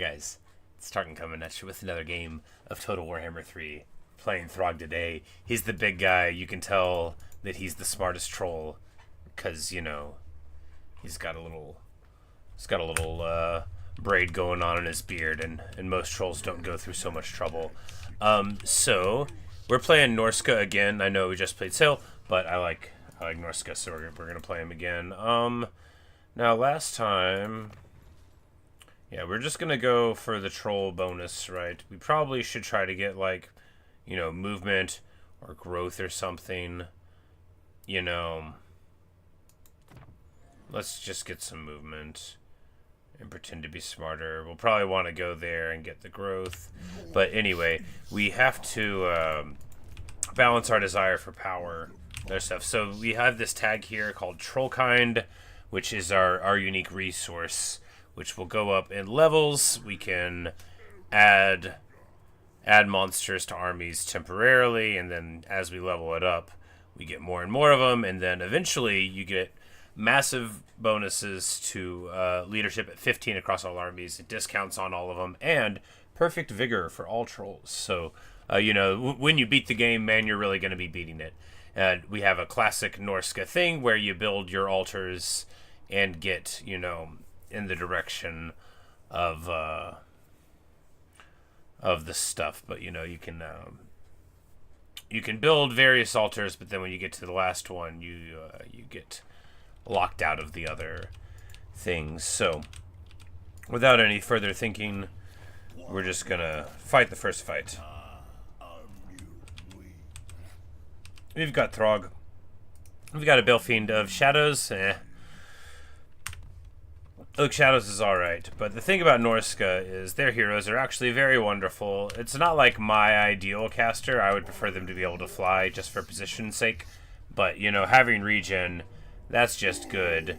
guys, it's Tarkin coming at you with another game of Total Warhammer 3. Playing Throgg today. He's the big guy. You can tell that he's the smartest troll because, you know, he's got a little braid going on in his beard, and most trolls don't go through so much trouble. So we're playing Norska again. I know we just played Sayl, but I like Norska, so we're gonna play him again. Now last time, yeah, we're just gonna go for the troll bonus, right? We probably should try to get, like, you know, movement or growth or something. You know, let's just get some movement and pretend to be smarter. We'll probably want to go there and get the growth. But anyway, we have to balance our desire for power, their stuff. So we have this tag here called Trollkind, which is our unique resource, which will go up in levels. We can add monsters to armies temporarily, and then as we level it up, we get more and more of them, and then eventually you get massive bonuses to leadership at 15 across all armies, discounts on all of them, and perfect vigor for all trolls. So, you know, when you beat the game, man, you're really going to be beating it. And we have a classic Norska thing where you build your altars and get, you know, in the direction of the stuff. But, you know, you can build various altars, but then when you get to the last one, you get locked out of the other things. So, without any further thinking, we're just gonna fight the first fight. We've got Throgg. We've got a Baleffiend of Shadows. Look, Shadows is alright, but the thing about Norska is their heroes are actually very wonderful. It's not like my ideal caster. I would prefer them to be able to fly just for position's sake. But, you know, having regen, that's just good.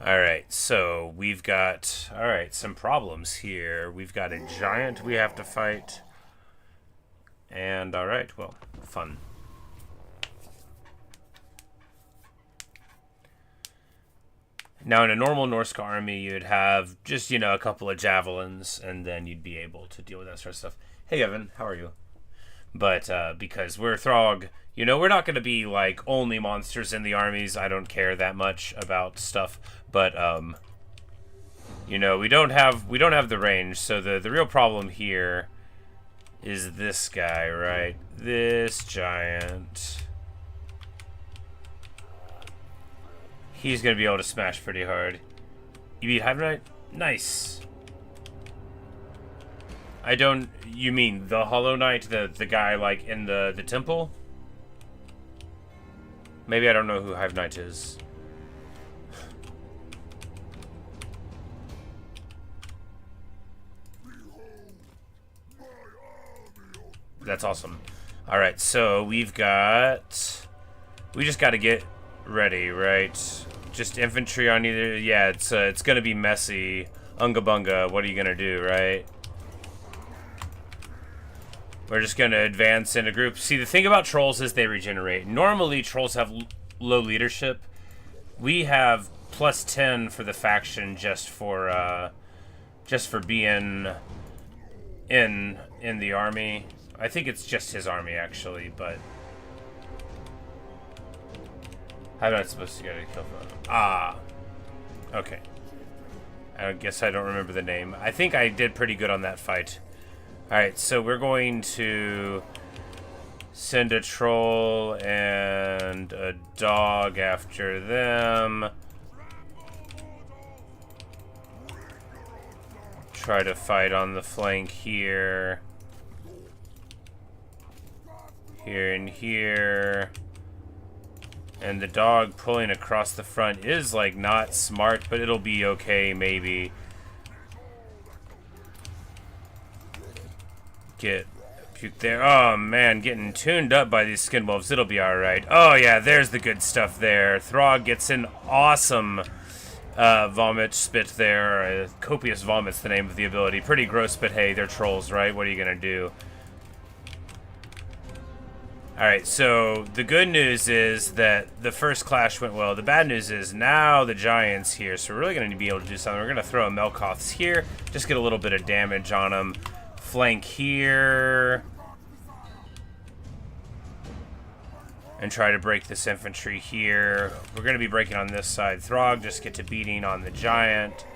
Alright, so we've got, some problems here. We've got a giant we have to fight. And, alright, well, fun. Now, in a normal Norska army, you'd have just, you know, a couple of javelins, and then you'd be able to deal with that sort of stuff. Hey, Evan, how are you? But because we're Throgg, you know, we're not going to be, like, only monsters in the armies. I don't care that much about stuff. But, you know, we don't have the range. So the real problem here is this guy, right? This giant. He's going to be able to smash pretty hard. You beat Hive Knight? Nice. You mean the Hollow Knight, the guy, like, in the temple? Maybe I don't know who Hive Knight is. That's awesome. Alright, so we just got to get ready, right? Just infantry on either. Yeah, it's gonna be messy. Unga bunga, what are you gonna do, right? We're just gonna advance in a group. See, the thing about trolls is they regenerate. Normally, trolls have low leadership. We have +10 for the faction just for being in the army. I think it's just his army actually, but I'm not supposed to get a kill for them. Ah. Okay. I guess I don't remember the name. I think I did pretty good on that fight. Alright, so we're going to send a troll and a dog after them. Try to fight on the flank here. Here and here. And the dog pulling across the front is, like, not smart, but it'll be okay, maybe. Get puke there. Oh, man, getting tuned up by these skin wolves. It'll be alright. Oh, yeah, there's the good stuff there. Throgg gets an awesome vomit spit there. Copious vomit's the name of the ability. Pretty gross, but hey, they're trolls, right? What are you gonna do? Alright, so the good news is that the first clash went well. The bad news is now the giant's here, so we're really going to be able to do something. We're going to throw a Melkoth's here, just get a little bit of damage on him. Flank here. And try to break this infantry here. We're going to be breaking on this side. Throgg, just get to beating on the giant.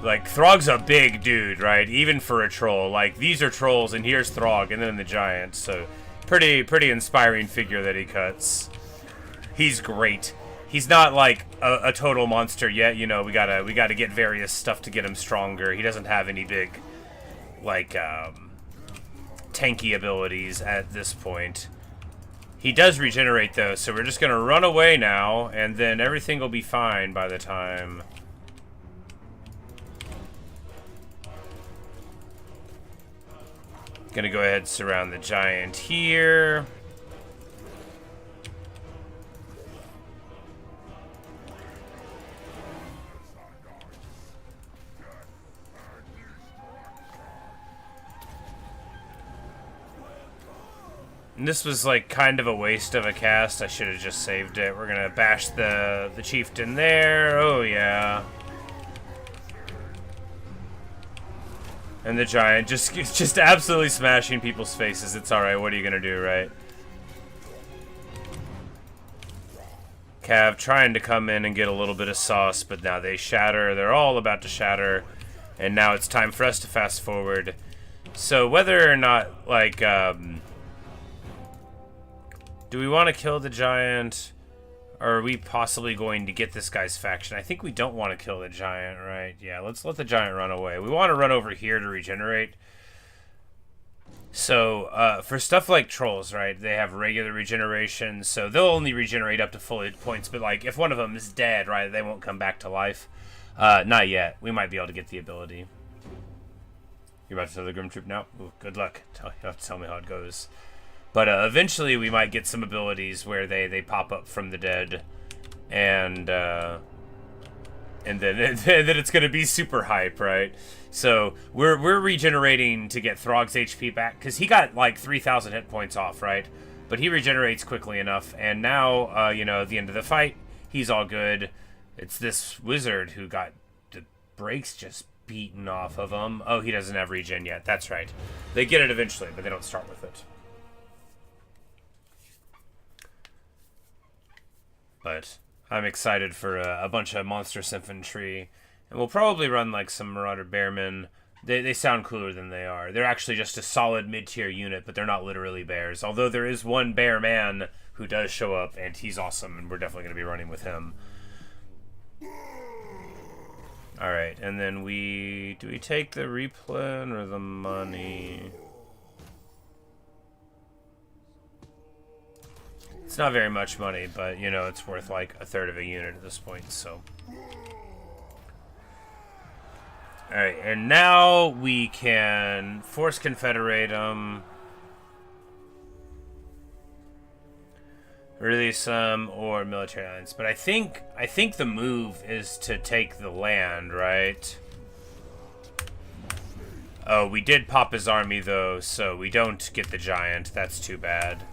Like, Throgg's a big dude, right? Even for a troll. Like, these are trolls, and here's Throgg, and then the giant. So, pretty inspiring figure that he cuts. He's great. He's not, like, a total monster yet. You know, we gotta get various stuff to get him stronger. He doesn't have any big, like, tanky abilities at this point. He does regenerate, though, so we're just gonna run away now, and then everything will be fine by the time... Gonna go ahead and surround the giant here. And this was like kind of a waste of a cast. I should have just saved it. We're gonna bash the chieftain there. Oh yeah. And the giant just absolutely smashing people's faces. It's alright, what are you gonna do, right? Cav trying to come in and get a little bit of sauce, but now they shatter. They're all about to shatter. And now it's time for us to fast forward. So whether or not, like, do we want to kill the giant? Or are we possibly going to get this guy's faction? I think we don't want to kill the giant, right? Yeah, let's let the giant run away. We want to run over here to regenerate. So, for stuff like trolls, right, they have regular regeneration, so they'll only regenerate up to full hit points, but, like, if one of them is dead, right, they won't come back to life. Not yet. We might be able to get the ability. You're about to tell the Grim Troop now? Ooh, good luck. You'll have to tell me how it goes. But eventually we might get some abilities where they pop up from the dead, and then it's gonna be super hype, right? So we're regenerating to get Throgg's HP back because he got like 3,000 hit points off, right? But he regenerates quickly enough, and now you know, at the end of the fight, he's all good. It's this wizard who got the brakes just beaten off of him. Oh, he doesn't have regen yet. That's right. They get it eventually, but they don't start with it. But I'm excited for a bunch of monstrous infantry. And we'll probably run like some Marauder Bearmen. They sound cooler than they are. They're actually just a solid mid-tier unit, but they're not literally bears. Although there is one bear man who does show up, and he's awesome, and we're definitely going to be running with him. Alright, and then do we take the replen or the money? It's not very much money, but, you know, it's worth like a third of a unit at this point, so. Alright, and now we can force confederate them. Release some or military lines. But I think the move is to take the land, right? Oh, we did pop his army though, so we don't get the giant. That's too bad.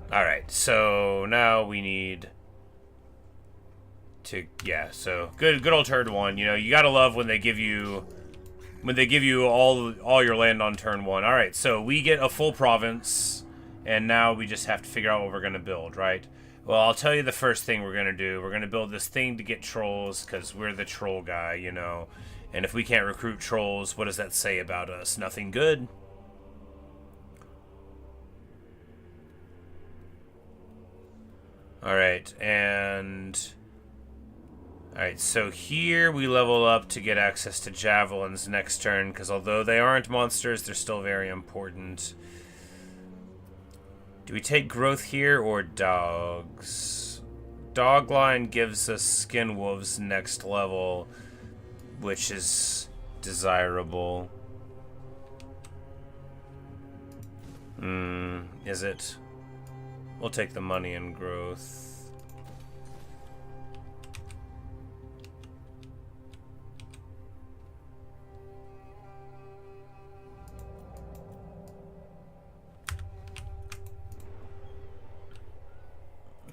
Alright, so now we need to, yeah, so good old turn one. You know, you gotta love when they give you all your land on turn one. Alright, so we get a full province, and now we just have to figure out what we're gonna build, right? Well, I'll tell you the first thing we're gonna do. We're gonna build this thing to get trolls, because we're the troll guy, you know. And if we can't recruit trolls, what does that say about us? Nothing good. Alright, and... Alright, so here we level up to get access to javelins next turn, because although they aren't monsters, they're still very important. Do we take growth here or dogs? Dogline gives us skin wolves next level, which is desirable. Is it? We'll take the money and growth.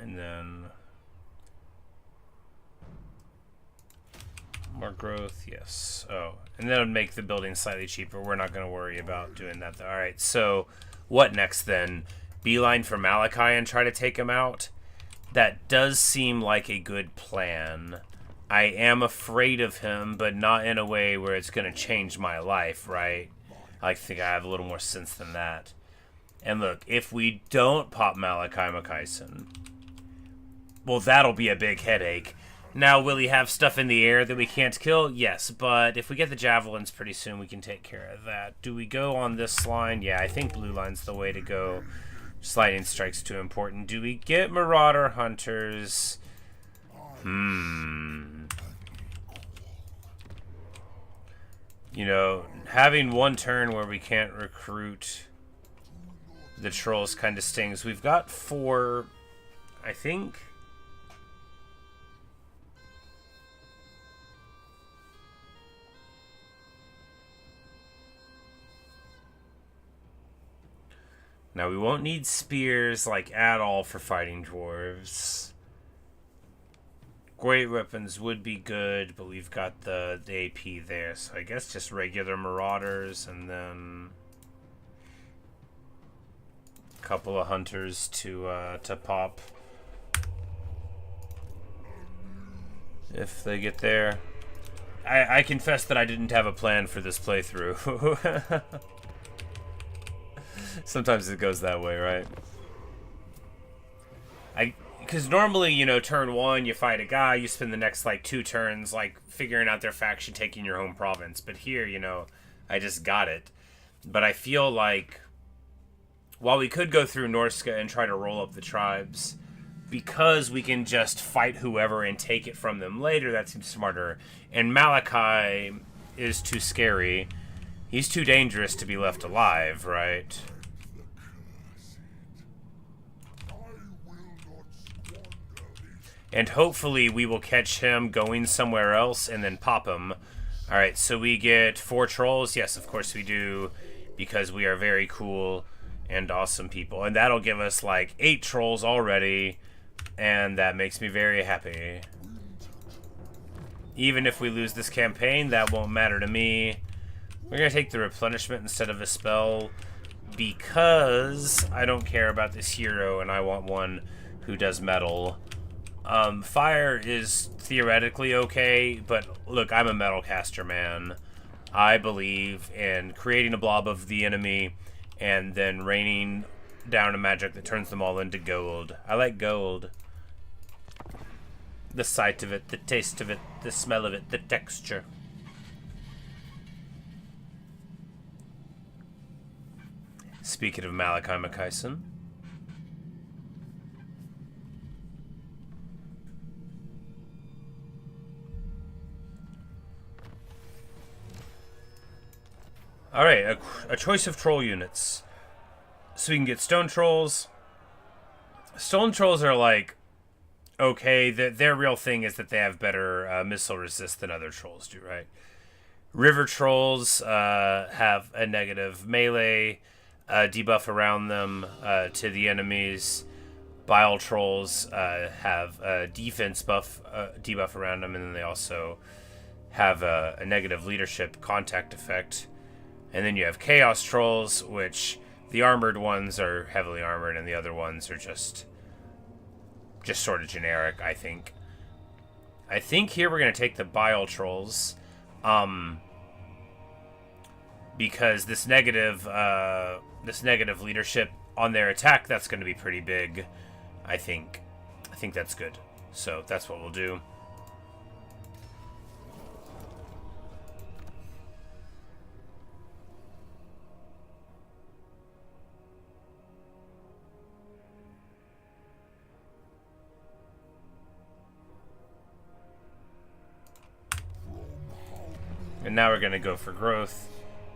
And then more growth, yes. Oh, and then it'll make the building slightly cheaper. We're not going to worry about doing that, though. All right, so what next then? Beeline for Malachi and try to take him out? That does seem like a good plan. I am afraid of him, but not in a way where it's going to change my life, right? I think I have a little more sense than that. And look, if we don't pop Malachi Makaisen, well, that'll be a big headache. Now, will he have stuff in the air that we can't kill? Yes, but if we get the javelins pretty soon, we can take care of that. Do we go on this line? Yeah, I think blue line's the way to go. Sliding strike's too important. Do we get Marauder Hunters? You know, having one turn where we can't recruit the trolls kind of stings. We've got 4, I think. Now, we won't need spears, like, at all for fighting dwarves. Great weapons would be good, but we've got the AP there. So I guess just regular marauders, and then a couple of hunters to pop. If they get there. I confess that I didn't have a plan for this playthrough. Sometimes it goes that way, right? Because normally, you know, turn 1, you fight a guy, you spend the next, like, 2 turns, like, figuring out their faction, taking your home province. But here, you know, I just got it. But I feel like, while we could go through Norska and try to roll up the tribes, because we can just fight whoever and take it from them later, that seems smarter. And Malachi is too scary. He's too dangerous to be left alive, right? And hopefully we will catch him going somewhere else and then pop him. Alright, so we get 4 trolls. Yes, of course we do. Because we are very cool and awesome people. And that'll give us like 8 trolls already. And that makes me very happy. Even if we lose this campaign, that won't matter to me. We're going to take the replenishment instead of a spell. Because I don't care about this hero and I want one who does metal. Fire is theoretically okay, but look, I'm a metal caster, man. I believe in creating a blob of the enemy and then raining down a magic that turns them all into gold. I like gold. The sight of it, the taste of it, the smell of it, the texture. Speaking of Malachi Makaisen. Alright, a choice of troll units. So we can get stone trolls. Stone trolls are like, okay, their real thing is that they have better missile resist than other trolls do, right? River trolls have a negative melee debuff around them to the enemies. Bile trolls have a defense debuff around them, and then they also have a negative leadership contact effect. And then you have Chaos Trolls, which the armored ones are heavily armored, and the other ones are just sort of generic, I think. I think here we're going to take the Bile Trolls, because this negative leadership on their attack, that's going to be pretty big, I think. I think that's good. So that's what we'll do. And now we're going to go for growth.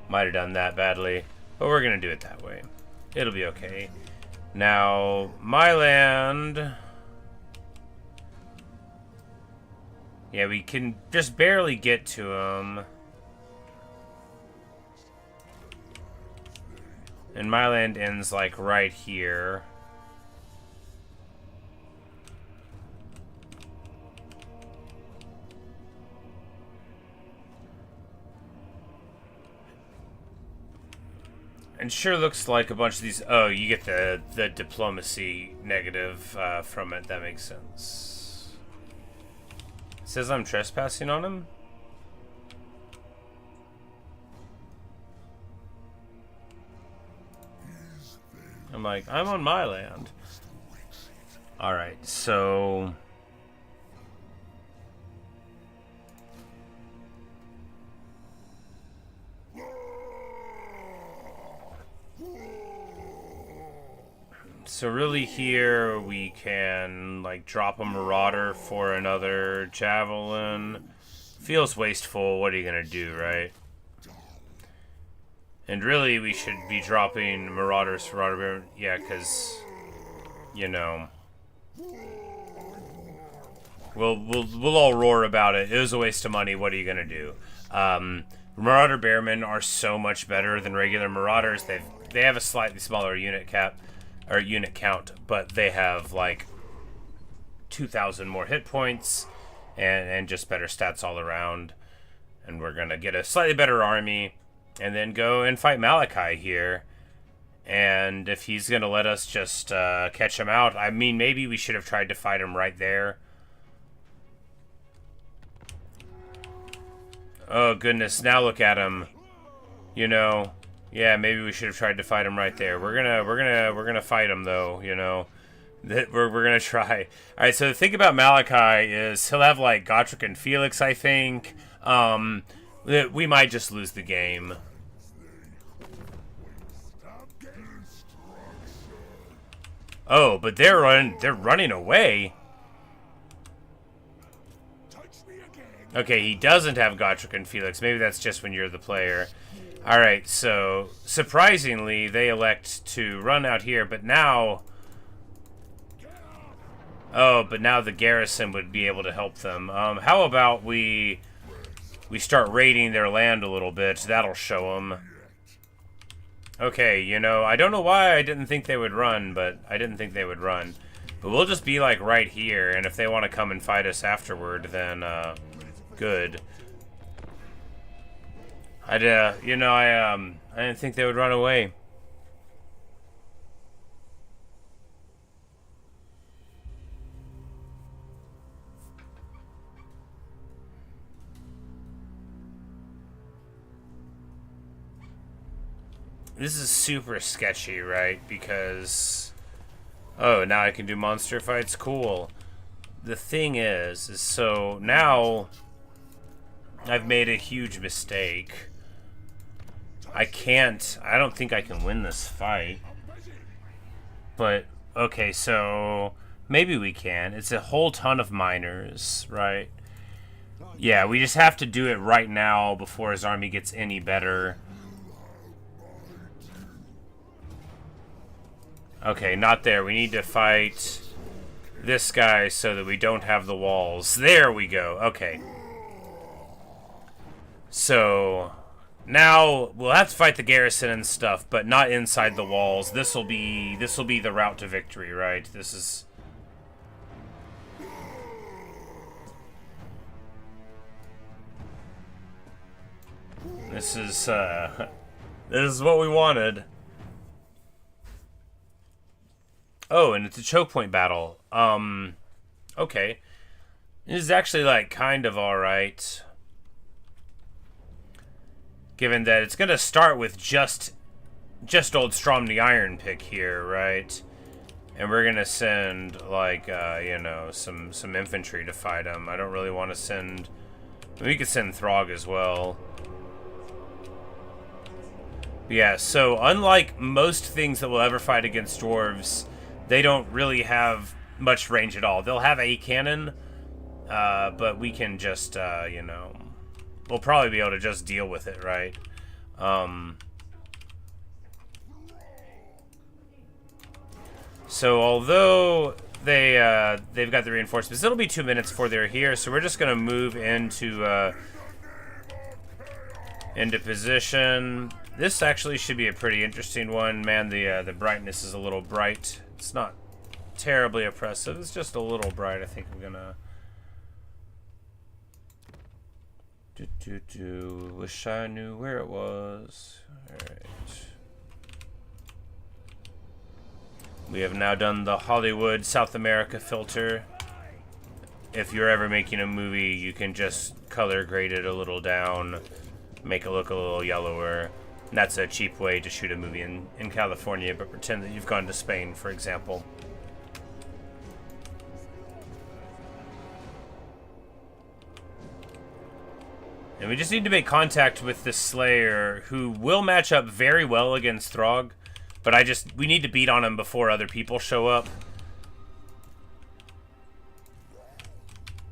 Might have done that badly, but we're going to do it that way. It'll be okay. Now, my land... Yeah, we can just barely get to him. And my land ends, like, right here. And sure looks like a bunch of these... Oh, you get the diplomacy negative from it. That makes sense. It says I'm trespassing on him? I'm like, I'm on my land. Alright, so... So really here we can like drop a marauder for another javelin. Feels wasteful. What are you gonna do, right? And really we should be dropping marauders for marauder. Yeah, because you know we'll all roar about it. It was a waste of money. What are you gonna do? Marauder Bearmen are so much better than regular marauders. They have a slightly smaller unit cap. Or unit count, but they have like 2,000 more hit points and just better stats all around. And we're gonna get a slightly better army and then go and fight Malachi here. And if he's gonna let us just catch him out, I mean, maybe we should have tried to fight him right there. Oh goodness, now look at him. You know. Yeah, maybe we should have tried to fight him right there. We're gonna fight him though, you know. We're gonna try. All right. So the thing about Malachi is he'll have like Gotrek and Felix, I think. We might just lose the game. Oh, but they're running away. Okay, he doesn't have Gotrek and Felix. Maybe that's just when you're the player. Alright, so surprisingly, they elect to run out here, but now... Oh, but now the garrison would be able to help them. How about we start raiding their land a little bit? That'll show them. Okay, you know, I don't know why I didn't think they would run, but I didn't think they would run. But we'll just be, like, right here, and if they want to come and fight us afterward, then, good. I didn't think they would run away. This is super sketchy, right? Because... Oh, now I can do monster fights? Cool. The thing is so now... I've made a huge mistake. I don't think I can win this fight. But, okay, so... Maybe we can. It's a whole ton of miners, right? Yeah, we just have to do it right now before his army gets any better. Okay, not there. We need to fight this guy so that we don't have the walls. There we go. Okay. So now we'll have to fight the garrison and stuff, but not inside the walls. This will be the route to victory, right? This is this is what we wanted. Oh, and it's a choke point battle. Okay. This is actually, like, kind of alright. Given that it's gonna start with just old Strom the Iron Pick here, right? And we're gonna send, like, you know, some infantry to fight him. I don't really want to send... We could send Throgg as well. Yeah, so unlike most things that will ever fight against dwarves... They don't really have much range at all. They'll have a cannon, but we can just, you know... We'll probably be able to just deal with it, right? So although they've got the reinforcements, it'll be 2 minutes before they're here, so we're just going to move into position. This actually should be a pretty interesting one. Man, the brightness is a little bright. It's not terribly oppressive. It's just a little bright. I think I'm gonna... Wish I knew where it was. Alright. We have now done the Hollywood South America filter. If you're ever making a movie, you can just color grade it a little down, make it look a little yellower. And that's a cheap way to shoot a movie in California, but pretend that you've gone to Spain, for example. And we just need to make contact with the Slayer, who will match up very well against Throgg. But we need to beat on him before other people show up.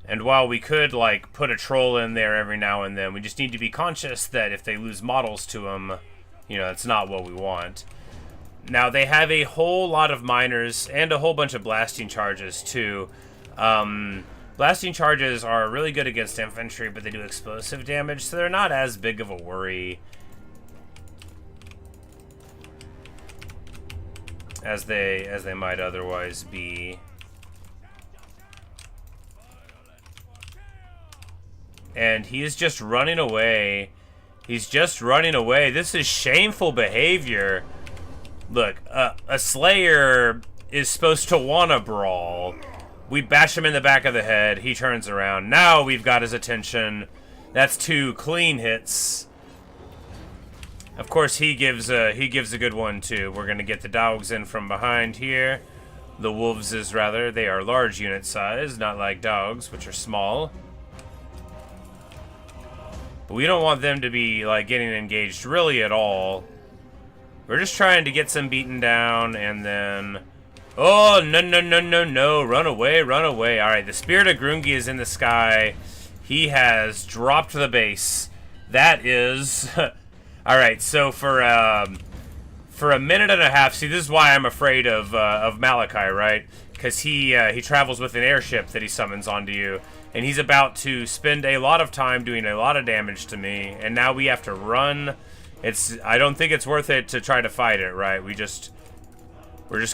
And while we could, like, put a troll in there every now and then, we just need to be conscious that if they lose models to him, you know, that's not what we want. Now, they have a whole lot of miners and a whole bunch of blasting charges, too. Blasting charges are really good against infantry, but they do explosive damage, so they're not as big of a worry as they might otherwise be. And he is just running away. He's just running away. This is shameful behavior. Look, a Slayer is supposed to want to brawl. We bash him in the back of the head. He turns around. Now we've got his attention. That's 2 clean hits. Of course, he gives a good one too. We're gonna get the dogs in from behind here. The wolves is rather. They are large unit size, not like dogs, which are small. But we don't want them to be like getting engaged really at all. We're just trying to get some beaten down, and then... Oh, no, no, no, no, no. Run away, run away. Alright, the Spirit of Grungi is in the sky. He has dropped the base. That is... Alright, so for a minute and a half... See, this is why I'm afraid of Malachi, right? Because he travels with an airship that he summons onto you. And he's about to spend a lot of time doing a lot of damage to me. And now we have to run. I don't think it's worth it to try to fight it, right? We're just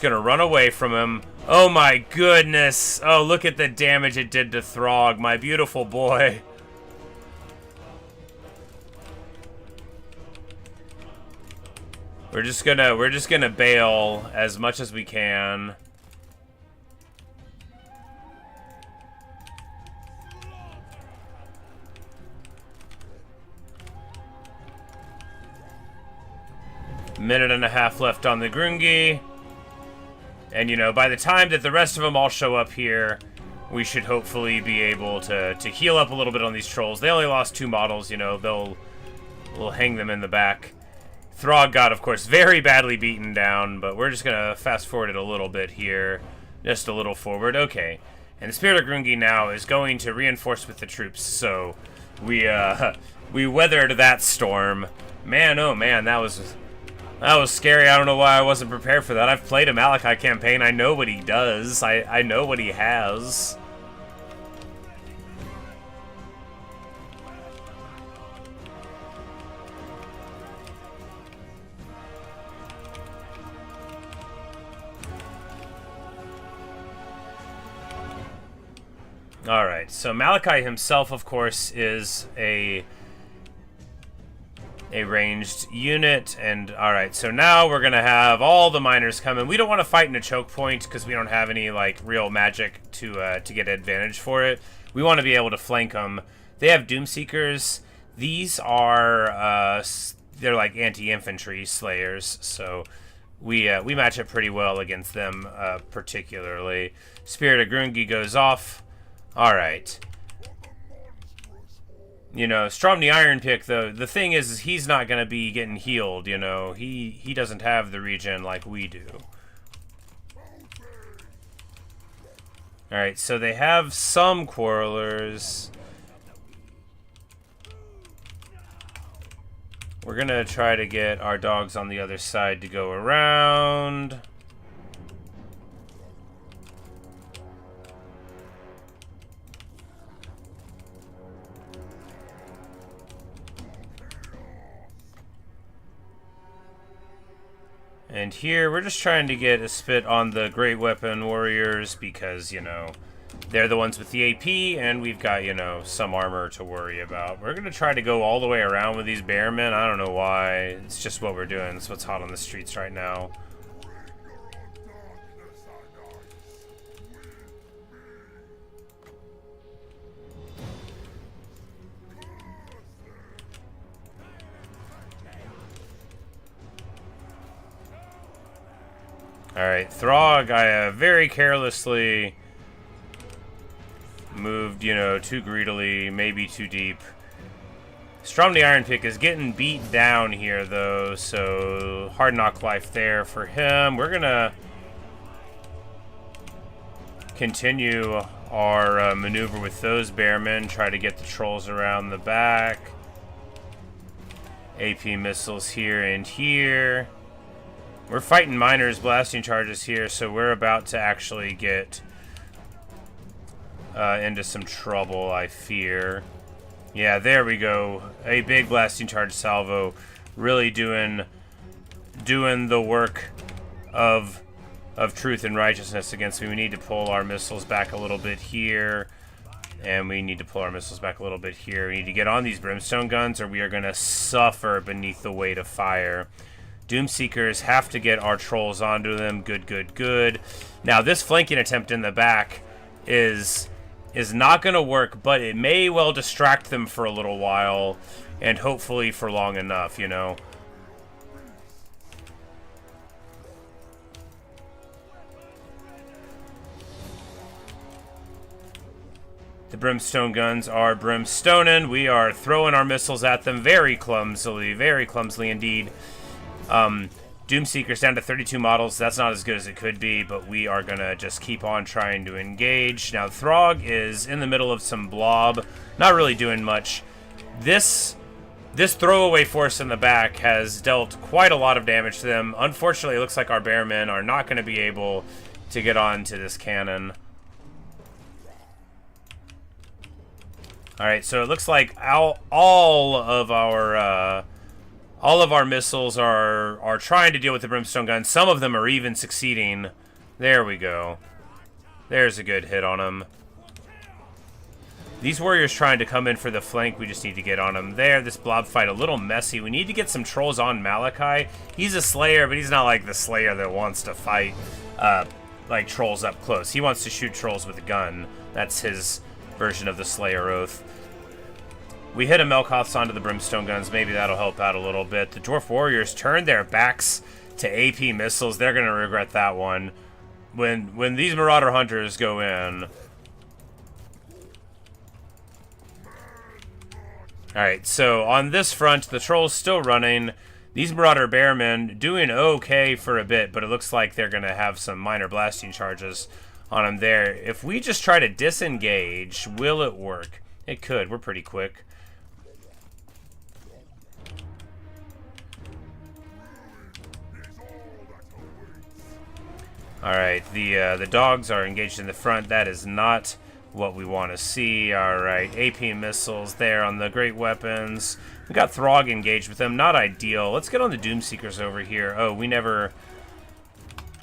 gonna run away from him. Oh my goodness. Oh, look at the damage it did to Throgg, my beautiful boy. We're just gonna bail as much as we can. Minute and a half left on the Grungi. And, you know, by the time that the rest of them all show up here, we should hopefully be able to heal up a little bit on these trolls. They only lost 2 models, you know, we'll hang them in the back. Throgg got, of course, very badly beaten down, but we're just gonna fast forward it a little bit here. Just a little forward. Okay. And the Spirit of Grungi now is going to reinforce with the troops, so we weathered that storm. Man, oh man, that was scary. I don't know why I wasn't prepared for that. I've played a Malachi campaign. I know what he does. I know what he has. Alright, so Malachi himself, of course, is a ranged unit, and alright, so now we're gonna have all the miners come in. We don't want to fight in a choke point because we don't have any like real magic to get advantage for it. We want to be able to flank them. They have Doomseekers. These are they're like anti-infantry slayers, so we match up pretty well against them, particularly. Spirit of Grungi goes off. Alright. You know, Strom the Iron Pick, though, the thing is he's not going to be getting healed, you know. He doesn't have the regen like we do. Alright, so they have some Quarrelers. We're going to try to get our dogs on the other side to go around. And here, we're just trying to get a spit on the Great Weapon Warriors because, you know, they're the ones with the AP, and we've got, you know, some armor to worry about. We're going to try to go all the way around with these Bearmen. I don't know why. It's just what we're doing. It's what's hot on the streets right now. Alright, Throgg, I have very carelessly moved, you know, too greedily, maybe too deep. Strom the Iron Pick is getting beat down here, though, so hard knock life there for him. We're gonna continue our maneuver with those bearmen, try to get the trolls around the back. AP missiles here and here. We're fighting miners, blasting charges here, so we're about to actually get into some trouble, I fear. Yeah, there we go. A big blasting charge salvo, really doing the work of truth and righteousness against me. We need to pull our missiles back a little bit here, and we need to pull our missiles back a little bit here. We need to get on these brimstone guns, or we are going to suffer beneath the weight of fire. Doomseekers have to get our trolls onto them. Good, good, good. Now, this flanking attempt in the back is not going to work, but it may well distract them for a little while, and hopefully for long enough, you know. The brimstone guns are brimstoning. We are throwing our missiles at them very clumsily indeed. Doomseeker's down to 32 models. That's not as good as it could be, but we are going to just keep on trying to engage. Now, Throgg is in the middle of some blob, not really doing much. This throwaway force in the back has dealt quite a lot of damage to them. Unfortunately, it looks like our bearmen are not going to be able to get onto this cannon. Alright, so it looks like all of our missiles are trying to deal with the brimstone guns. Some of them are even succeeding. There we go. There's a good hit on them. These warriors trying to come in for the flank. We just need to get on them there. This blob fight a little messy. We need to get some trolls on Malachi. He's a slayer, but he's not like the slayer that wants to fight like trolls up close. He wants to shoot trolls with a gun. That's his version of the Slayer Oath. We hit a Melkoths onto the brimstone guns. Maybe that'll help out a little bit. The Dwarf Warriors turned their backs to AP missiles. They're going to regret that one. When these Marauder Hunters go in... Alright, so on this front, the Troll's still running. These Marauder Bearmen doing okay for a bit, but it looks like they're going to have some minor blasting charges on them there. If we just try to disengage, will it work? It could. We're pretty quick. Alright, the dogs are engaged in the front. That is not what we want to see. Alright, AP missiles there on the great weapons. We got Throgg engaged with them. Not ideal. Let's get on the Doomseekers over here. Oh, we never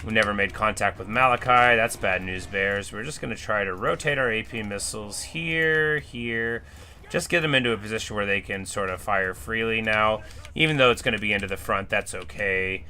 made contact with Malachi. That's bad news, Bears. We're just going to try to rotate our AP missiles here. Just get them into a position where they can sort of fire freely now. Even though it's going to be into the front, that's okay.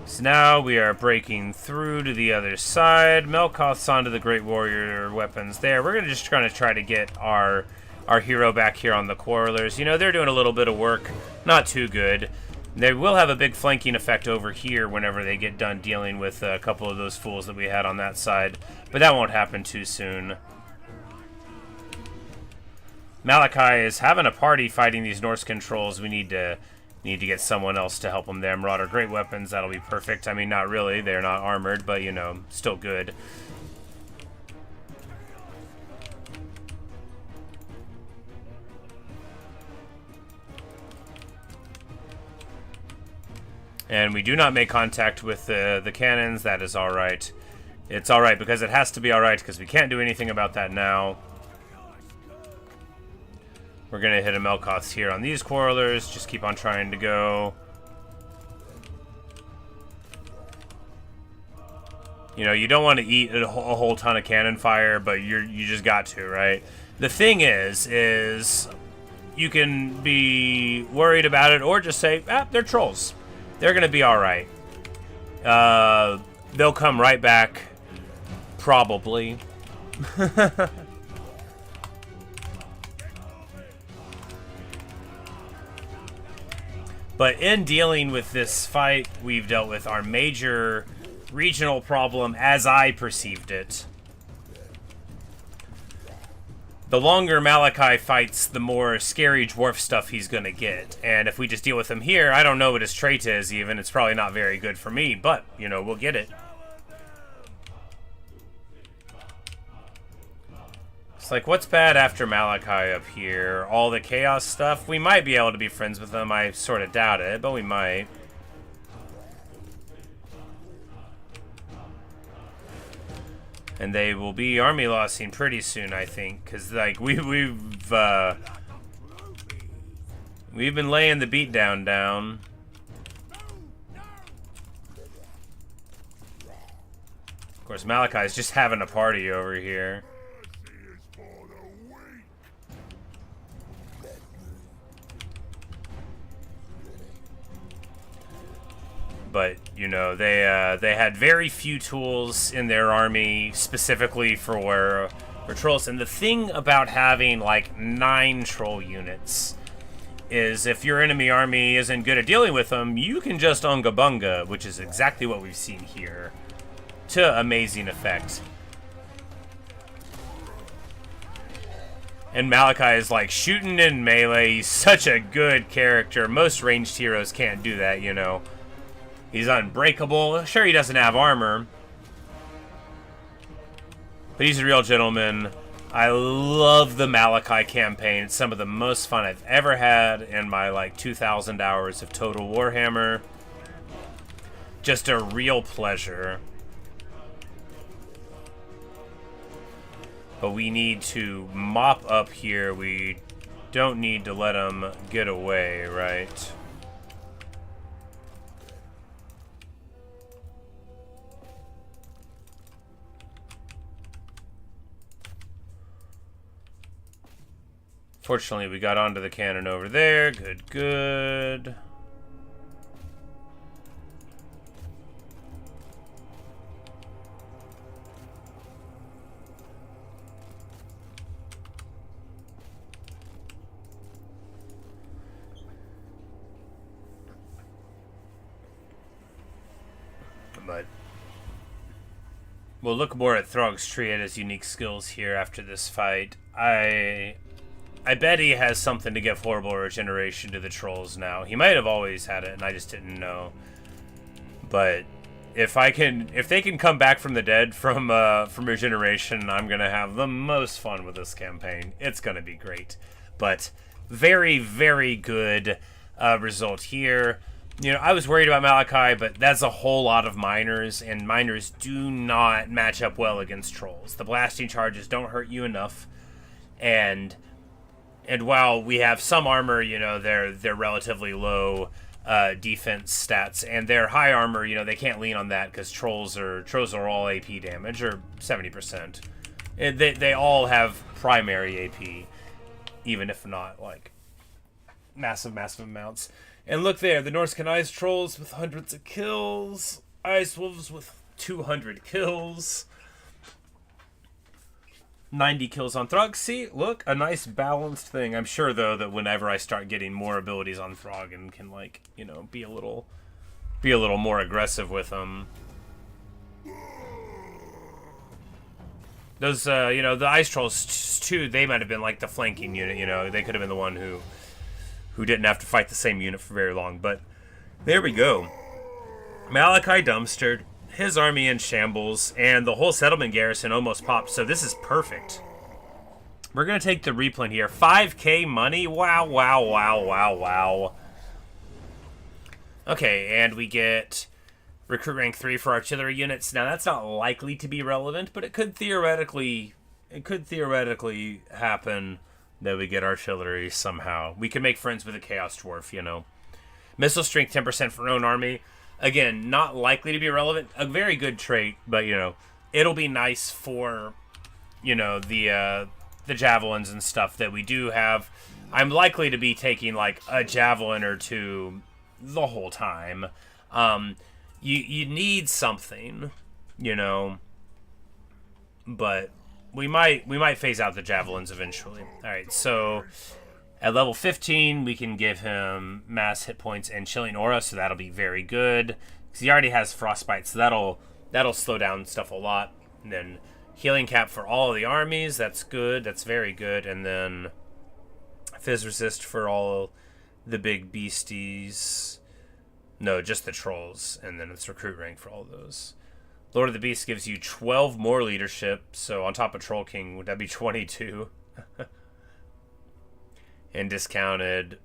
So now we are breaking through to the other side. Melkoth's onto the Great Warrior weapons there. We're going to just try to get our hero back here on the Quarrelers. You know, they're doing a little bit of work. Not too good. They will have a big flanking effect over here whenever they get done dealing with a couple of those fools that we had on that side. But that won't happen too soon. Malachi is having a party fighting these Norse controls. We need to get someone else to help them there. Marauder great weapons, that'll be perfect. I mean, not really. They're not armored, but, you know, still good. And we do not make contact with the cannons. That is alright. It's alright because it has to be alright because we can't do anything about that now. We're going to hit a Melkoths here on these Quarrelers. Just keep on trying to go. You know, you don't want to eat a whole ton of cannon fire, but you just got to, right? The thing is you can be worried about it or just say, they're trolls. They're going to be all right. They'll come right back, probably. But in dealing with this fight, we've dealt with our major regional problem as I perceived it. The longer Malachi fights, the more scary dwarf stuff he's going to get. And if we just deal with him here, I don't know what his trait is even. It's probably not very good for me, but, you know, we'll get it. It's like, what's bad after Malachi up here? All the chaos stuff? We might be able to be friends with them. I sort of doubt it, but we might. And they will be army lossing pretty soon, I think, because like we've been laying the beat down. Of course, Malachi's just having a party over here. But, you know, they had very few tools in their army specifically for trolls. And the thing about having, like, 9 troll units is if your enemy army isn't good at dealing with them, you can just unga bunga, which is exactly what we've seen here, to amazing effect. And Malachi is, like, shooting in melee. He's such a good character. Most ranged heroes can't do that, you know. He's unbreakable. Sure, he doesn't have armor, but he's a real gentleman. I love the Malachi campaign. It's some of the most fun I've ever had in my, like, 2,000 hours of total Warhammer. Just a real pleasure. But we need to mop up here. We don't need to let him get away, right? Fortunately, we got onto the cannon over there. Good, good. But we'll look more at Throgg's tree and his unique skills here after this fight. I bet he has something to give horrible regeneration to the trolls now. He might have always had it, and I just didn't know. But if they can come back from the dead from regeneration, I'm gonna have the most fun with this campaign. It's gonna be great. But very, very good result here. You know, I was worried about Malachi, but that's a whole lot of miners, and miners do not match up well against trolls. The blasting charges don't hurt you enough, and while we have some armor, you know, they're relatively low defense stats, and their high armor, you know, they can't lean on that because trolls are all AP damage, or 70%. They all have primary AP, even if not like massive amounts. And look there, the Norscan Ice Trolls with hundreds of kills, Ice Wolves with 200 kills. 90 kills on Throgg. See, look, a nice balanced thing. I'm sure, though, that whenever I start getting more abilities on Throgg and can, like, you know, be a little more aggressive with them. Those, you know, the Ice Trolls, too, they might have been, like, the flanking unit, you know. They could have been the one who didn't have to fight the same unit for very long. But there we go. Malachi dumpstered. His army in shambles, and the whole settlement garrison almost popped, so this is perfect. We're going to take the replant here. 5k money? Wow, wow, wow, wow, wow. Okay, and we get recruit rank 3 for artillery units. Now, that's not likely to be relevant, but it could theoretically happen that we get artillery somehow. We can make friends with a Chaos Dwarf, you know. Missile strength 10% for own army. Again, not likely to be relevant. A very good trait, but, you know, it'll be nice for, you know, the javelins and stuff that we do have. I'm likely to be taking, like, a javelin or two the whole time. You need something, you know, but we might phase out the javelins eventually. All right, so at level 15, we can give him mass hit points and chilling aura, so that'll be very good. Because he already has frostbite, so that'll slow down stuff a lot. And then healing cap for all of the armies, that's good. That's very good. And then fizz resist for all the big beasties. No, just the trolls. And then it's recruit rank for all those. Lord of the Beast gives you 12 more leadership, so on top of Troll King, would that be 22? And discounted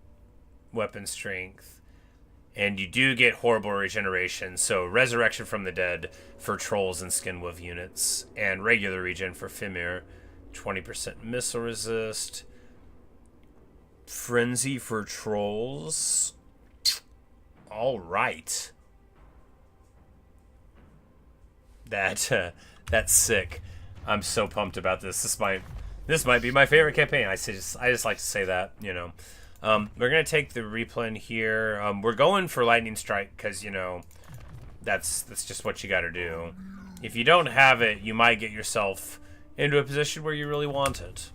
weapon strength. And you do get horrible regeneration, so resurrection from the dead for trolls and skinwolf units, and regular regen for Fimir. 20% missile resist. Frenzy for trolls. All right. That's sick. I'm so pumped about this. This might be my favorite campaign. I just like to say that, you know. We're gonna take the replan here. We're going for lightning strike because, you know, that's just what you got to do. If you don't have it, you might get yourself into a position where you really want it.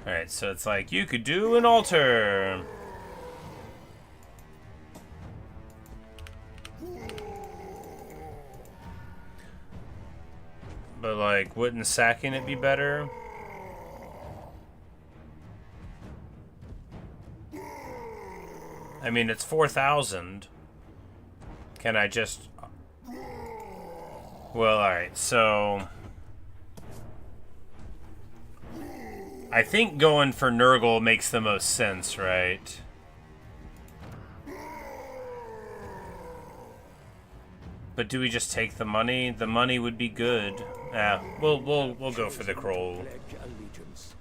Alright, so it's like, you could do an altar. But, like, wouldn't sacking it be better? I mean, it's 4,000. Can I just... Well, alright, so... I think going for Nurgle makes the most sense, right? But do we just take the money? The money would be good. We'll go for the Kroll. Pledge allegiance.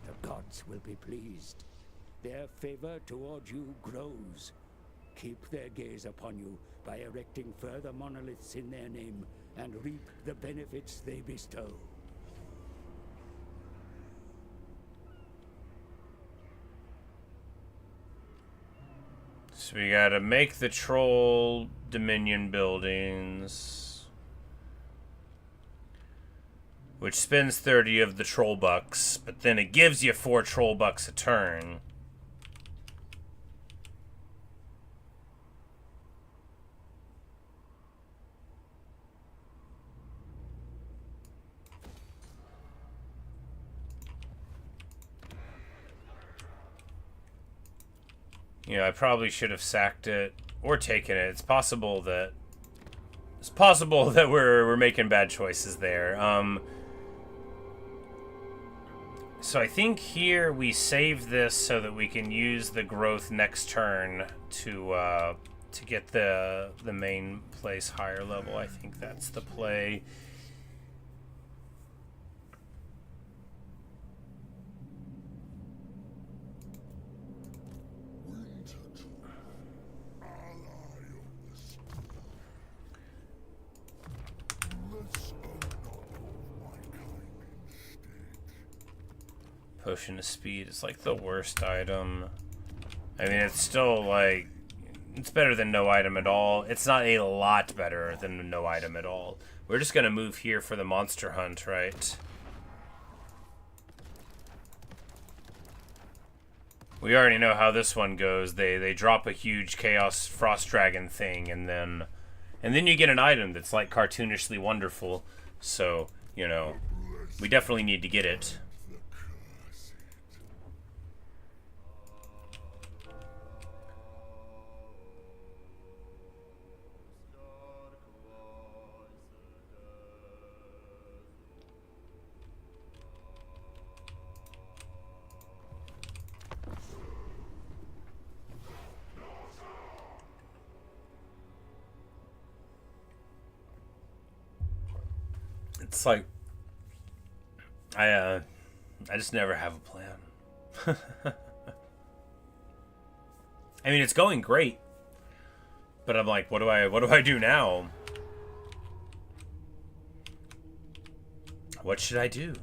The gods will be pleased. Their favor toward you grows. Keep their gaze upon you by erecting further monoliths in their name, and reap the benefits they bestow. So we gotta make the troll dominion buildings, which spends 30 of the troll bucks, but then it gives you 4 troll bucks a turn. You know, I probably should have sacked it or taken it. It's possible that we're making bad choices there. So I think here we save this so that we can use the growth next turn to get the main place higher level. I think that's the play. Potion of speed is like the worst item. I mean, it's still like, it's better than no item at all. It's not a lot better than no item at all. We're just gonna move here for the monster hunt, right? We already know how this one goes. They drop a huge chaos frost dragon thing, and then you get an item that's like cartoonishly wonderful. So, you know, we definitely need to get it. It's like I just never have a plan. I mean, it's going great, but I'm like, what do I do now? What should I do?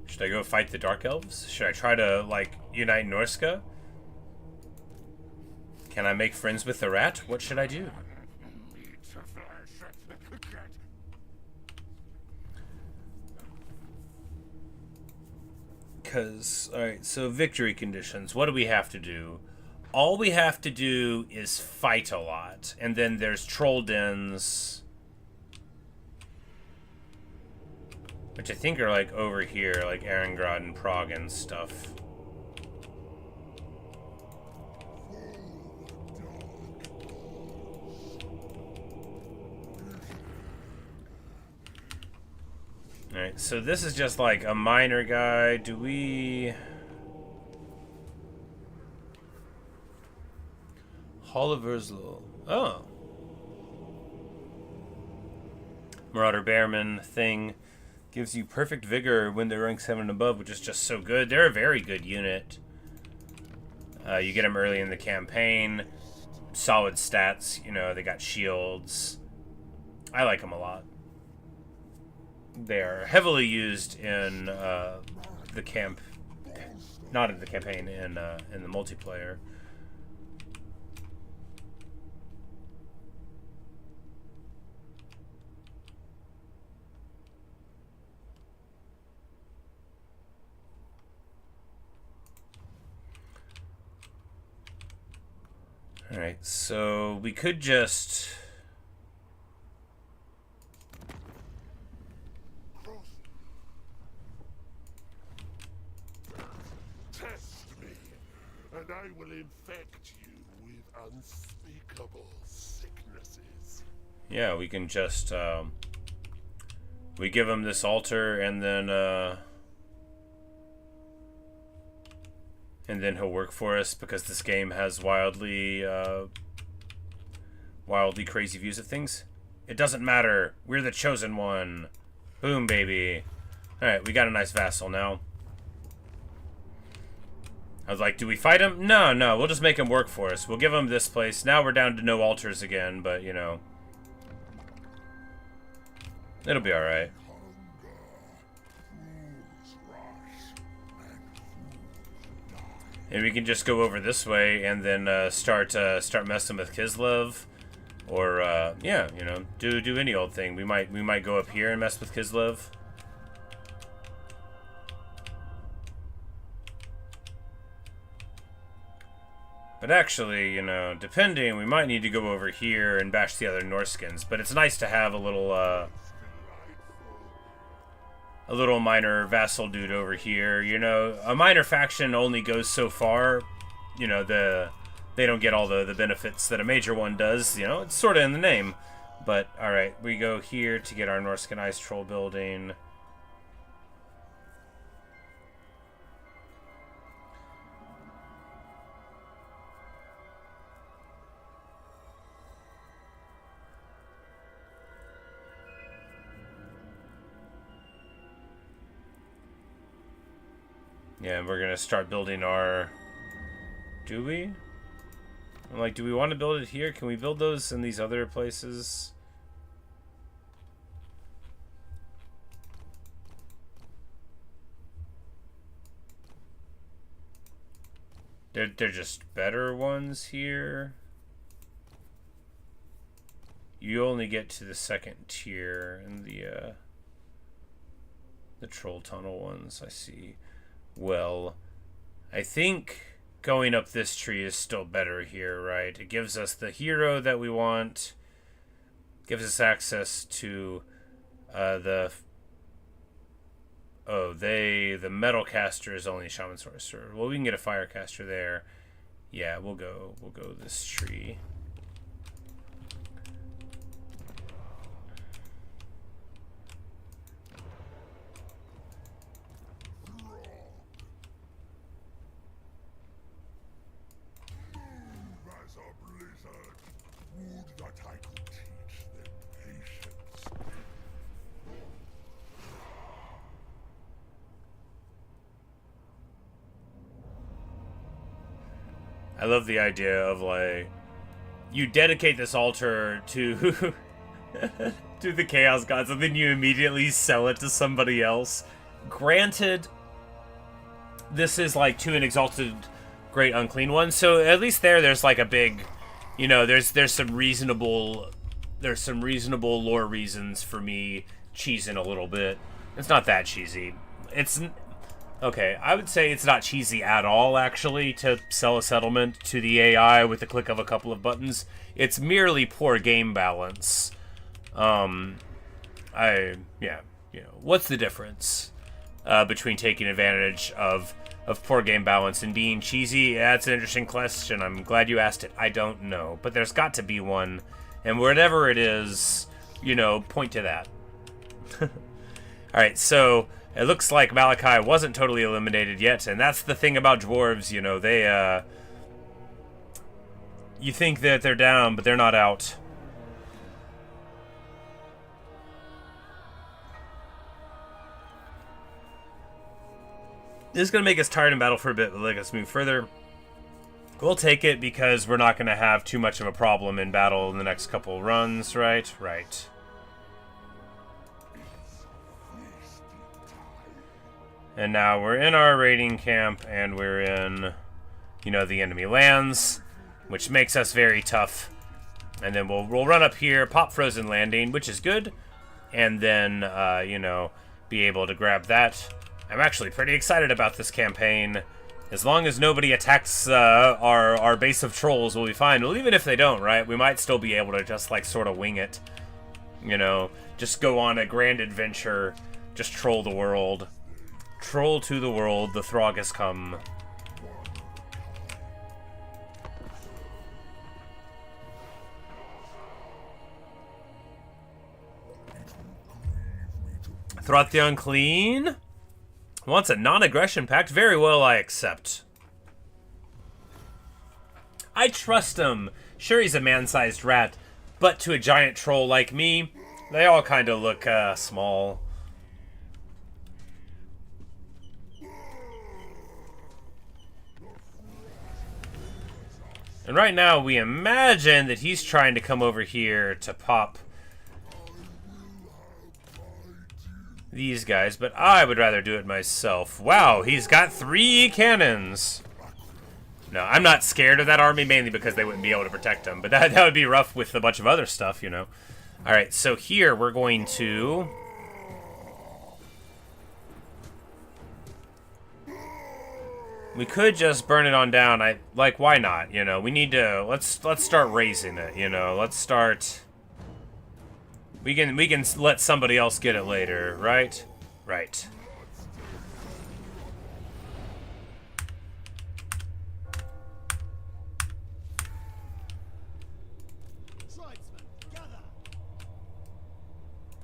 Should I go fight the Dark Elves? Should I try to, like, unite Norska? Can I make friends with the rat? What should I do? Because, alright, so victory conditions. What do we have to do? All we have to do is fight a lot. And then there's troll dens, which I think are, like, over here, like Erengrad and Throgg and stuff. Alright, so this is just like a minor guy. Do we... Hall of Urzlul. Oh. Marauder Bearman thing. Gives you perfect vigor when they're rank 7 and above, which is just so good. They're a very good unit. You get them early in the campaign. Solid stats. You know, they got shields. I like them a lot. They are heavily used in the camp, not in the campaign, in the multiplayer. All right, so we could just. And I will infect you with unspeakable sicknesses. Yeah, we can just, we give him this altar and then he'll work for us because this game has wildly crazy views of things. It doesn't matter. We're the chosen one. Boom, baby. Alright, we got a nice vassal now. I was like, do we fight him? No, we'll just make him work for us. We'll give him this place. Now we're down to no altars again, but, you know. It'll be alright. And we can just go over this way and then start messing with Kislev. Or, yeah, you know, do any old thing. We might go up here and mess with Kislev. But actually, you know, depending, we might need to go over here and bash the other Norskins. But it's nice to have a little minor vassal dude over here. You know, a minor faction only goes so far. You know, they don't get all the benefits that a major one does. You know, it's sort of in the name. But, alright, we go here to get our Norskin Ice Troll building. Yeah, we're gonna start building our... Do we? I'm like, do we want to build it here? Can we build those in these other places? They're just better ones here. You only get to the second tier in the troll tunnel ones, I see. Well, I think going up this tree is still better here, right? It gives us the hero that we want. Gives us access to the metal caster is only shaman sorcerer. Well, we can get a fire caster there. Yeah, we'll go this tree. I love the idea of, like, you dedicate this altar to to the Chaos Gods, and then you immediately sell it to somebody else. Granted, this is like to an exalted great unclean one, so at least there's like a big, you know, there's some reasonable lore reasons for me cheesing a little bit. It's not that cheesy. It's okay, I would say it's not cheesy at all, actually, to sell a settlement to the AI with the click of a couple of buttons. It's merely poor game balance. Yeah, you know, what's the difference between taking advantage of poor game balance and being cheesy? That's an interesting question. I'm glad you asked it. I don't know, but there's got to be one, and whatever it is, you know, point to that. Alright, so it looks like Malachi wasn't totally eliminated yet, and that's the thing about dwarves, you know, they, you think that they're down, but they're not out. This is going to make us tired in battle for a bit, but let us move further. We'll take it because we're not going to have too much of a problem in battle in the next couple runs, right? Right. And now we're in our raiding camp, and we're in, you know, the enemy lands, which makes us very tough. And then we'll run up here, pop Frozen Landing, which is good, and then, you know, be able to grab that. I'm actually pretty excited about this campaign. As long as nobody attacks our base of trolls, we'll be fine. Well, even if they don't, right, we might still be able to just, like, sort of wing it. You know, just go on a grand adventure, just troll the world. Troll to the world, the Throgg has come. Throt the Unclean wants a non-aggression pact. Very well, I accept. I trust him. Sure, he's a man-sized rat, but to a giant troll like me, they all kind of look small. And right now, we imagine that he's trying to come over here to pop these guys, but I would rather do it myself. Wow, he's got 3 cannons. No, I'm not scared of that army, mainly because they wouldn't be able to protect them, but that would be rough with a bunch of other stuff, you know. Alright, so here we're going to... We could just burn it on down. Like, why not? You know, we need to... Let's start raising it, you know. Let's start... We can let somebody else get it later, right? Right. Tribesmen, gather.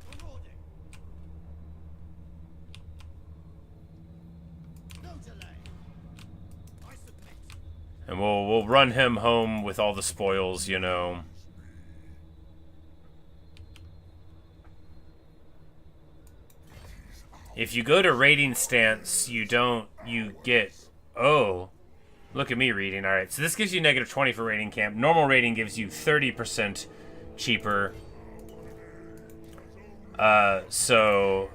Marauding. No delay. I submit. And we'll run him home with all the spoils, you know. If you go to raiding stance, you get... Oh. Look at me reading. Alright, so this gives you -20 for raiding camp. Normal raiding gives you 30% cheaper. So,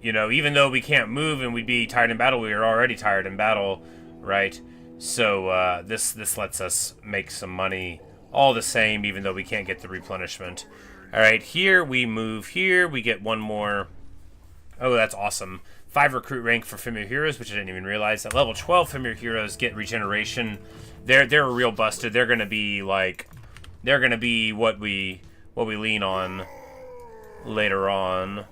you know, even though we can't move and we'd be tired in battle, we are already tired in battle, right? So, this lets us make some money all the same, even though we can't get the replenishment. Alright, here we move here. We get one more... Oh, that's awesome. 5 recruit rank for familiar heroes, which I didn't even realize. At level 12, familiar heroes get regeneration. They're real busted. They're gonna be like, they're gonna be what we lean on later on.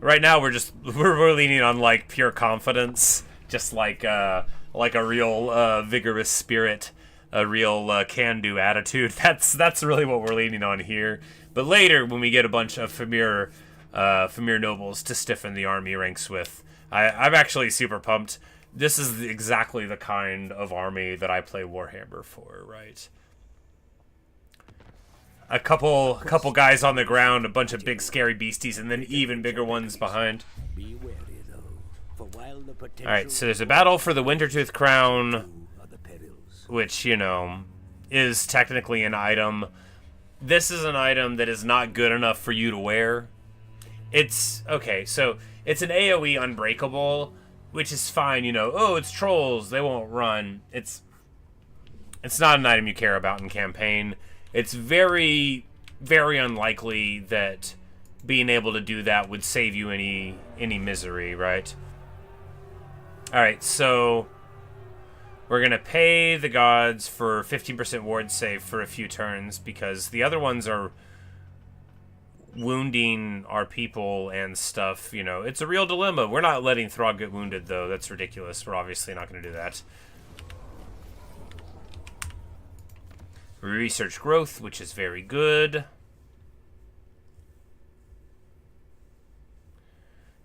Right now, we're leaning on like pure confidence, just like a real vigorous spirit, a real can-do attitude. That's really what we're leaning on here. But later, when we get a bunch of familiar nobles to stiffen the army ranks with. I'm actually super pumped. This is exactly the kind of army that I play Warhammer for, right? A couple guys on the ground, a bunch of big scary beasties, and then even bigger ones behind. Be wary, though, for while the potential... Alright, so there's a battle for the Wintertooth Crown, which, you know, is technically an item. this is an item that is not good enough for you to wear. It's okay, so it's an AoE unbreakable, which is fine, you know. Oh, it's trolls, they won't run. It's not an item you care about in campaign. It's very, very unlikely that being able to do that would save you any misery, right? Alright, so we're gonna pay the gods for 15% ward save for a few turns, because the other ones are wounding our people and stuff, you know. It's a real dilemma. We're not letting Throgg get wounded, though. That's ridiculous. We're obviously not going to do that. We research growth, which is very good.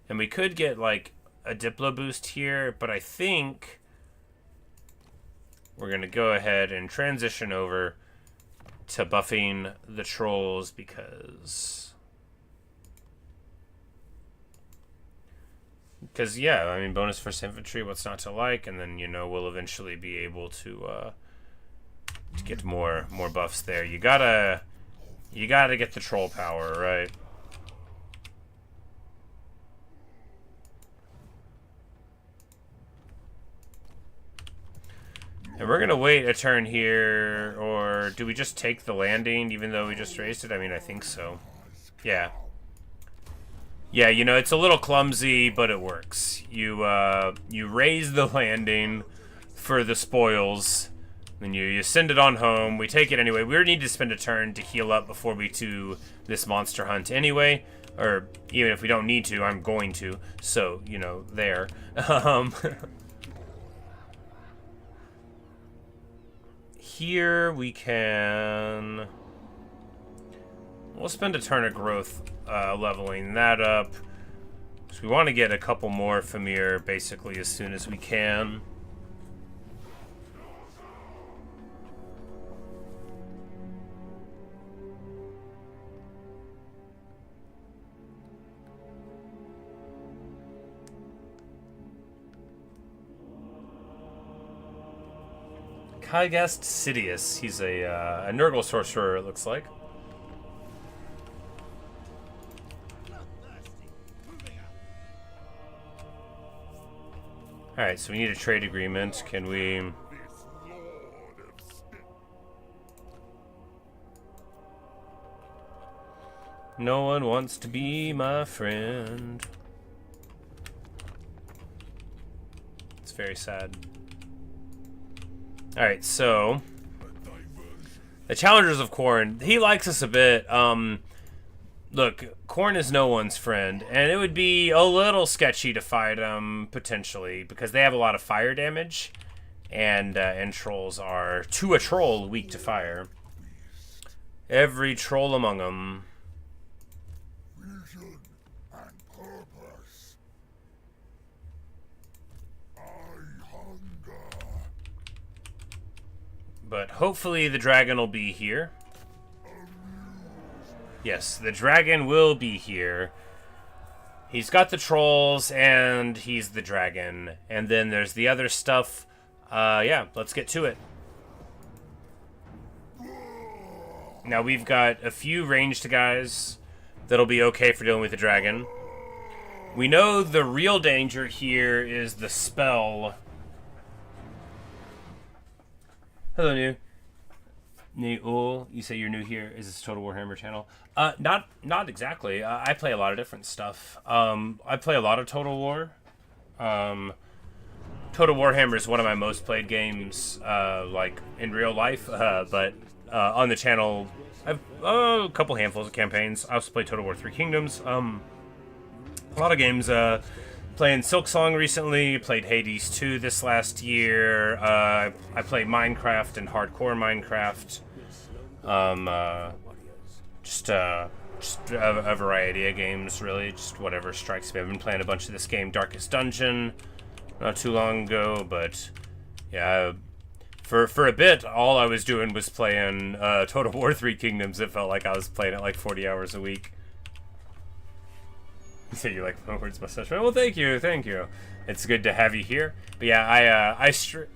And we could get, like, a Diplo boost here, but I think we're going to go ahead and transition over to buffing the trolls, because yeah, I mean, bonus first infantry, what's not to like, and then, you know, we'll eventually be able to get more buffs there. You gotta get the troll power, right? And we're gonna wait a turn here, or do we just take the landing even though we just raised it? I mean, I think so. Yeah. Yeah, you know, it's a little clumsy, but it works. You raise the landing for the spoils, then you send it on home. We take it anyway. We need to spend a turn to heal up before we do this monster hunt anyway. Or even if we don't need to, I'm going to. So, you know, there. Here we can... We'll spend a turn of growth leveling that up. So we want to get a couple more Famir basically as soon as we can. Kygast Sidious. He's a Nurgle sorcerer, it looks like. Alright, so we need a trade agreement. Can we... No one wants to be my friend. It's very sad. Alright, so... The Challengers of Khorne. He likes us a bit. Look, Khorne is no one's friend, and it would be a little sketchy to fight them, potentially, because they have a lot of fire damage, and trolls are, to a troll, weak to fire. Every troll among them. Vision and purpose. I hunger. But hopefully the dragon will be here. Yes, the dragon will be here. He's got the trolls, and he's the dragon. And then there's the other stuff. Yeah, let's get to it. Now we've got a few ranged guys that'll be okay for dealing with the dragon. We know the real danger here is the spell. Hello, New. You say you're new here. Is this Total Warhammer channel? Not exactly. I play a lot of different stuff. I play a lot of Total War. Total Warhammer is one of my most played games, like in real life. But on the channel, I've a couple handfuls of campaigns. I also play Total War 3 Kingdoms. A lot of games. Playing Silksong recently, played Hades 2 this last year. I played Minecraft and hardcore Minecraft. Just a variety of games, really. Just whatever strikes me. I've been playing a bunch of this game, Darkest Dungeon, not too long ago. But yeah, for a bit, all I was doing was playing Total War 3 Kingdoms. It felt like I was playing it like 40 hours a week. So you like my words, mustache? Well, thank you. It's good to have you here. But yeah,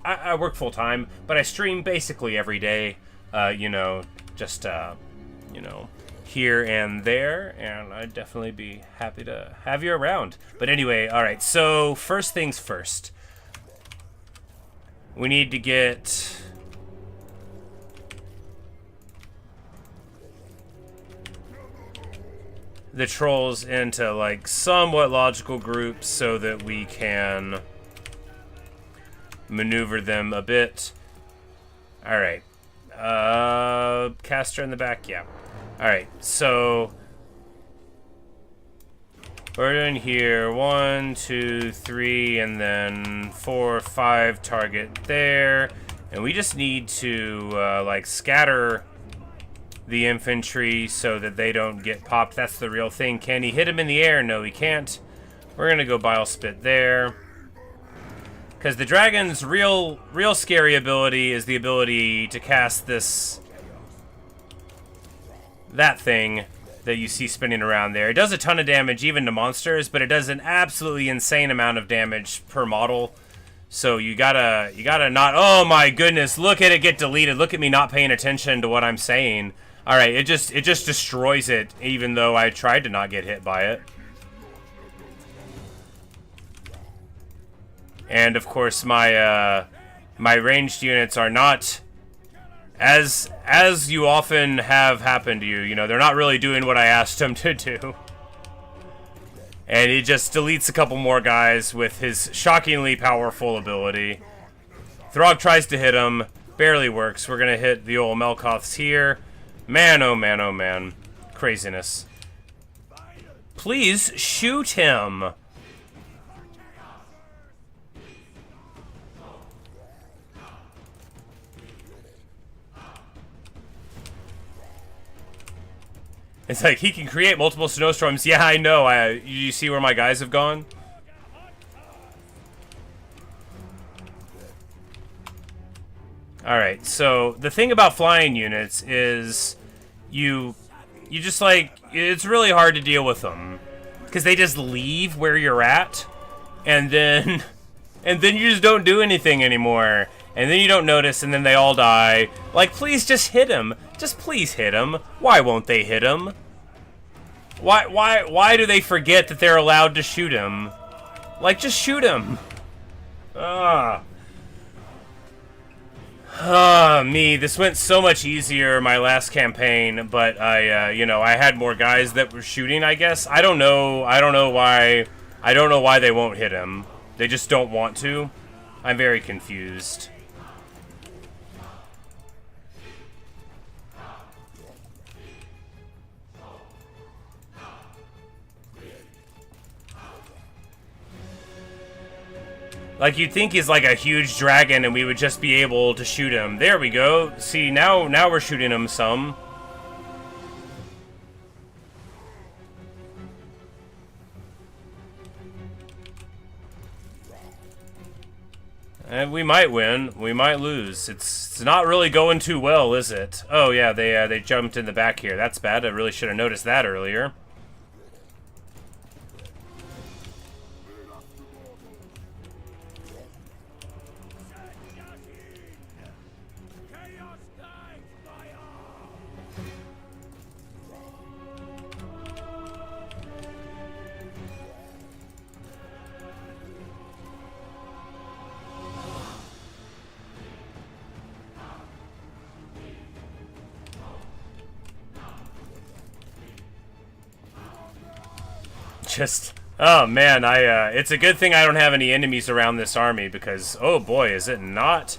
I work full time, but I stream basically every day. You know, just you know, here and there, and I'd definitely be happy to have you around. But anyway, all right, so first things first. We need to get the trolls into like somewhat logical groups so that we can maneuver them a bit. All right. Caster in the back, yeah. All right, so we're doing here 1, 2, 3, and then 4, 5 target there, and we just need to like scatter the infantry so that they don't get popped. That's the real thing. Can he hit him in the air? No, he can't. We're gonna go Bile Spit there. Because the dragon's real scary ability is the ability to cast that thing that you see spinning around there. It does a ton of damage even to monsters, but it does an absolutely insane amount of damage per model. So you gotta not, oh my goodness, look at it get deleted. Look at me not paying attention to what I'm saying. All right, it just destroys it, even though I tried to not get hit by it. And of course, my ranged units are not, as you often have happened to you. You know, they're not really doing what I asked them to do. And he just deletes a couple more guys with his shockingly powerful ability. Throgg tries to hit him, barely works. We're gonna hit the old Melkoths here. Man, oh man, oh man. Craziness. Please shoot him. It's like, he can create multiple snowstorms. Yeah, I know. You see where my guys have gone? Alright, so the thing about flying units is you just like, it's really hard to deal with them. Because they just leave where you're at, and then you just don't do anything anymore. And then you don't notice, and then they all die. Like, please just hit him. Just please hit him. Why won't they hit him? Why do they forget that they're allowed to shoot him? Like, just shoot him. Me. This went so much easier my last campaign, but I had more guys that were shooting, I guess. I don't know why they won't hit him. They just don't want to. I'm very confused. Like, you'd think he's like a huge dragon and we would just be able to shoot him. There we go. See, now we're shooting him some. And we might win. We might lose. It's not really going too well, is it? Oh yeah, they jumped in the back here. That's bad. I really should have noticed that earlier. Oh man, it's a good thing I don't have any enemies around this army, because oh boy, is it not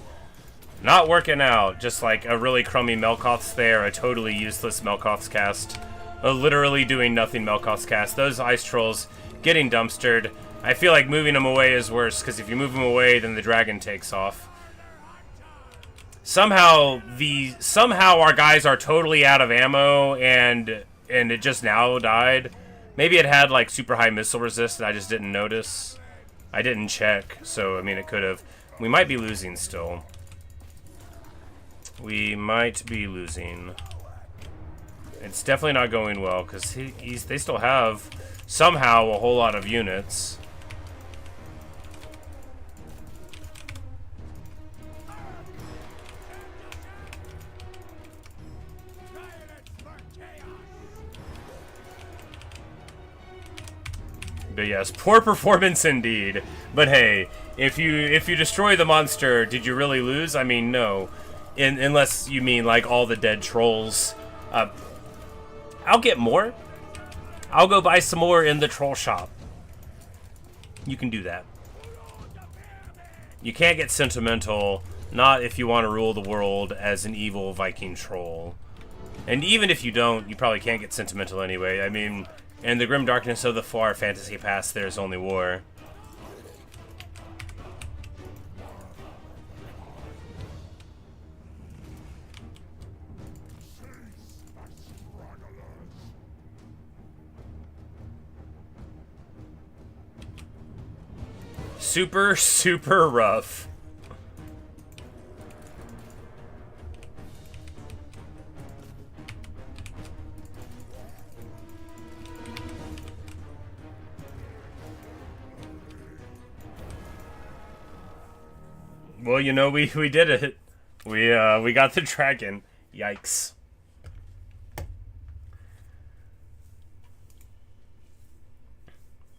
working out. Just like a really crummy Melkoth's there, a totally useless Melkoth's cast, a literally doing nothing Melkoth's cast. Those ice trolls getting dumpstered. I feel like moving them away is worse, because if you move them away, then the dragon takes off. Somehow our guys are totally out of ammo, and it just now died. Maybe it had like super high missile resist and I just didn't notice. I didn't check, so I mean it could have. We might be losing still. We might be losing. It's definitely not going well because they still have somehow a whole lot of units. But yes, poor performance indeed. But hey, if you destroy the monster, did you really lose? I mean, no. Unless you mean like all the dead trolls. I'll get more. I'll go buy some more in the troll shop. You can do that. You can't get sentimental, not if you want to rule the world as an evil Viking troll. And even if you don't, you probably can't get sentimental anyway. I mean, in the grim darkness of the far fantasy past, there's only war. Super, super rough. Well, you know, we did it. We got the dragon. Yikes.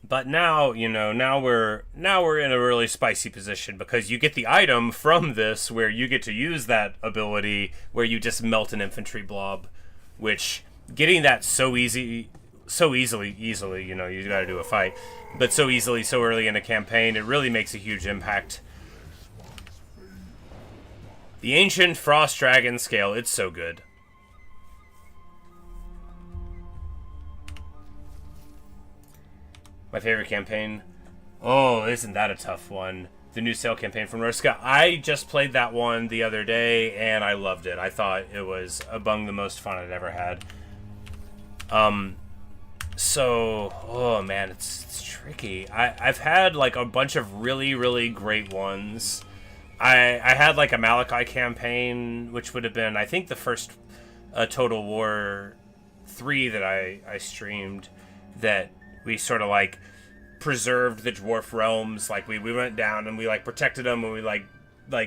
But now, you know, now we're in a really spicy position because you get the item from this where you get to use that ability where you just melt an infantry blob, which getting that so easily, you know, you got to do a fight, but so easily, so early in a campaign, it really makes a huge impact. The Ancient Frost Dragon Scale, it's so good. My favorite campaign? Oh, isn't that a tough one? The new Sayl campaign from Rorska. I just played that one the other day, and I loved it. I thought it was among the most fun I'd ever had. So, oh man, it's tricky. I've had like a bunch of really, really great ones. I had like a Malachi campaign, which would have been, I think, the first Total War 3 that I streamed, that we sort of like preserved the dwarf realms. Like we went down and we like protected them, and we like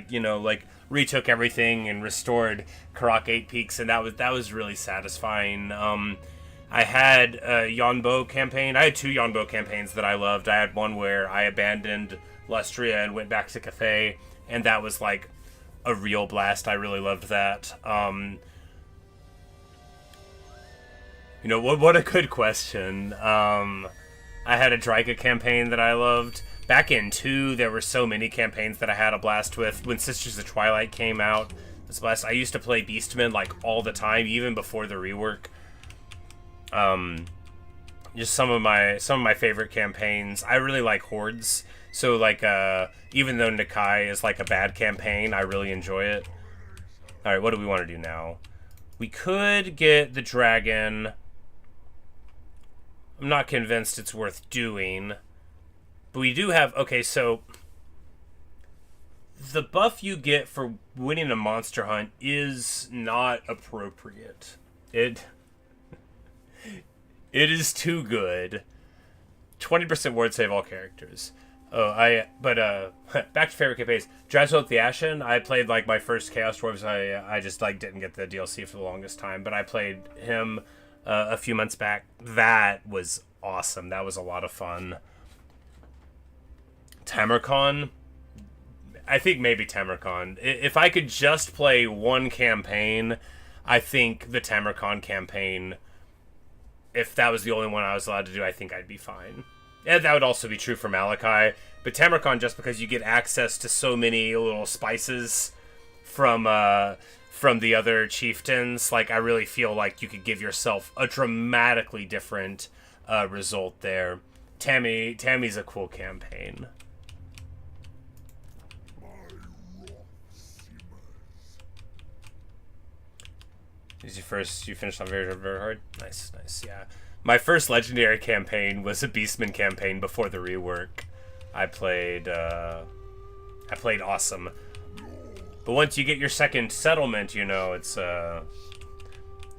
you know, like retook everything and restored Karak 8 Peaks, and that was really satisfying. I had a Yonbo campaign. I had 2 Yonbo campaigns that I loved. I had one where I abandoned Lustria and went back to Cathay, and that was like a real blast. I really loved that. You know, what a good question. I had a Draika campaign that I loved. Back in 2, there were so many campaigns that I had a blast with. When Sisters of Twilight came out, it was a blast. I used to play Beastmen like all the time, even before the rework. Just some of my favorite campaigns. I really like Hordes. So like even though Nikai is like a bad campaign, I really enjoy it. All right, what do we want to do now? We could get the dragon. I'm not convinced it's worth doing. But we do have... Okay, so... The buff you get for winning a monster hunt is not appropriate. It is too good. 20% ward save all characters. Oh, back to favorite campaigns. Drasholt the Ashen, I played like my first Chaos Dwarves. I just like didn't get the DLC for the longest time, but I played him a few months back. That was awesome. That was a lot of fun. Tamarkon, I think maybe Tamarkon. If I could just play one campaign, I think the Tamarkon campaign, if that was the only one I was allowed to do, I think I'd be fine. And that would also be true for Malachi. But Tamarkon, just because you get access to so many little spices from the other chieftains, like I really feel like you could give yourself a dramatically different result there. Tammy's a cool campaign. Is you finished on very, very hard? Nice, yeah. My first legendary campaign was a Beastman campaign before the rework. I played awesome. But once you get your second settlement, you know, it's all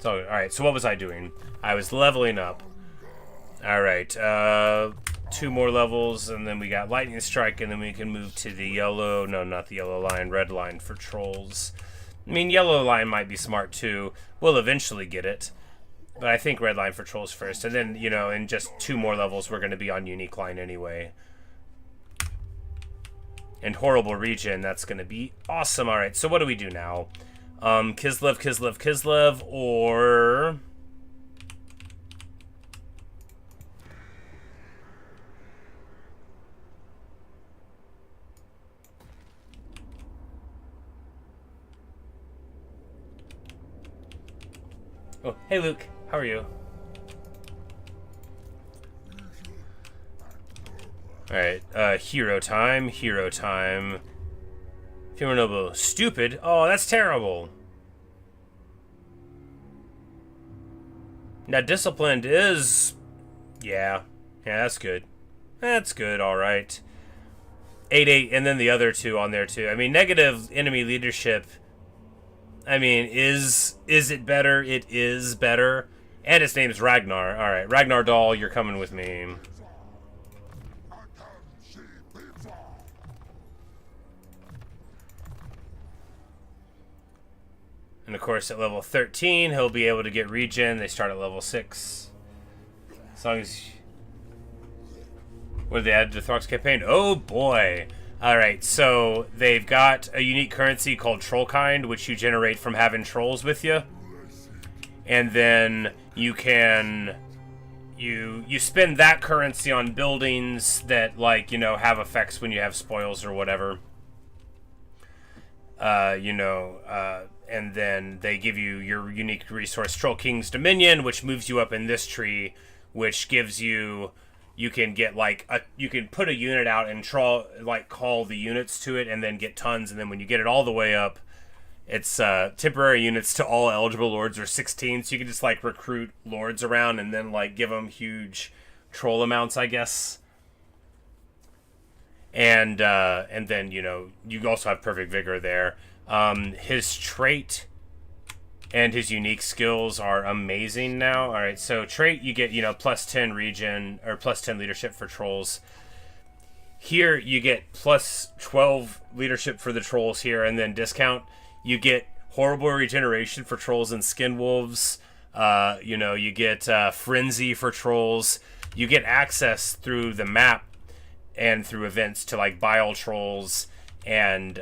right. So what was I doing? I was leveling up. All right, 2 more levels, and then we got lightning strike, and then we can move to the yellow. No, not the yellow line. Red line for trolls. I mean, yellow line might be smart too. We'll eventually get it. But I think red line for trolls first, and then, you know, in just 2 more levels, we're going to be on unique line anyway. And horrible region, that's going to be awesome. All right, so what do we do now? Kislev, or... Oh, hey Luke, how are you? Alright, hero time. Female noble, stupid? Oh, that's terrible. Now, disciplined is... Yeah, that's good. That's good, alright. 8-8, and then the other 2 on there, too. I mean, negative enemy leadership... I mean, is it better? It is better. And his name's Ragnar. Alright, Ragnar Doll, you're coming with me. And of course, at level 13, he'll be able to get regen. They start at level 6. As long as... What did they add to Throgg's campaign? Oh boy! Alright, so they've got a unique currency called Trollkind, which you generate from having trolls with you. And then you can... You spend that currency on buildings that, like, you know, have effects when you have spoils or whatever. And then they give you your unique resource, Troll King's Dominion, which moves you up in this tree, which gives you... You can get, like, you can put a unit out and call the units to it and then get tons, and then when you get it all the way up, it's temporary units to all eligible lords are 16, so you can just, like, recruit lords around and then, like, give them huge troll amounts, I guess. And then, you know, you also have Perfect Vigor there. His trait and his unique skills are amazing now. Alright, so trait, you get, you know, plus 10 regen, or plus 10 leadership for trolls. Here, you get plus 12 leadership for the trolls here, and then discount. You get horrible regeneration for trolls and skin wolves. You know, you get frenzy for trolls. You get access through the map and through events to, like, bile trolls and,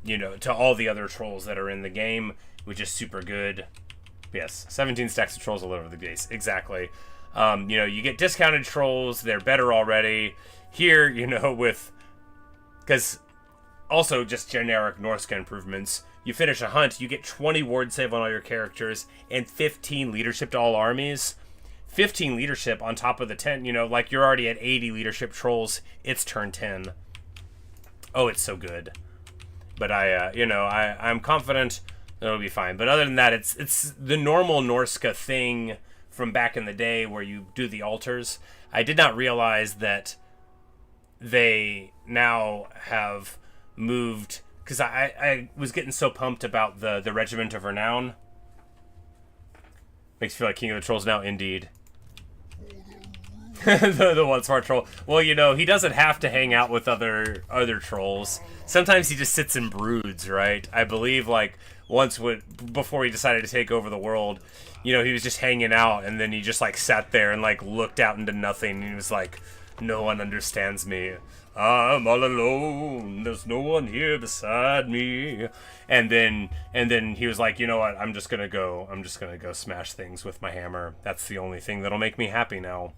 you know, to all the other trolls that are in the game, which is super good. Yes, 17 stacks of trolls all over the place. Exactly. You know, you get discounted trolls. They're better already. Here, you know, with... Because also just generic Norska improvements. You finish a hunt, you get 20 ward save on all your characters and 15 leadership to all armies. 15 leadership on top of the 10, you know, like you're already at 80 leadership trolls. It's turn 10. Oh, it's so good. But I'm confident it'll be fine. But other than that, it's the normal Norska thing from back in the day where you do the altars. I did not realize that they now have moved, because I was getting so pumped about the Regiment of Renown. Makes you feel like King of the Trolls now, indeed. the one smart troll. Well, you know, he doesn't have to hang out with other trolls. Sometimes he just sits and broods, right? I believe, like, before he decided to take over the world, you know, he was just hanging out, and then he just, like, sat there and, like, looked out into nothing, and he was like, no one understands me. I'm all alone. There's no one here beside me. And then he was like, you know what? I'm just gonna go smash things with my hammer. That's the only thing that'll make me happy now.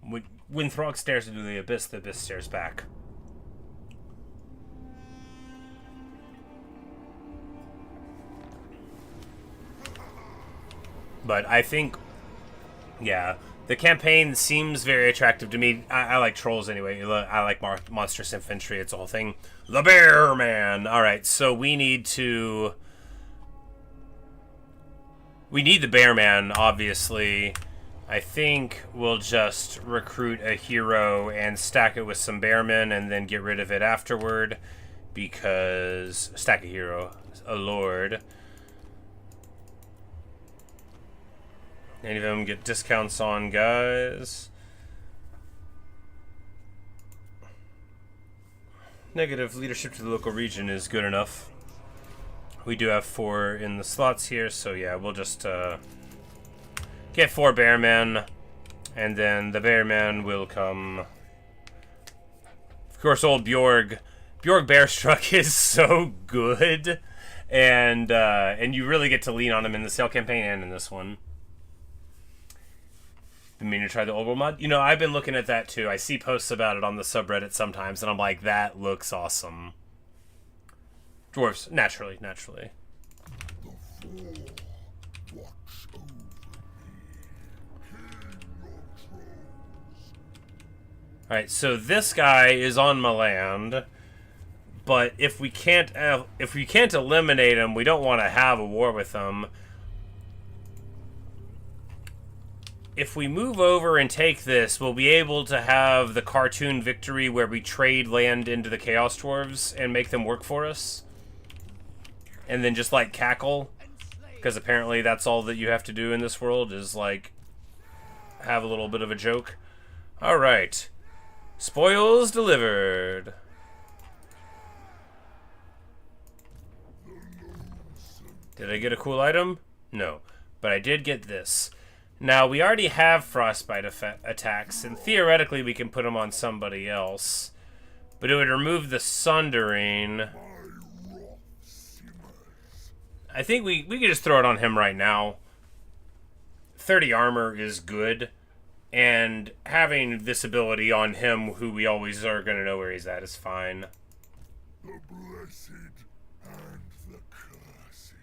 When Throgg stares into the abyss stares back. But I think, yeah, the campaign seems very attractive to me. I like trolls anyway. I like monstrous infantry. It's a whole thing. The Bear Man. All right, so we need the Bear Man, obviously. I think we'll just recruit a hero and stack it with some bearmen and then get rid of it afterward, because stack a hero, a lord. Any of them get discounts on, guys? Negative leadership to the local region is good enough. We do have 4 in the slots here, so yeah, we'll just Get 4 bearmen, and then the bearmen will come. Of course, old Bjorg Bearstruck is so good, and you really get to lean on him in the Sayl campaign and in this one. Been meaning to try the old world mod. You know, I've been looking at that too. I see posts about it on the subreddit sometimes, and I'm like, that looks awesome. Dwarves, naturally. The four watch over me, king of trolls. Alright, so this guy is on my land, but if we can't eliminate him, we don't want to have a war with him. If we move over and take this, we'll be able to have the cartoon victory where we trade land into the Chaos Dwarves and make them work for us. And then just, like, cackle. Because apparently that's all that you have to do in this world is, like, have a little bit of a joke. Alright. Spoils delivered. Did I get a cool item? No. But I did get this. Now, we already have frostbite attacks, and theoretically we can put them on somebody else. But it would remove the sundering. I think we could just throw it on him right now. 30 armor is good, and having this ability on him, who we always are going to know where he's at, is fine. The blessed and the cursed.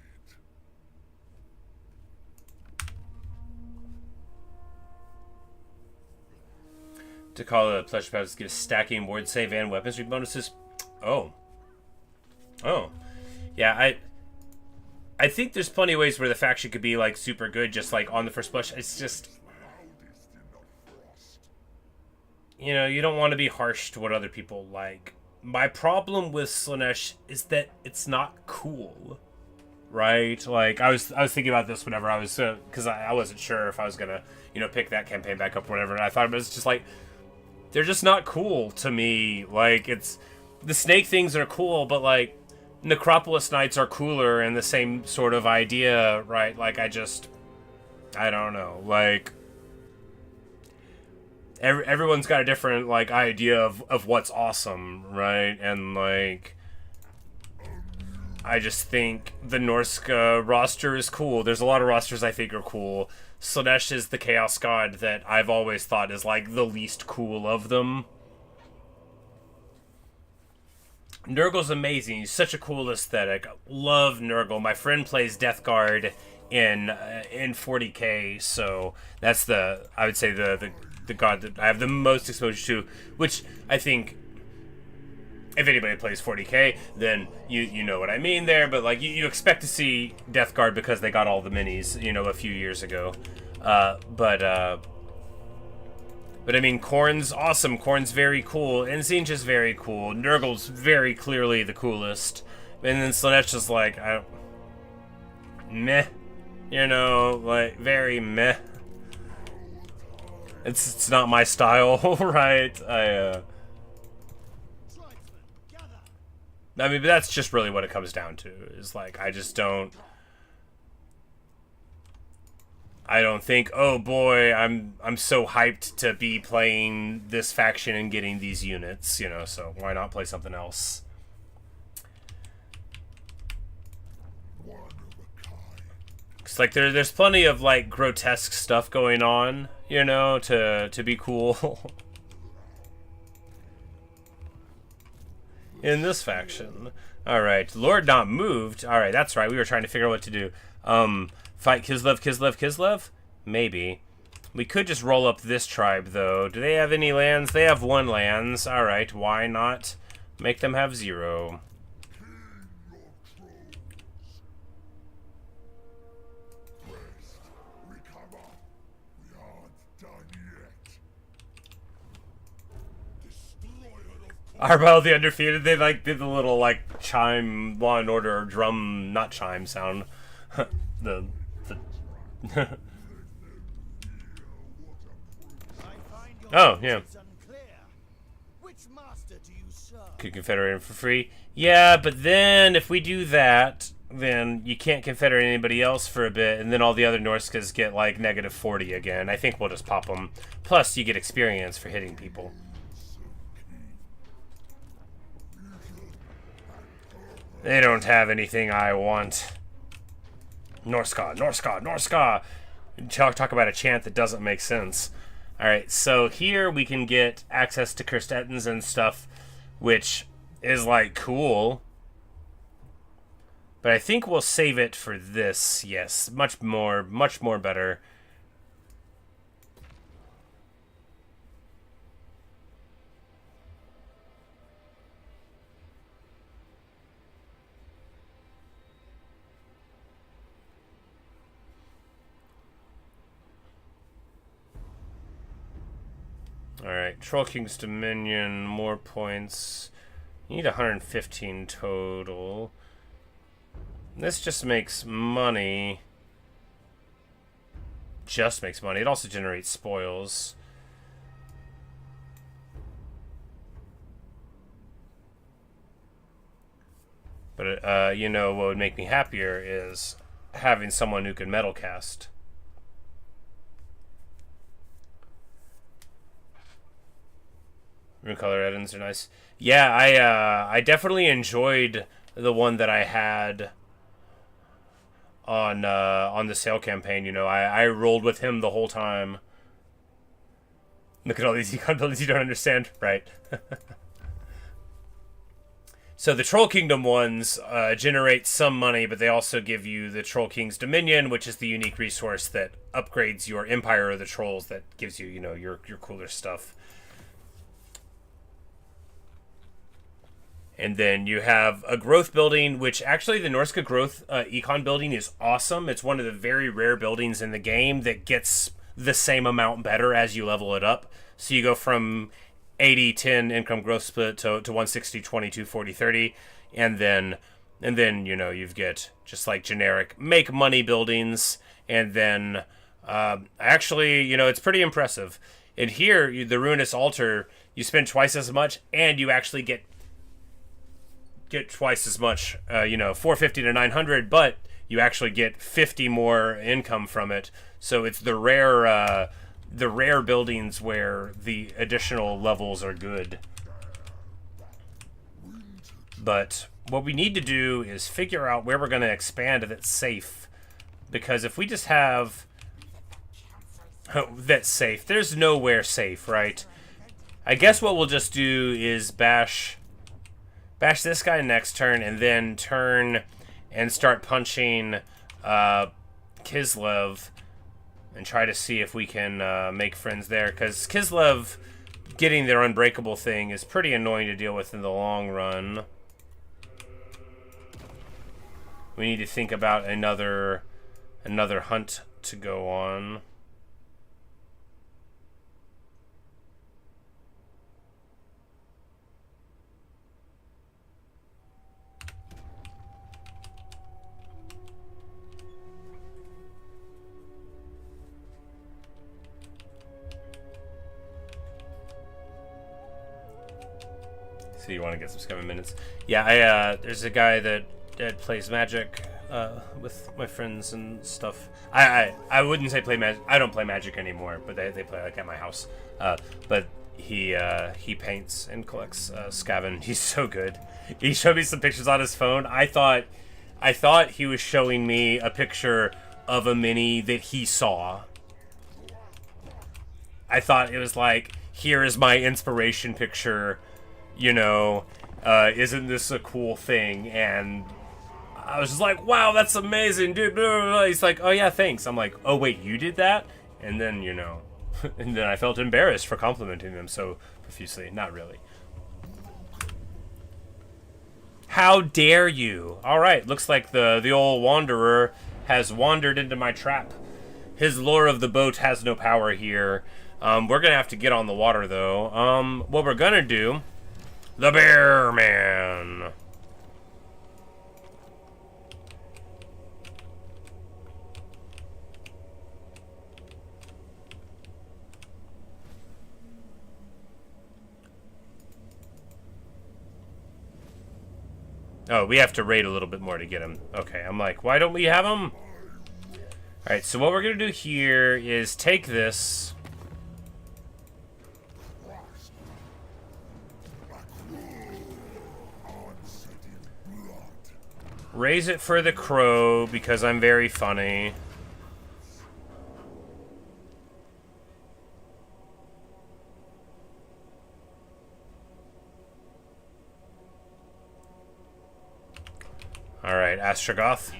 To call a pleasure powers gives stacking ward save and weapons bonuses. Oh. Yeah, I think there's plenty of ways where the faction could be like super good, just like on the first blush. It's just, you know, you don't want to be harsh to what other people like. My problem with Slaanesh is that it's not cool, right? Like I was thinking about this whenever I was because I wasn't sure if I was gonna pick that campaign back up or whatever, and I thought it was just like, they're just not cool to me. Like, it's... The snake things are cool, but, like, Necropolis Knights are cooler and the same sort of idea, right? Like, I don't know. Like... Everyone's got a different, like, idea of what's awesome, right? And, like... I just think the Norska roster is cool. There's a lot of rosters I think are cool. Slaanesh is the Chaos God that I've always thought is, like, the least cool of them. Nurgle's amazing. He's such a cool aesthetic. Love Nurgle. My friend plays Death Guard in 40k, so that's I would say the god that I have the most exposure to, which I think... If anybody plays 40k, then you know what I mean there, but like you expect to see Death Guard because they got all the minis, a few years ago. But I mean, Khorne's awesome. Khorne's very cool. Zinj is very cool. Nurgle's very clearly the coolest. And then Slaanesh is like, meh. Like, very meh. It's not my style, right? I mean, but that's just really what it comes down to. Is like, I don't think, oh boy, I'm so hyped to be playing this faction and getting these units, so why not play something else? Cause like there's plenty of like grotesque stuff going on, to be cool. In this faction. Alright, Lord Not Moved. Alright, that's right, we were trying to figure out what to do. Fight Kislev? Maybe. We could just roll up this tribe, though. Do they have any lands? They have 1 lands. Alright, why not make them have 0? Arbel the Undefeated, they like did the little like chime, Law and Order drum, not chime sound. the Oh, yeah. Could confederate him for free. Yeah, but then if we do that, then you can't confederate anybody else for a bit, and then all the other Norskas get like -40 again. I think we'll just pop them. Plus, you get experience for hitting people. They don't have anything I want. Norska, Norska, Norska! Talk about a chant that doesn't make sense. Alright, so here we can get access to Kirstettens and stuff, which is like cool. But I think we'll save it for this. Yes, much more better. Alright, Troll King's Dominion, more points. You need 115 total. This just makes money. Just makes money. It also generates spoils. But, you know, what would make me happier is having someone who can metal cast. Rune color add-ins are nice. Yeah, I definitely enjoyed the one that I had on the Sayl campaign. You know, I rolled with him the whole time. Look at all these econ abilities you don't understand, right? So the Troll Kingdom ones generate some money, but they also give you the Troll King's Dominion, which is the unique resource that upgrades your Empire of the Trolls, that gives you, you know, your cooler stuff. And then you have a growth building, which actually the Norska growth econ building is awesome. It's one of the very rare buildings in the game that gets the same amount better as you level it up. So you go from 80-10 income growth split to 160-22-40-30, and then you know, you get just like generic make money buildings, and then actually, you know, it's pretty impressive. And here, the Ruinous Altar, you spend twice as much, and you actually get twice as much, you know, 450 to 900, but you actually get 50 more income from it. So it's the rare buildings where the additional levels are good. But what we need to do is figure out where we're going to expand that's safe. Because if we just have that's safe, there's nowhere safe, right? I guess what we'll just do is bash this guy next turn, and then turn and start punching Kislev and try to see if we can make friends there. Because Kislev getting their unbreakable thing is pretty annoying to deal with in the long run. We need to think about another hunt to go on. So you want to get some scumming minutes? Yeah, there's a guy that plays Magic with my friends and stuff. I wouldn't say play Magic. I don't play Magic anymore, but they play like at my house. But he paints and collects Skaven. He's so good. He showed me some pictures on his phone. I thought he was showing me a picture of a mini that he saw. I thought it was like, here is my inspiration picture. You know, isn't this a cool thing? And I was just like, wow, that's amazing, dude. He's like, oh yeah, thanks. I'm like, oh wait, you did that? And then, you know, and then I felt embarrassed for complimenting them so profusely. Not really. How dare you? All right, looks like the old wanderer has wandered into my trap. His lure of the boat has no power here. We're gonna have to get on the water though. What we're gonna do, the Bear Man. Oh, we have to raid a little bit more to get him. Okay, I'm like, why don't we have him? Alright, so what we're going to do here is take this. Raise it for the crow, because I'm very funny. Alright, Astrogoth.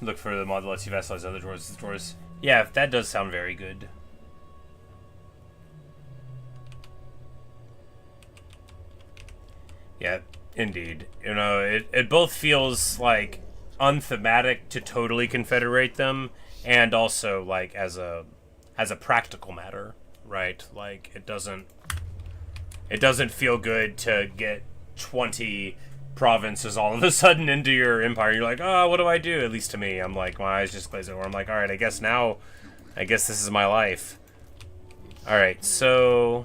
Look for the mod that lets you vassalize other dwarves. Yeah, that does sound very good. Yeah, indeed. You know, it both feels like unthematic to totally confederate them, and also like as a practical matter, right? Like it doesn't feel good to get 20 provinces all of a sudden into your empire. You're like, oh, what do I do? At least to me, I'm like, my eyes just glaze over. I'm like, all right, I guess this is my life. All right, so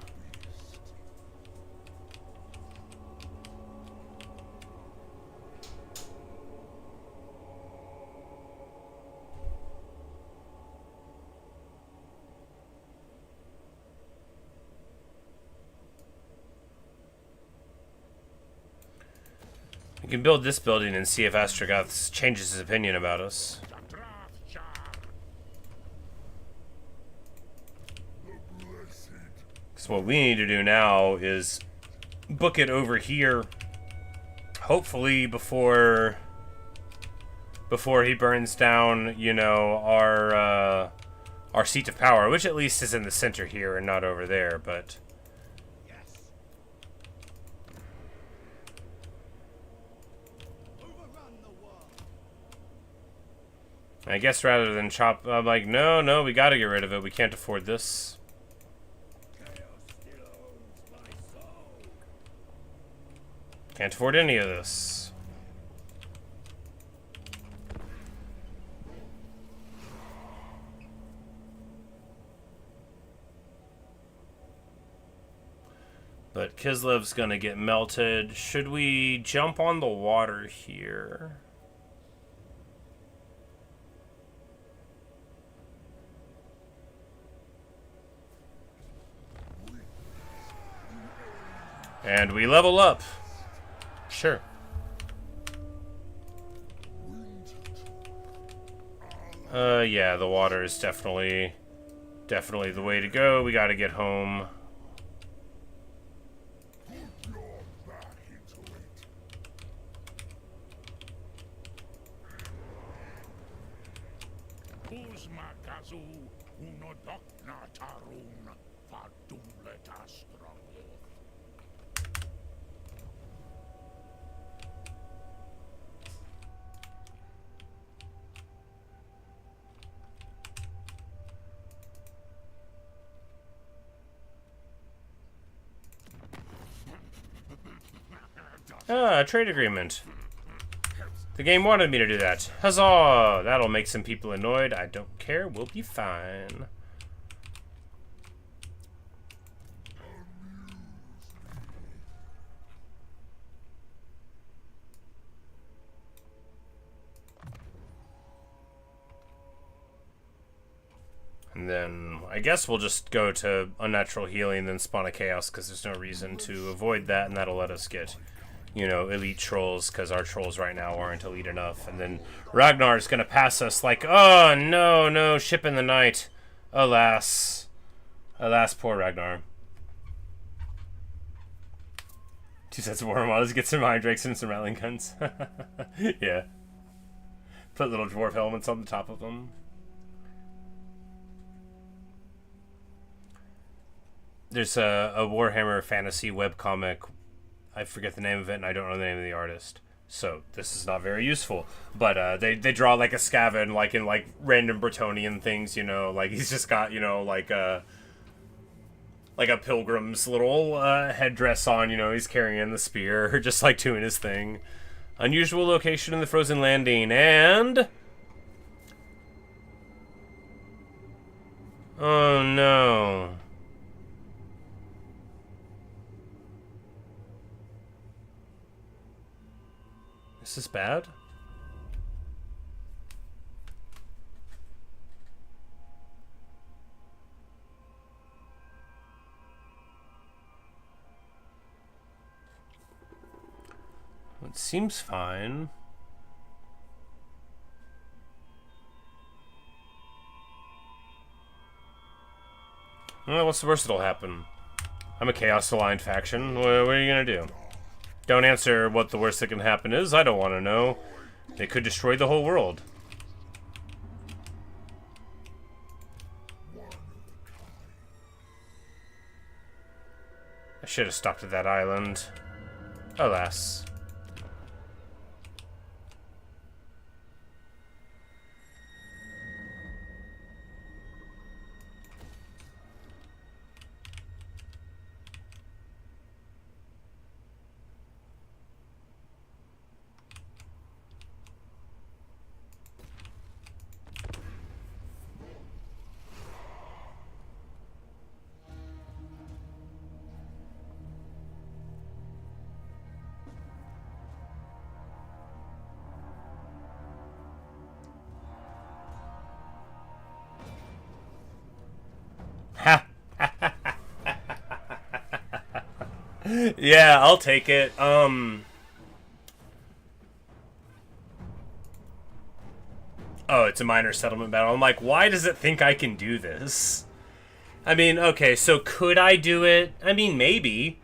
we can build this building and see if Astrogoth changes his opinion about us. So what we need to do now is book it over here. Hopefully before he burns down, you know, our seat of power, which at least is in the center here and not over there, but I guess rather than chop, I'm like, no, we gotta get rid of it. We can't afford this. Can't afford any of this. But Kislev's gonna get melted. Should we jump on the water here? And we level up. Sure. Yeah, the water is definitely the way to go. We gotta get home. Ah, a trade agreement. The game wanted me to do that. Huzzah! That'll make some people annoyed. I don't care. We'll be fine. And then I guess we'll just go to unnatural healing, then spawn a chaos, because there's no reason to avoid that, and that'll let us get, you know, elite trolls, because our trolls right now aren't elite enough. And then Ragnar's gonna pass us like, oh, no, ship in the night. Alas. Alas, poor Ragnar. 2 sets of war models, get some iron drakes and some rattling guns. Yeah. Put little dwarf helmets on the top of them. There's a Warhammer fantasy webcomic. I forget the name of it, and I don't know the name of the artist. So this is not very useful. But they draw like a Scaven, like in like random Bretonian things, you know, like he's just got, you know, like like a pilgrim's little headdress on. You know, he's carrying the spear, just like doing his thing. Unusual location in the frozen landing, and oh no. Is this bad? It seems fine. Well, what's the worst that'll happen? I'm a chaos-aligned faction. What are you gonna do? Don't answer what the worst that can happen is. I don't want to know. They could destroy the whole world. I should have stopped at that island. Alas. Yeah, I'll take it. Oh, it's a minor settlement battle. I'm like, why does it think I can do this? I mean, okay, so could I do it? I mean, maybe.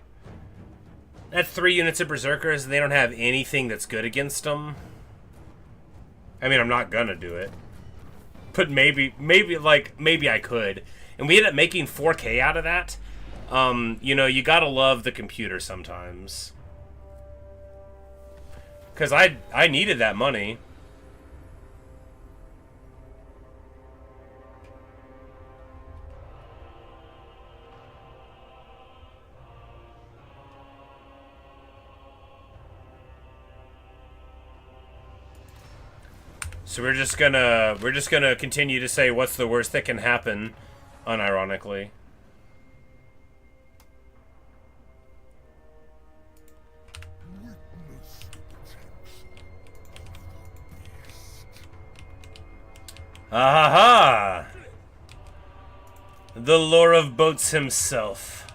That's 3 units of berserkers, and they don't have anything that's good against them. I mean, I'm not gonna do it. But maybe I could. And we ended up making 4K out of that. You know, you gotta love the computer sometimes. Because I needed that money. So we're just gonna continue to say what's the worst that can happen, unironically. Aha! The Lord of Boats himself.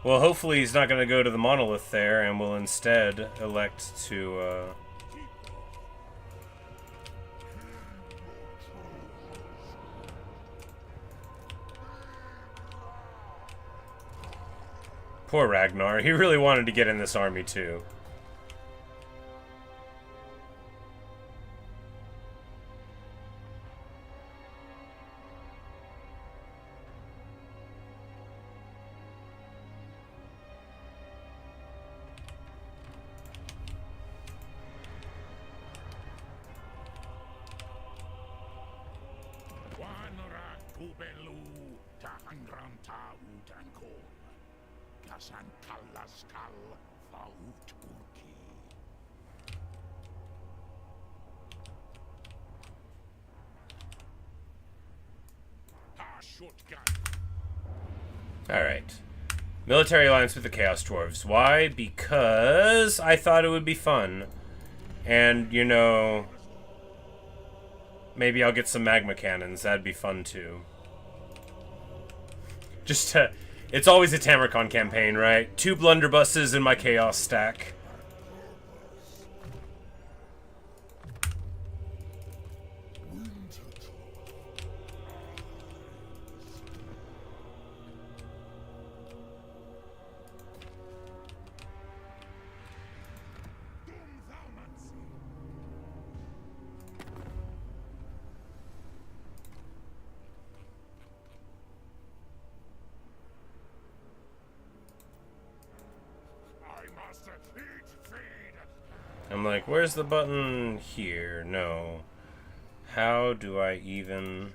Well, hopefully he's not going to go to the monolith there, and will instead elect to, Poor Ragnar. He really wanted to get in this army, too. Alright. Military alliance with the Chaos Dwarves. Why? Because I thought it would be fun. And, you know, maybe I'll get some magma cannons. That'd be fun, too. Just to... It's always a Tamarcon campaign, right? 2 blunderbusses in my Chaos stack. I'm like, where's the button here? No. How do I even...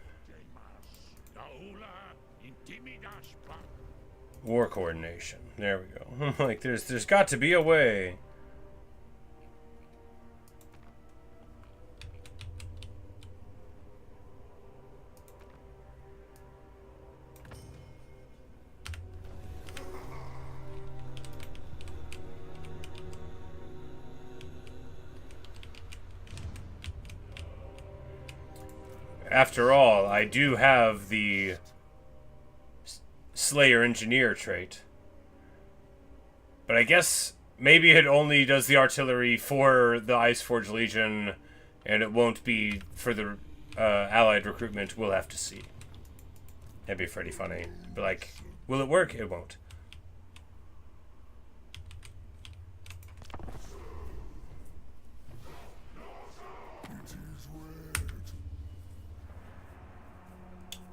War coordination. There we go. I'm like, there's got to be a way. After all, I do have the Slayer Engineer trait. But I guess maybe it only does the artillery for the Iceforge Legion, and it won't be for the allied recruitment. We'll have to see. That'd be pretty funny. But like, will it work? It won't.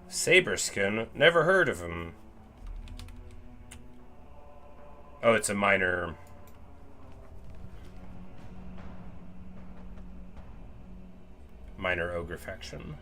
Saberskin? Never heard of him. Oh, it's a minor ogre faction.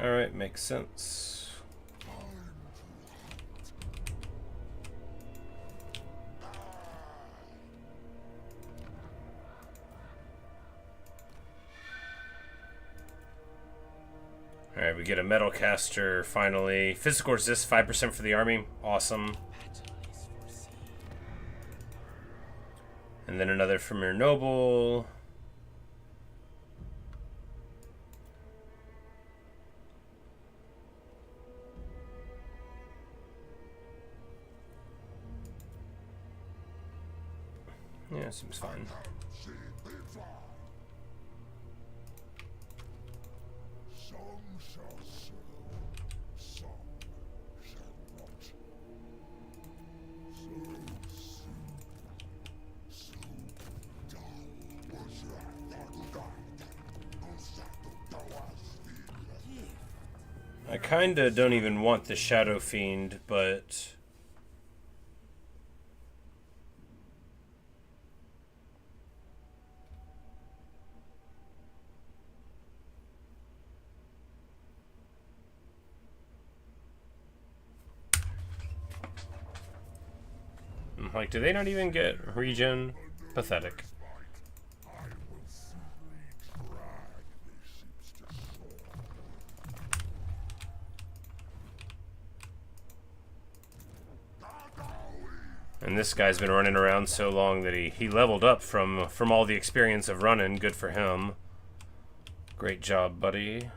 Alright, makes sense. Alright, we get a metal caster finally. Physical resist 5% for the army. Awesome. And then another from your noble. Yeah, seems fine. I kinda don't even want the Shadow Fiend, but like, do they not even get regen? Pathetic. And this guy's been running around so long that he leveled up from all the experience of running. Good for him. Great job, buddy.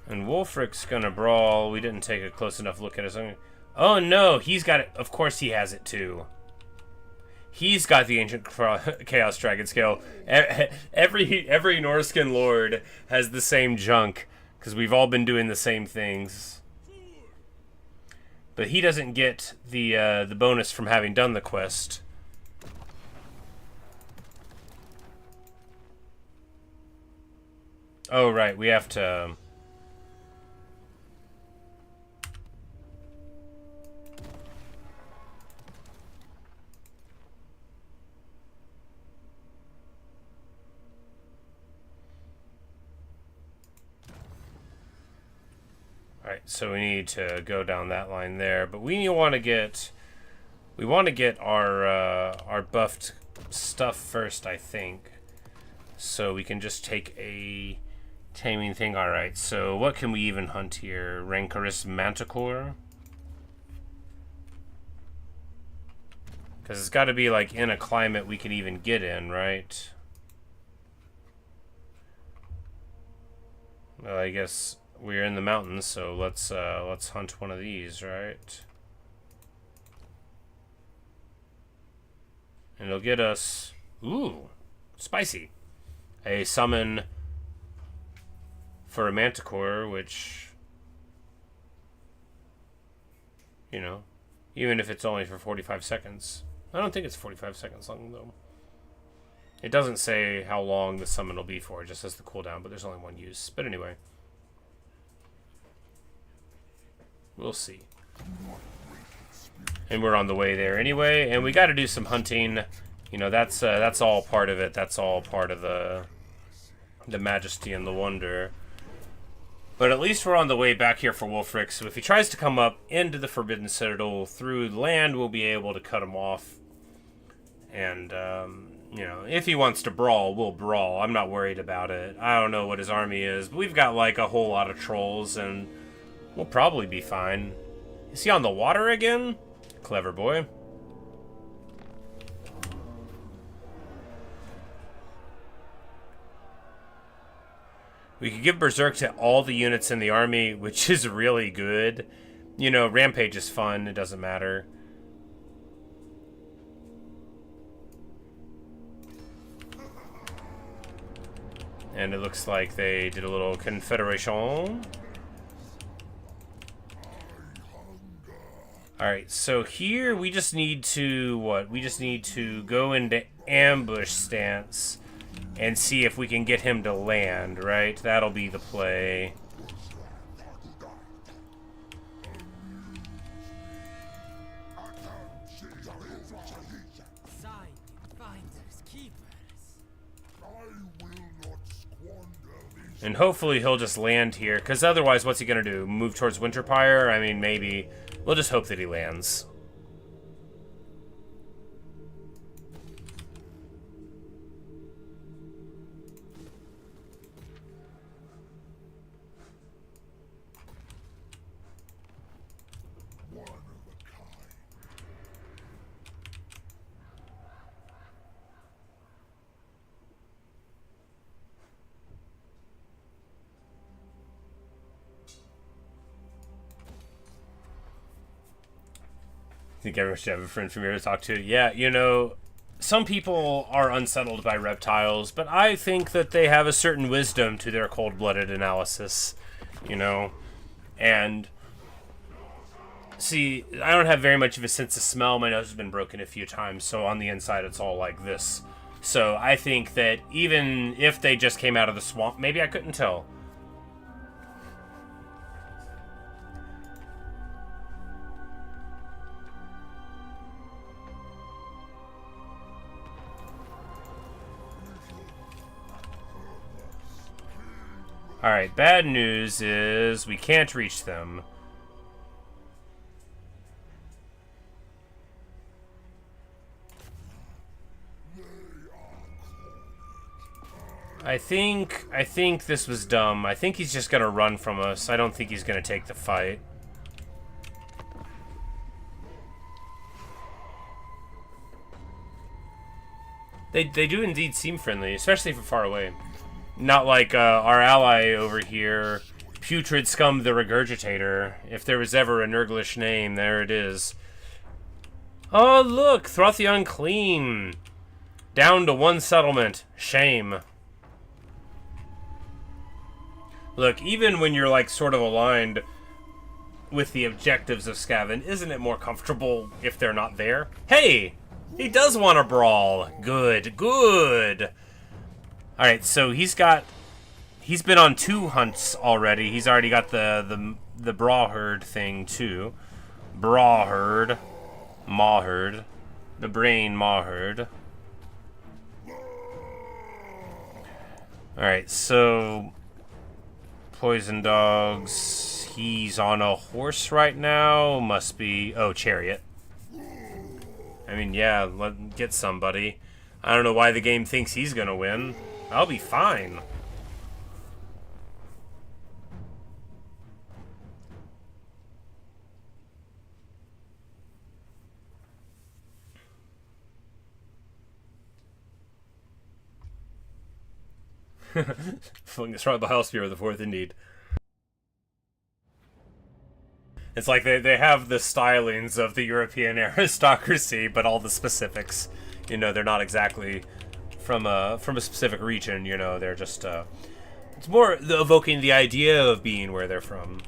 And Wolfric's gonna brawl. We didn't take a close enough look at his own. Oh no, he's got it. Of course he has it too. He's got the ancient Chaos Dragon scale. Every Norskin lord has the same junk because we've all been doing the same things. But he doesn't get the bonus from having done the quest. Oh right, we have to. Alright, so we need to go down that line there, but we want to get our buffed stuff first, I think. So we can just take a taming thing. Alright, so what can we even hunt here? Rancorous Manticore? Because it's got to be like in a climate we can even get in, right? Well, I guess we're in the mountains, so let's hunt one of these, right? And it'll get us, ooh, spicy. A summon for a Manticore, which, you know, even if it's only for 45 seconds. I don't think it's 45 seconds long, though. It doesn't say how long the summon will be for. It just says the cooldown, but there's only one use. But anyway. We'll see. And we're on the way there anyway, and we got to do some hunting. You know, that's all part of it. That's all part of the majesty and the wonder. But at least we're on the way back here for Wulfric, so if he tries to come up into the Forbidden Citadel through land, we'll be able to cut him off. And, you know, if he wants to brawl, we'll brawl. I'm not worried about it. I don't know what his army is, but we've got, like, a whole lot of trolls, and we'll probably be fine. Is he on the water again? Clever boy. We could give Berserk to all the units in the army, which is really good. You know, Rampage is fun. It doesn't matter. And it looks like they did a little confederation. Alright, so here we just need to, what? We just need to go into ambush stance and see if we can get him to land, right? That'll be the play. And hopefully he'll just land here, because otherwise what's he going to do? Move towards Winterpire? I mean, maybe. We'll just hope that he lands. I think everyone should have a friend from here to talk to. Yeah, you know, some people are unsettled by reptiles, but I think that they have a certain wisdom to their cold-blooded analysis, you know. And, see, I don't have very much of a sense of smell. My nose has been broken a few times, so on the inside it's all like this. So I think that even if they just came out of the swamp, maybe I couldn't tell. Alright, bad news is we can't reach them. I think this was dumb. I think he's just gonna run from us. I don't think he's gonna take the fight. They do indeed seem friendly, especially from far away. Not like our ally over here, Putrid Scum the Regurgitator. If there was ever a Nurglish name, there it is. Oh, look! Throth the Unclean! Down to one settlement. Shame. Look, even when you're, like, sort of aligned with the objectives of Skaven, isn't it more comfortable if they're not there? Hey! He does want to brawl. Good, good! Alright, so he's been on 2 hunts already. He's already got the Brawherd thing, too. Brawherd. Mawherd. The Brain Mawherd. Alright, so... Poison Dogs. He's on a horse right now. Must be... Oh, Chariot. I mean, yeah, get somebody. I don't know why the game thinks he's gonna win. I'll be fine. Flung the strong Bile Spear of the 4th, indeed. It's like they have the stylings of the European aristocracy, but all the specifics. You know, they're not exactly from a specific region, you know, they're just, it's more evoking the idea of being where they're from.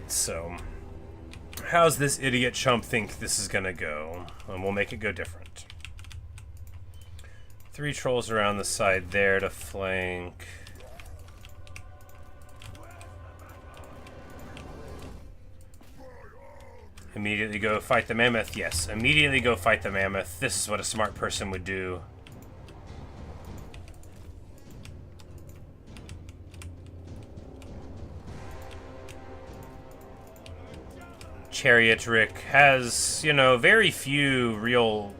Alright, so how's this idiot chump think this is gonna go? And we'll make it go different. 3 trolls around the side there to flank. Immediately go fight the mammoth. Yes, immediately go fight the mammoth. This is what a smart person would do. Chariot Rick has, you know, very few real,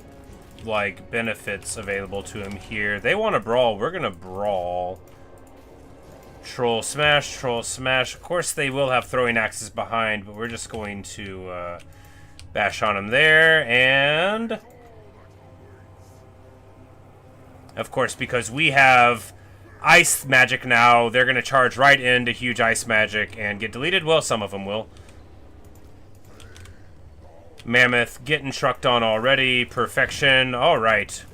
like, benefits available to him here. They want to brawl. We're going to brawl. Troll smash, troll smash. Of course, they will have throwing axes behind, but we're just going to bash on them there. And, of course, because we have ice magic now, they're going to charge right into huge ice magic and get deleted. Well, some of them will. Mammoth getting trucked on already. Perfection. All right.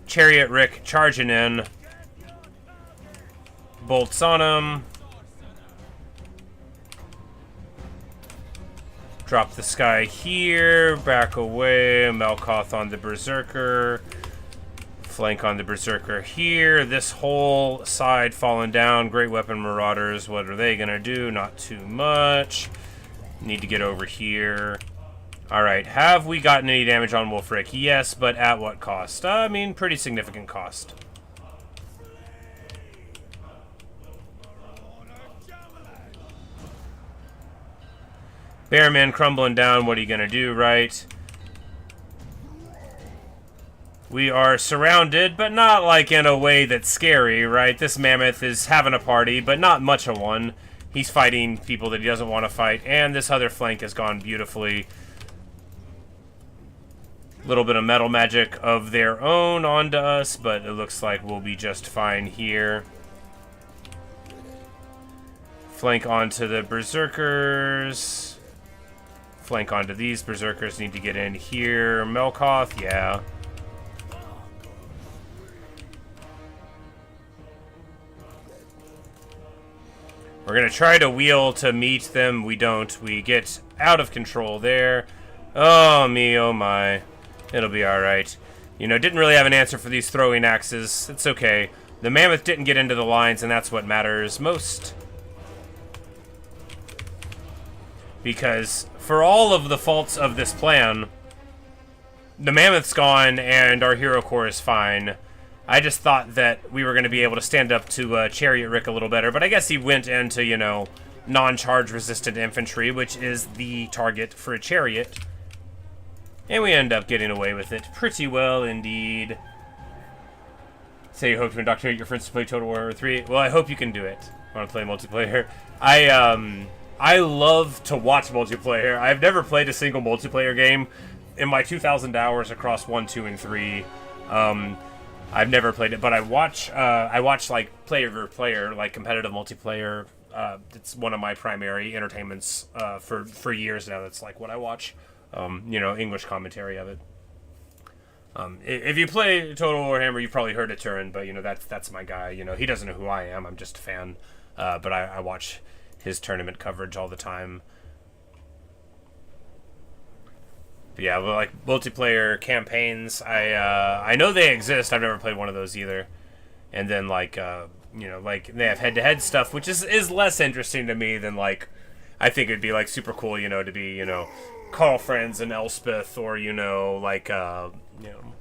Chariot Rick charging in. Bolts on him. Drop the sky here. Back away. Melkoth on the Berserker. Flank on the Berserker here. This whole side falling down. Great Weapon Marauders. What are they going to do? Not too much. Need to get over here. Alright, have we gotten any damage on Wulfric? Yes, but at what cost? I mean, pretty significant cost. Bearman crumbling down, what are you gonna do, right? We are surrounded, but not like in a way that's scary, right? This mammoth is having a party, but not much of one. He's fighting people that he doesn't want to fight, and this other flank has gone beautifully. Little bit of metal magic of their own onto us, but it looks like we'll be just fine here. Flank onto the Berserkers. Flank onto these Berserkers. Need to get in here. Melkoth, yeah. We're going to try to wheel to meet them. We don't. We get out of control there. Oh me, oh my. It'll be alright. You know, didn't really have an answer for these throwing axes. It's okay. The mammoth didn't get into the lines, and that's what matters most. Because for all of the faults of this plan, the mammoth's gone, and our hero core is fine. I just thought that we were going to be able to stand up to Chariot Rick a little better, but I guess he went into, you know, non-charge resistant infantry, which is the target for a chariot. And we end up getting away with it pretty well indeed. Say you hope to indoctrinate your friends to play Total War 3. Well, I hope you can do it. I want to play multiplayer. I love to watch multiplayer. I've never played a single multiplayer game in my 2,000 hours across 1, 2, and 3. I've never played it, but I watch like player, like competitive multiplayer. It's one of my primary entertainments for years now. That's like what I watch. You know, English commentary of it. If you play Total Warhammer, you've probably heard of Turin, but you know that's my guy. You know, he doesn't know who I am. I'm just a fan. But I watch his tournament coverage all the time. But yeah, well, like multiplayer campaigns, I know they exist. I've never played one of those either. And then like you know, like they have head-to-head stuff, which is less interesting to me than like I think it'd be like super cool, you know, to be, you know, Carl Franz and Elspeth, or you know, like you know,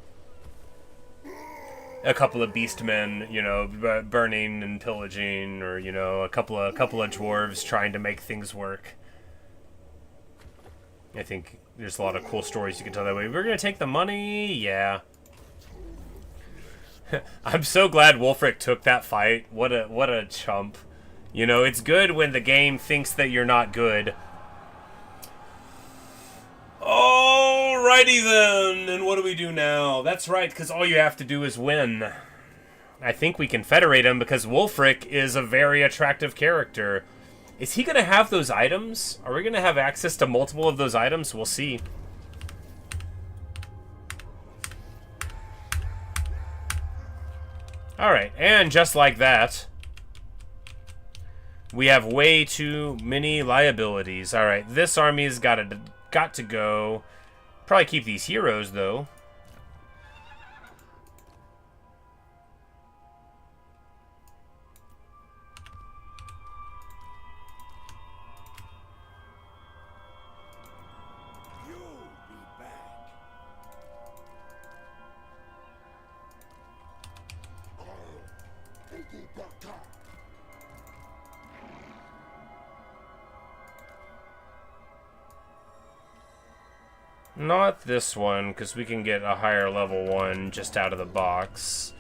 a couple of beastmen, you know, burning and pillaging, or you know, a couple of dwarves trying to make things work. I think there's a lot of cool stories you can tell that way. We're gonna take the money, yeah. I'm so glad Wulfric took that fight. What a chump. You know, it's good when the game thinks that you're not good. Alrighty then, and what do we do now? That's right, because all you have to do is win. I think we can federate him because Wulfric is a very attractive character. Is he going to have those items? Are we going to have access to multiple of those items? We'll see. Alright, and just like that, We have way too many liabilities. All right, this army's got to go. Probably keep these heroes though. You'll be back. Not this one, because we can get a higher level one just out of the box.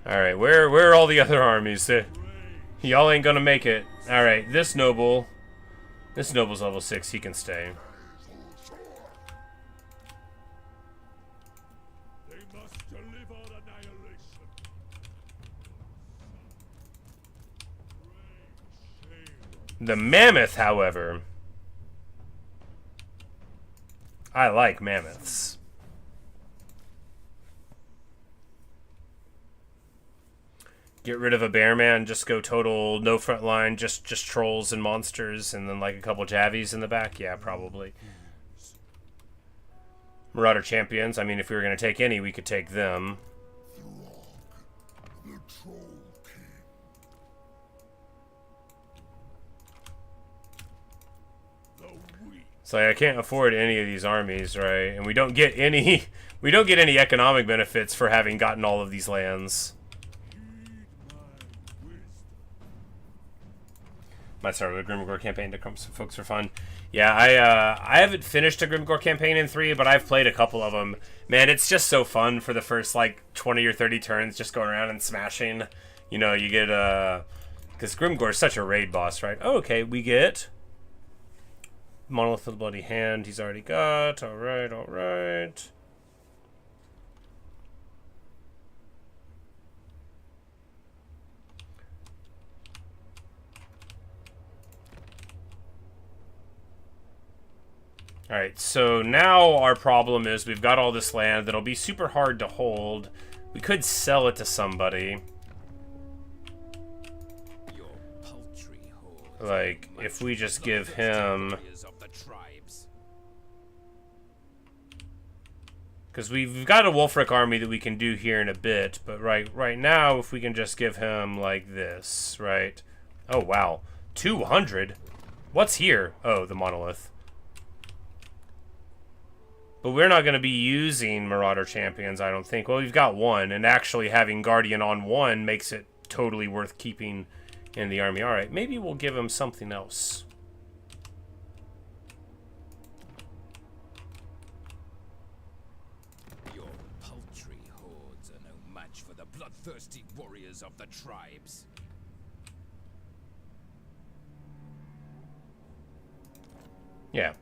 Alright, where are all the other armies? Y'all ain't gonna make it. Alright, this noble's level 6, he can stay. They must deliver annihilation. The mammoth, however... I like mammoths. Get rid of a bear man, just go total no front line, just trolls and monsters, and then like a couple javies in the back? Yeah, probably. Marauder champions, I mean, if we were going to take any, we could take them. Throgg, the Troll King. The weak. So I can't afford any of these armies, right? And we don't get any economic benefits for having gotten all of these lands. Might start with a Grimgore campaign to come some folks for fun. Yeah, I haven't finished a Grimgore campaign in 3, but I've played a couple of them. Man, it's just so fun for the first like 20 or 30 turns, just going around and smashing. You know, you get because Grimgore is such a raid boss, right? Oh, okay, we get Monolith of the Bloody Hand. He's already got. All right, all right. Alright, so now our problem is we've got all this land that'll be super hard to hold. We could sell it to somebody. Your paltry hordes Like, if we just give him... Because we've got a Wolfric army that we can do here in a bit, but right now, if we can just give him like this, right? Oh, wow. 200? What's here? Oh, the monolith. But we're not going to be using Marauder Champions, I don't think. Well, we've got one, and actually having Guardian on one makes it totally worth keeping in the army. Alright, maybe we'll give him something else. Your paltry hordes are no match for the bloodthirsty warriors of the tribes. Yeah.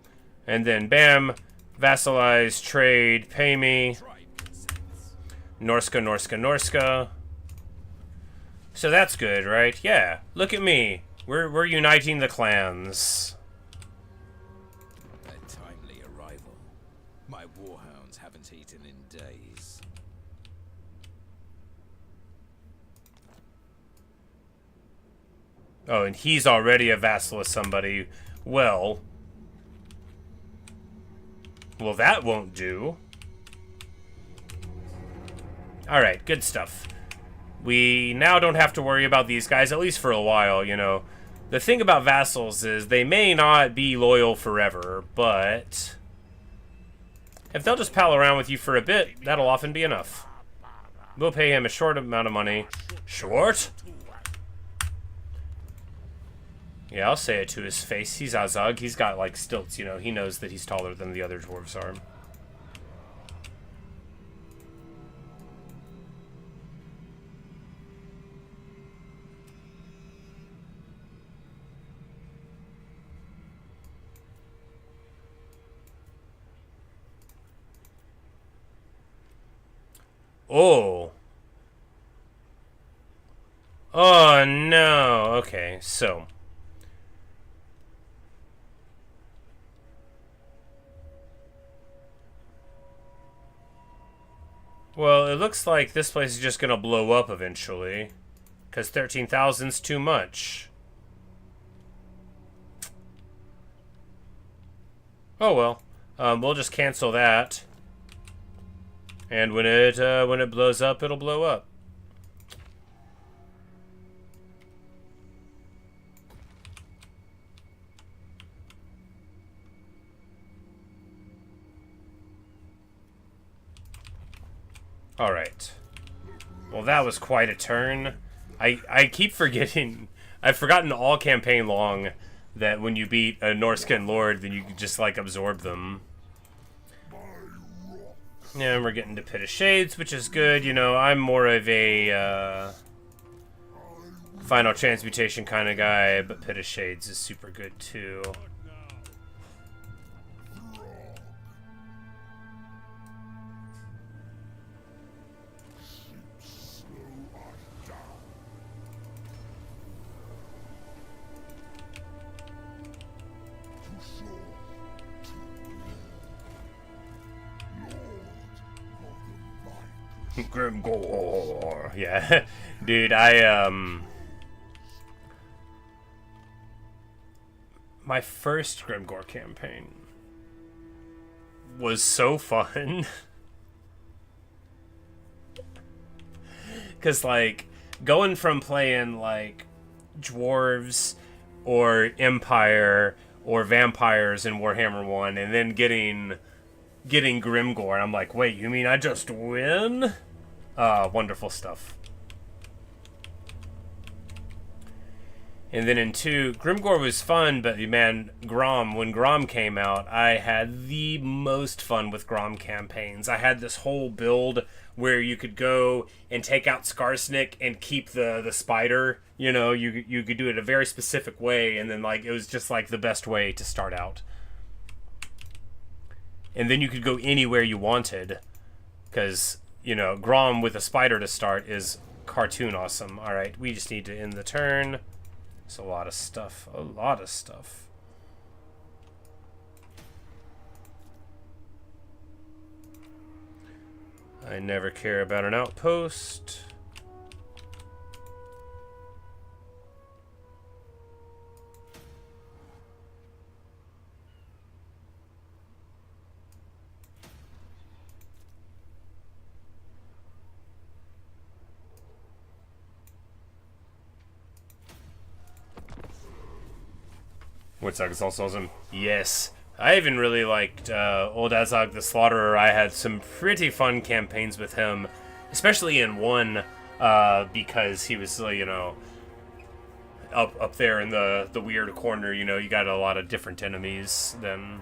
And then, bam... Vassalize, trade, pay me. Norska, Norska, Norska. So that's good, right? Yeah. Look at me. We're uniting the clans. A timely arrival. My warhounds haven't eaten in days. Oh, and he's already a vassal of somebody. Well, that won't do. Alright, good stuff. We now don't have to worry about these guys, at least for a while, you know. The thing about vassals is they may not be loyal forever, but if they'll just pal around with you for a bit, that'll often be enough. We'll pay him a short amount of money. Short? Yeah, I'll say it to his face. He's Azog. He's got, like, stilts, you know. He knows that he's taller than the other dwarves are. Oh. Oh, no. Okay, so... Well, it looks like this place is just going to blow up eventually. Because 13,000's too much. Oh well. We'll just cancel that. And when it blows up, it'll blow up. All right. Well, that was quite a turn. I keep forgetting. I've forgotten all campaign long that when you beat a Norskin Lord, then you can just, like, absorb them. And we're getting to Pit of Shades, which is good. You know, I'm more of a Final Transmutation kind of guy, but Pit of Shades is super good, too. Grimgore. Yeah. Dude, my first Grimgore campaign was so fun. Cause like going from playing like dwarves or Empire or vampires in Warhammer 1 and then getting Grimgore, and I'm like, wait, you mean I just win? Wonderful stuff. And then in 2, Grimgore was fun, but man, when Grom came out, I had the most fun with Grom campaigns. I had this whole build where you could go and take out Skarsnik and keep the spider. You know, you could do it a very specific way, and then like it was just like the best way to start out. And then you could go anywhere you wanted, because, you know, Grom with a spider to start is cartoon awesome. All right, we just need to end the turn. It's a lot of stuff. A lot of stuff. I never care about an outpost. Woodstock is also awesome. Yes. I even really liked Old Azog the Slaughterer. I had some pretty fun campaigns with him, especially in 1, because he was, you know, up there in the weird corner. You know, you got a lot of different enemies than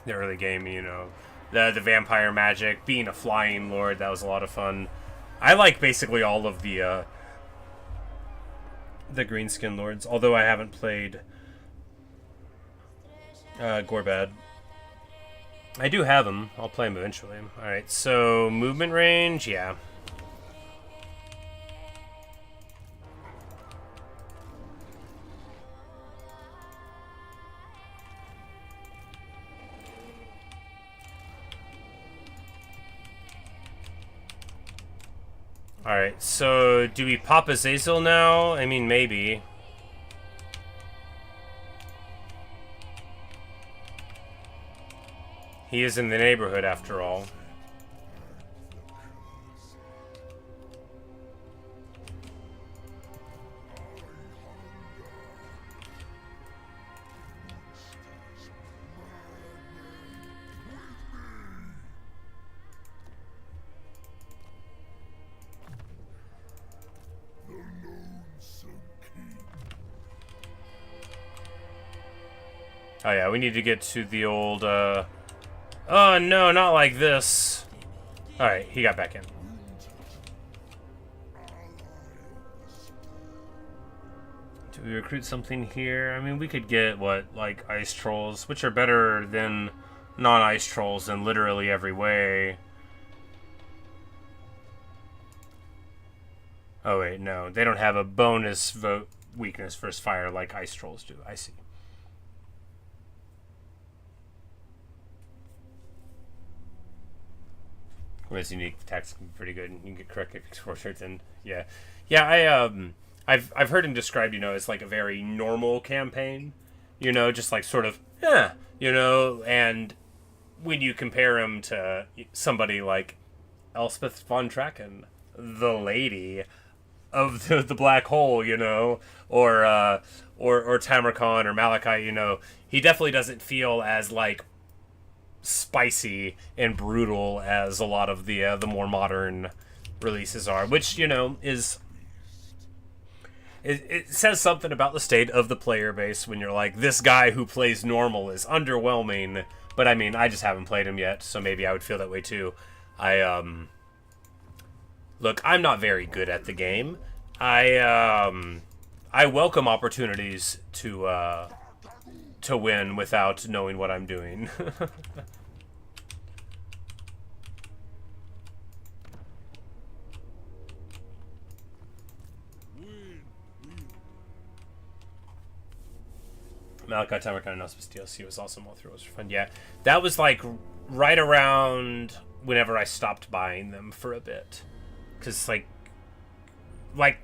the early game. You know, the vampire magic, being a flying lord, that was a lot of fun. I like basically all of the greenskin lords, although I haven't played Gorbad. I do have him. I'll play him eventually. Alright, so movement range, yeah. Alright, so do we pop a Sayl now? I mean, maybe. He is in the neighborhood, after all. Oh yeah, we need to get to the old, oh no, not like this. Alright, he got back in. Do we recruit something here? I mean, we could get, what, like ice trolls, which are better than non-ice trolls in literally every way. Oh wait, no, they don't have a bonus vote weakness versus fire like ice trolls do. I see. Whereas unique attacks can be pretty good, and you can get correct exposures, and yeah, I've heard him described, you know, as like a very normal campaign, you know, just like sort of, yeah, you know, and when you compare him to somebody like Elspeth von Draken, the lady of the black hole, you know, or Tamarkon or Malachite, you know, he definitely doesn't feel as like spicy and brutal as a lot of the more modern releases are, which, you know, is it says something about the state of the player base when you're like, this guy who plays normal is underwhelming. But I mean, I just haven't played him yet, so maybe I would feel that way too. Look, I'm not very good at the game. I welcome opportunities to win without knowing what I'm doing. Malachi Timer kind of knows DLC was awesome all through. It was fun. Yeah, that was like right around whenever I stopped buying them for a bit, because like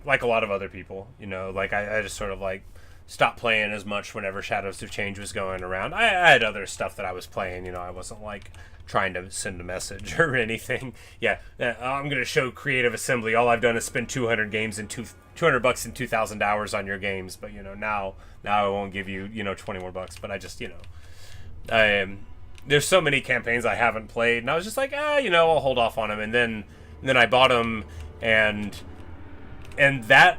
a lot of other people, you know, like I just sort of like stopped playing as much whenever Shadows of Change was going around. I had other stuff that I was playing, you know. I wasn't like trying to send a message or anything. Yeah, I'm gonna show Creative Assembly. All I've done is spend $200 and 2,000 hours on your games, but you know, now I won't give you, you know, 20 more bucks. But I just, you know, there's so many campaigns I haven't played, and I was just like, you know, I'll hold off on them. And then I bought them, and that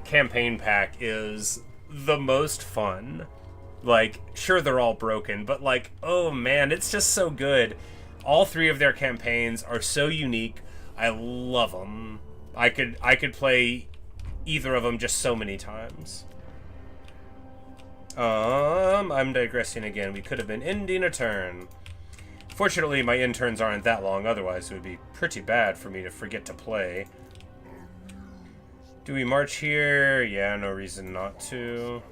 campaign pack is the most fun. Like, sure, they're all broken, but like, oh man, it's just so good. All three of their campaigns are so unique. I love them. I could play either of them just so many times. I'm digressing again. We could have been ending a turn. Fortunately, my interns aren't that long, otherwise it would be pretty bad for me to forget to play. Do we march here? Yeah, no reason not to.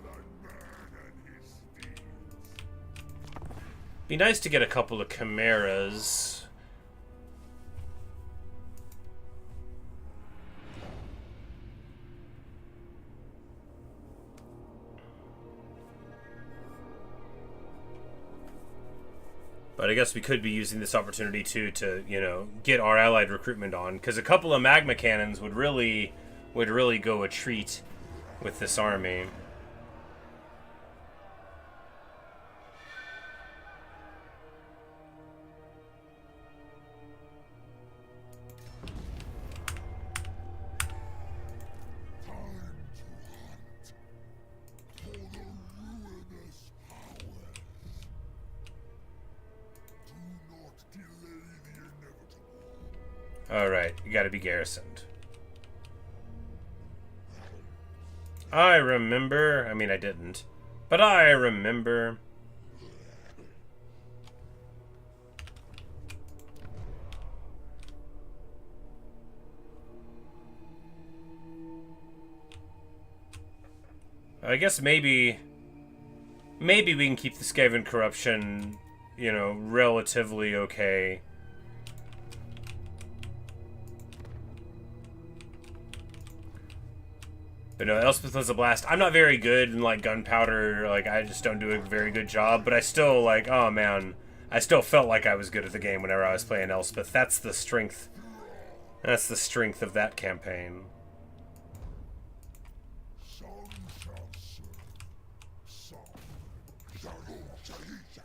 Be nice to get a couple of chimeras. But I guess we could be using this opportunity too to, you know, get our allied recruitment on, because a couple of magma cannons would really go a treat with this army. Alright, you gotta be garrisoned. I remember. I mean, I didn't. But I remember. I guess maybe we can keep the Skaven corruption, you know, relatively okay. But no, Elspeth was a blast. I'm not very good in, like, gunpowder. Like, I just don't do a very good job. But I still, like, oh, man. I still felt like I was good at the game whenever I was playing Elspeth. That's the strength. That's the strength of that campaign.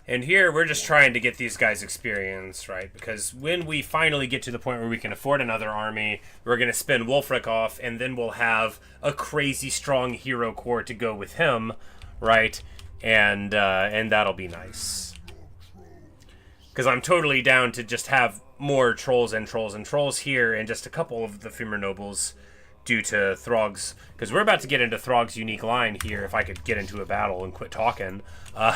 And here, we're just trying to get these guys experience, right? Because when we finally get to the point where we can afford another army, we're going to spin Wulfric off, and then we'll have a crazy strong hero corps to go with him, right? And that'll be nice. Because I'm totally down to just have more trolls and trolls and trolls here, and just a couple of the Femur Nobles due to Throgg's, because we're about to get into Throgg's unique line here, if I could get into a battle and quit talking. But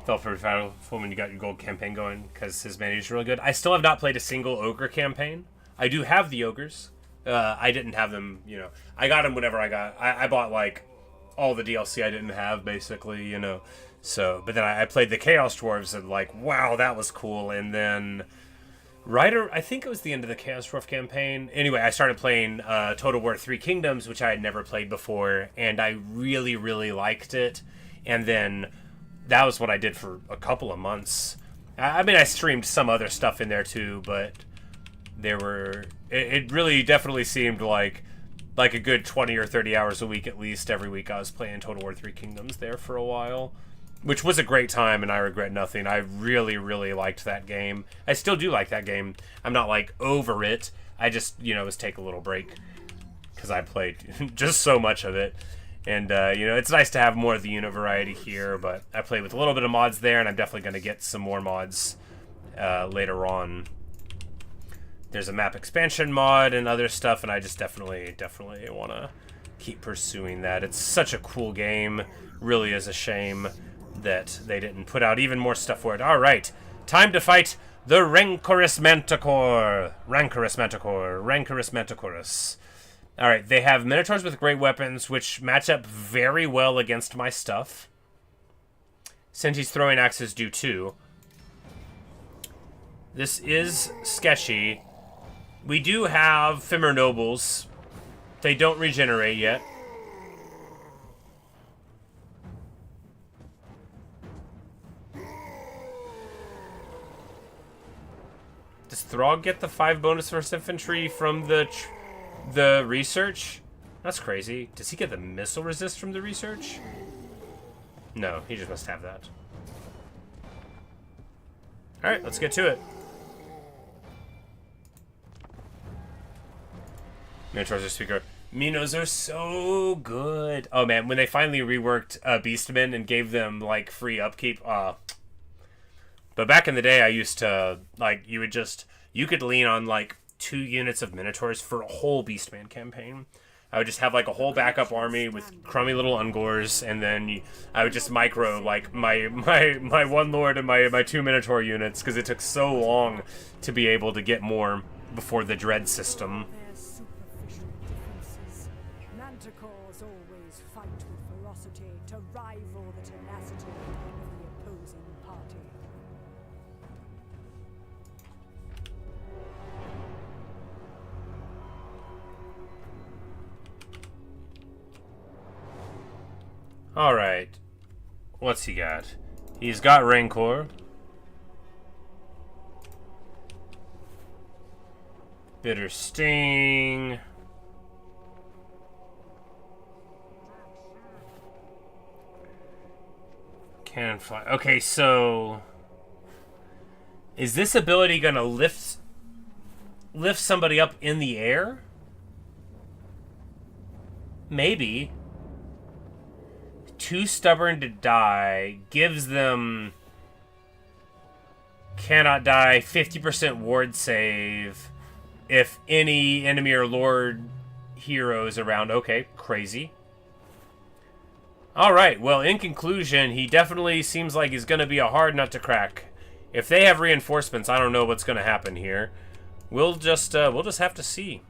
felt pretty powerful when you got your gold campaign going, because his manage is really good. I still have not played a single ogre campaign. I do have the ogres. I didn't have them, you know. I got them whenever I bought, like, all the DLC I didn't have, basically, you know. So, but then I played the Chaos Dwarves and, like, wow, that was cool. And then I think it was the end of the Chaos Dwarf campaign. Anyway, I started playing Total War Three Kingdoms, which I had never played before, and I really, really liked it. And then that was what I did for a couple of months. I mean, I streamed some other stuff in there too, but it really definitely seemed like a good 20 or 30 hours a week at least. Every week I was playing Total War Three Kingdoms there for a while, which was a great time, and I regret nothing. I really, really liked that game. I still do like that game. I'm not, like, over it. I just, was take a little break because I played just so much of it. And, it's nice to have more of the unit variety here, but I played with a little bit of mods there, and I'm definitely going to get some more mods later on. There's a map expansion mod and other stuff, and I just definitely want to keep pursuing that. It's such a cool game. Really is a shame that they didn't put out even more stuff for it. All right, time to fight the Rancorous Manticore. Rancorous Manticorus. All right, they have Minotaurs with great weapons, which match up very well against my stuff. Since throwing axes do too. This is sketchy. We do have Fimmer Nobles. They don't regenerate yet. Does Throgg get the 5 bonus versus infantry from the research? That's crazy. Does he get the missile resist from the research? No, he just must have that. Alright, let's get to it. Minotaurs are speaker. Minos are so good. Oh man, when they finally reworked Beastmen and gave them like free upkeep. But back in the day, I used to like you could lean on like 2 units of Minotaurs for a whole Beastman campaign. I would just have like a whole backup army with crummy little Ungors, and then I would just micro like my one Lord and my 2 Minotaur units because it took so long to be able to get more before the dread system. Manticores always fight with ferocity to rival the tenacity of the opposing party. Alright. What's he got? He's got Rancor. Bitter Sting. Cannon fly. Okay, so is this ability gonna lift somebody up in the air? Maybe. Too stubborn to die gives them cannot die 50% ward save if any enemy or lord hero is around. Okay, crazy. Alright, well, in conclusion, he definitely seems like he's going to be a hard nut to crack. If they have reinforcements, I don't know what's going to happen here. We'll just have to see.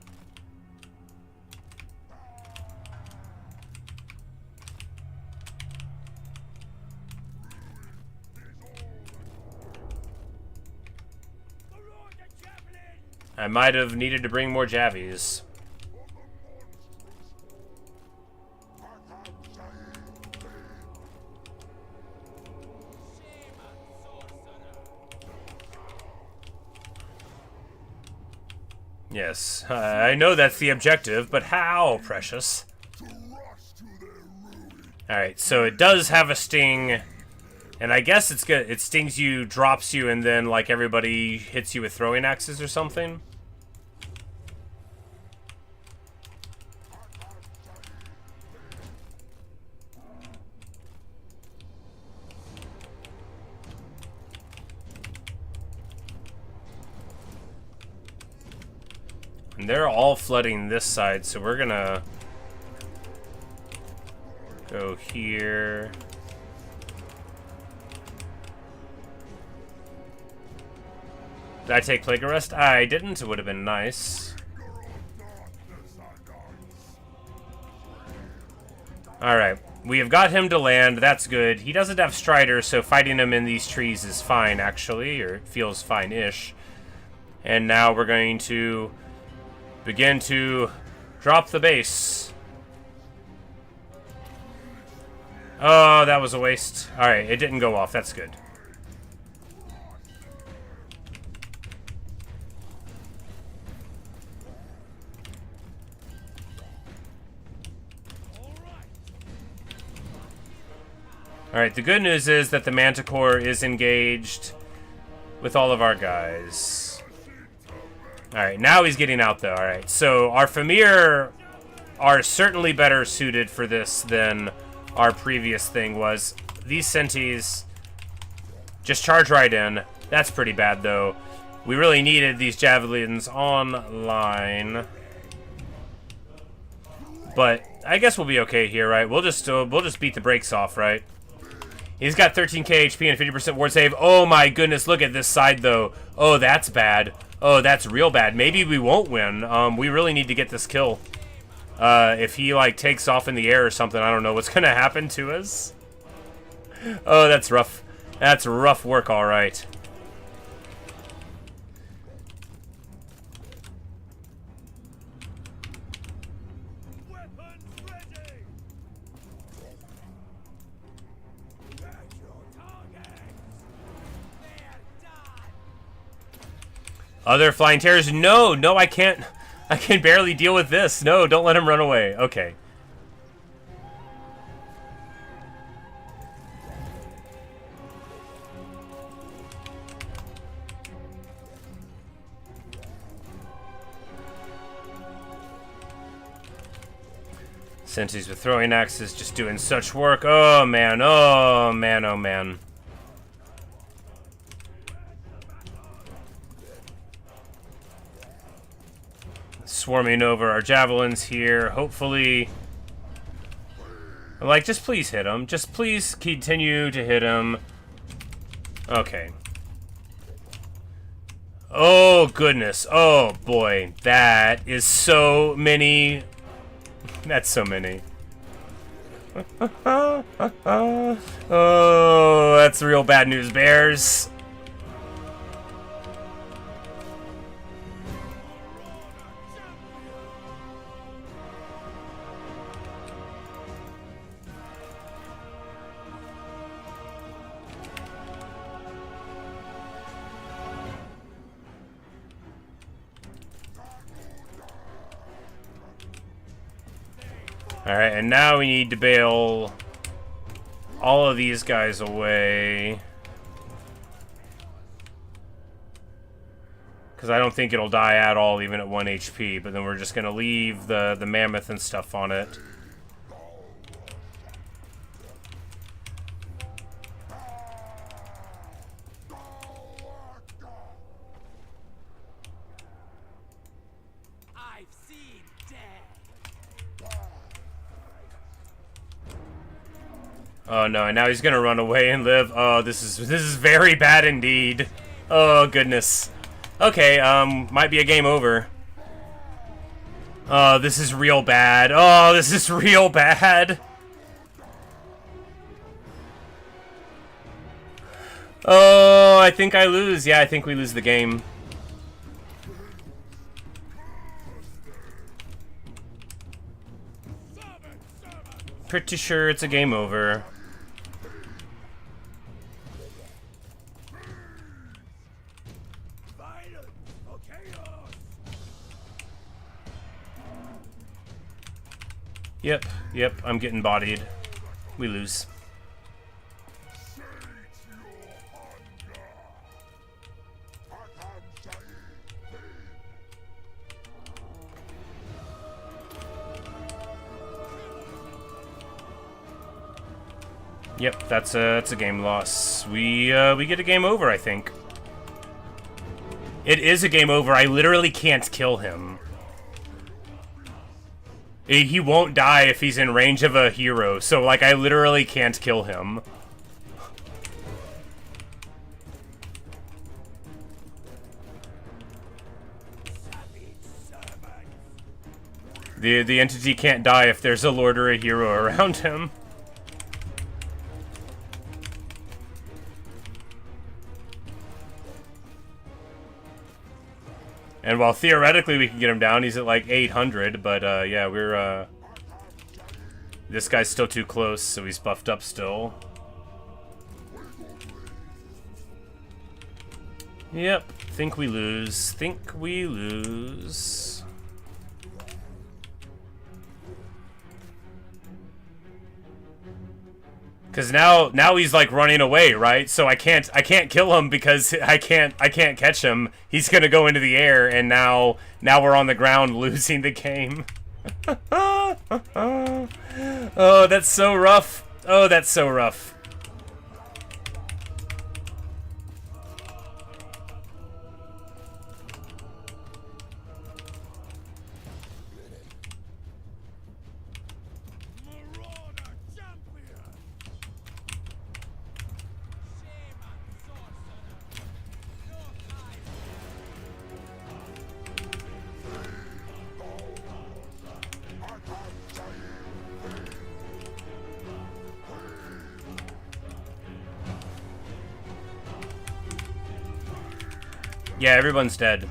I might have needed to bring more Javies. Yes, I know that's the objective, but how, Precious? Alright, so it does have a sting, and I guess it's good. It stings you, drops you, and then, like, everybody hits you with throwing axes or something. And they're all flooding this side, so we're gonna go here. Did I take Plague Arrest? I didn't. It would have been nice. Alright. We have got him to land. That's good. He doesn't have Strider, so fighting him in these trees is fine, actually. Or feels fine-ish. And now we're going to begin to drop the base. Oh, that was a waste. Alright, it didn't go off. That's good. Alright, the good news is that the Manticore is engaged with all of our guys. Alright, now he's getting out though. Alright, so our Famir are certainly better suited for this than our previous thing was. These Sentis just charge right in. That's pretty bad though. We really needed these Javelins online. But I guess we'll be okay here, right? We'll just beat the brakes off, right? He's got 13k HP and 50% ward save. Oh my goodness, look at this side though. Oh, that's bad. Oh, that's real bad. Maybe we won't win. We really need to get this kill. If he like takes off in the air or something, I don't know what's gonna happen to us. Oh, that's rough. That's rough work, all right. Other flying terrors? No, no, I can't. I can barely deal with this. No, don't let him run away. Okay. Sentis with throwing axes just doing such work. Oh man, oh man, oh man. Swarming over our javelins here. Hopefully, like, just please hit him. Just please continue to hit him. Okay. Oh goodness. Oh boy, that is so many. That's so many. Oh, that's real bad news, bears. Alright, and now we need to bail all of these guys away. Because I don't think it'll die at all, even at 1 HP. But then we're just going to leave the mammoth and stuff on it. Oh no, and now he's gonna run away and live. Oh, this is very bad indeed. Oh goodness. Okay, might be a game over. Oh, this is real bad. Oh, this is real bad. Oh, I think I lose. Yeah, I think we lose the game. Pretty sure it's a game over. Yep, I'm getting bodied. We lose. Yep, that's a game loss. We get a game over, I think. It is a game over. I literally can't kill him. He won't die if he's in range of a hero, so, like, I literally can't kill him. The entity can't die if there's a lord or a hero around him. And while theoretically we can get him down, he's at like 800, but yeah, we're this guy's still too close, so he's buffed up still. Yep, think we lose. Think we lose. Cause now he's like running away, right? So I can't kill him because I can't catch him. He's gonna go into the air, and now we're on the ground losing the game. Oh, that's so rough. Oh, that's so rough. Yeah, everyone's dead.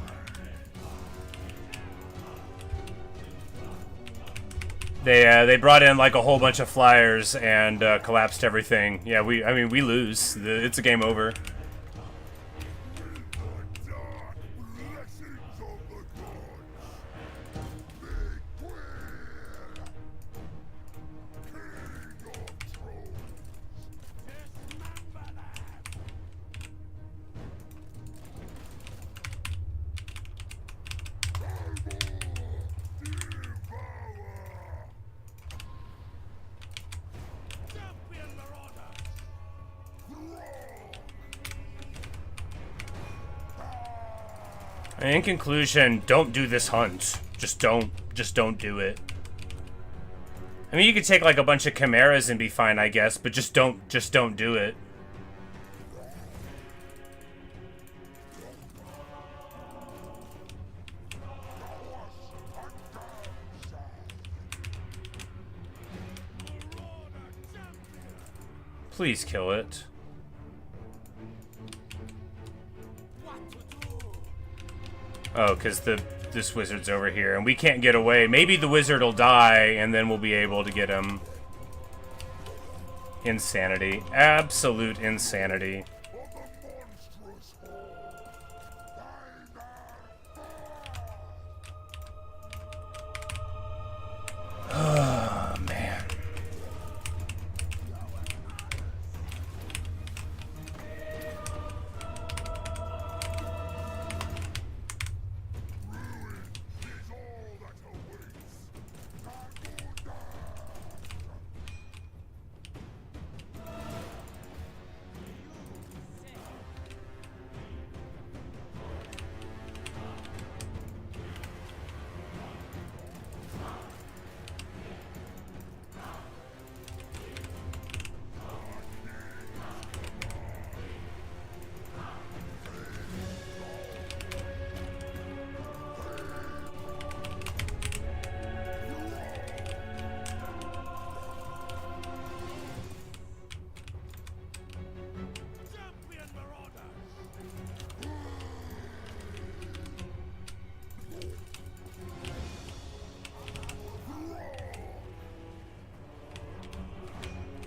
They brought in like a whole bunch of flyers and collapsed everything. Yeah, I mean we lose. It's a game over. In conclusion, don't do this hunt. Just don't do it. I mean, you could take like a bunch of chimeras and be fine, I guess, but just don't do it. Please kill it. Oh, because this wizard's over here, and we can't get away. Maybe the wizard will die, and then we'll be able to get him. Insanity. Absolute insanity. Oh, man.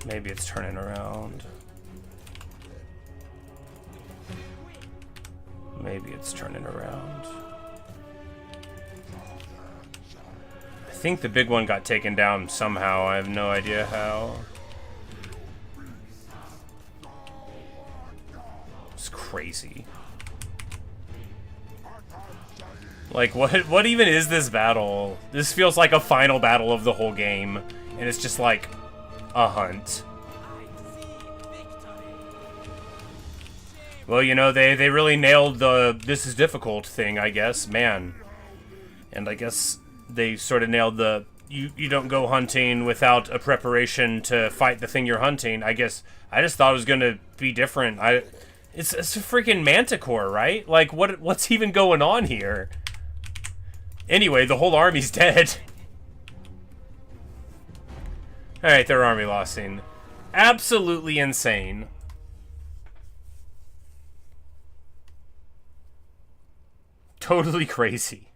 Maybe it's turning around. Maybe it's turning around. I think the big one got taken down somehow. I have no idea how. It's crazy. Like, what even is this battle? This feels like a final battle of the whole game. And it's just like a hunt. Well, you know, they really nailed the this is difficult thing, I guess. Man. And I guess they sort of nailed the you don't go hunting without a preparation to fight the thing you're hunting. I guess I just thought it was gonna be different. It's a freaking manticore, right? Like what's even going on here? Anyway, the whole army's dead. Alright, their army losing. Absolutely insane. Totally crazy.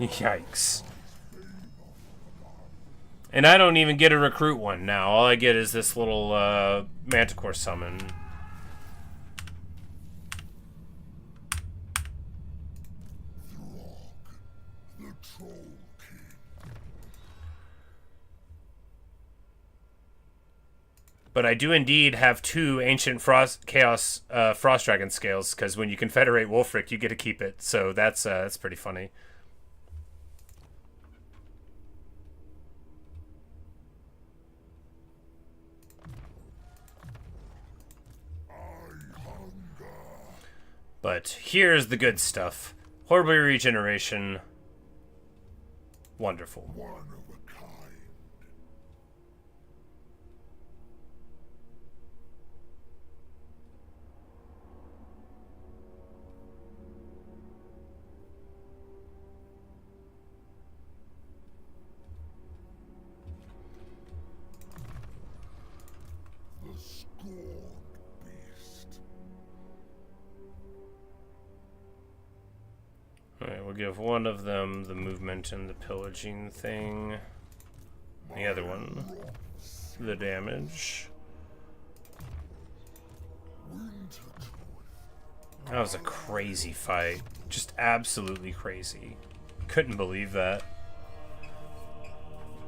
Yikes. And I don't even get a recruit one now. All I get is this little manticore summon. Throgg, the Troll King. But I do indeed have 2 ancient chaos frost dragon scales, because when you confederate Wulfric, you get to keep it. So that's pretty funny. But here's the good stuff. Horribly regeneration. Wonderful. One of a kind. The scorned beast. Alright, we'll give one of them the movement and the pillaging thing. The other one, the damage. That was a crazy fight. Just absolutely crazy. Couldn't believe that.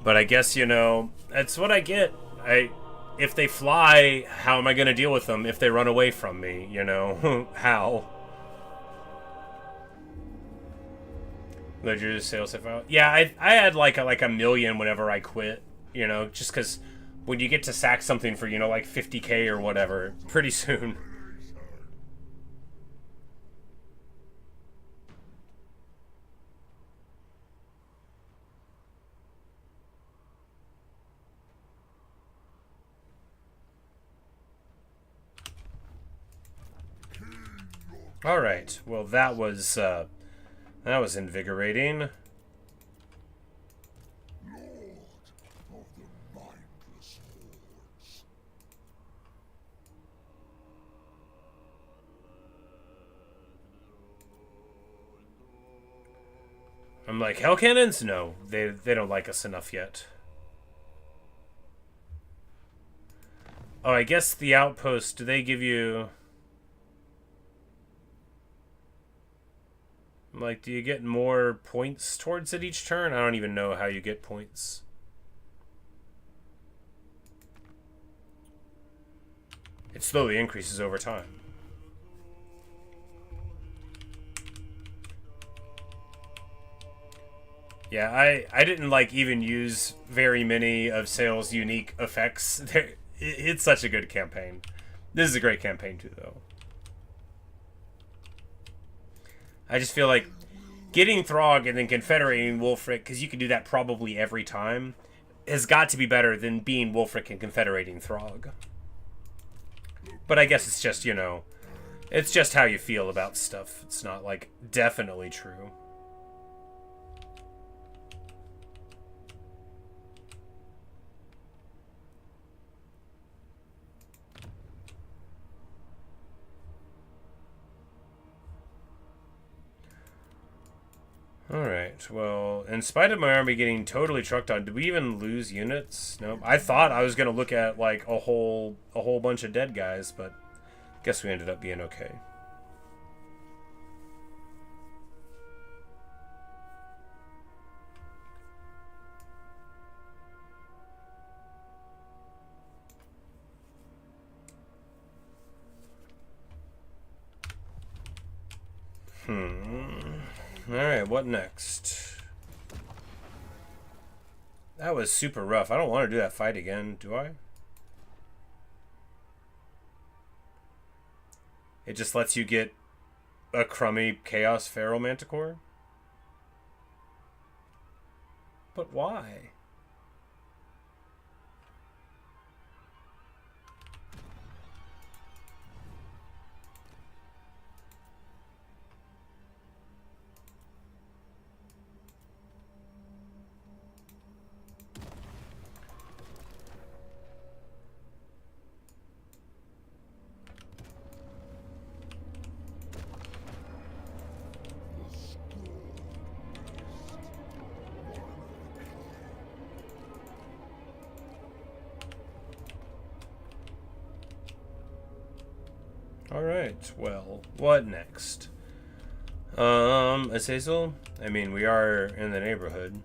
But I guess, you know, that's what I get. If they fly, how am I going to deal with them? If they run away from me, you know? How? Ledger sales if I, yeah, I had like a million whenever I quit, you know, just because when you get to sack something for, you know, like 50k or whatever, pretty soon. All right, well that was invigorating. Lord of the mindless hordes. I'm like, hell cannons? No, they don't like us enough yet. Oh, I guess the outpost, do they give you... Like, do you get more points towards it each turn? I don't even know how you get points. It slowly increases over time. Yeah, I didn't, like, even use very many of Sayl's unique effects. It's such a good campaign. This is a great campaign, too, though. I just feel like getting Throgg and then confederating Wulfric, because you can do that probably every time, has got to be better than being Wulfric and confederating Throgg. But I guess it's just, you know, it's just how you feel about stuff. It's not, like, definitely true. Alright, well, in spite of my army getting totally trucked on, did we even lose units? Nope. I thought I was going to look at, like, a whole bunch of dead guys, but guess we ended up being okay. Alright, what next? That was super rough. I don't want to do that fight again, do I? It just lets you get a crummy Chaos Feral Manticore? But why? Alright, well, what next? A Sayl? I mean, we are in the neighborhood.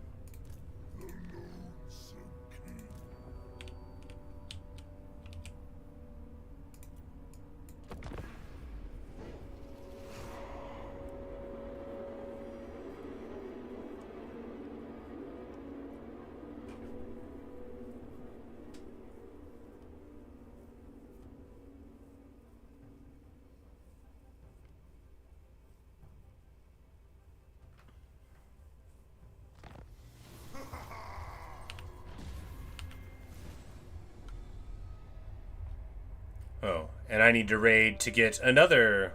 Oh, and I need to raid to get another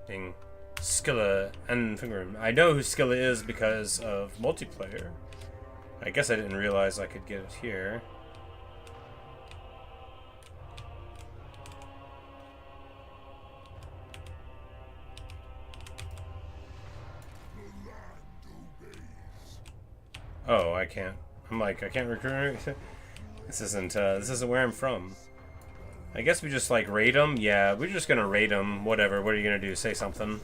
thing. Skilla and Fingerman. I know who Skilla is because of multiplayer. I guess I didn't realize I could get it here. Oh, I can't. I'm like, I can't recruit. This isn't where I'm from. I guess we just, like, raid them? Yeah, we're just gonna raid them. Whatever. What are you gonna do? Say something.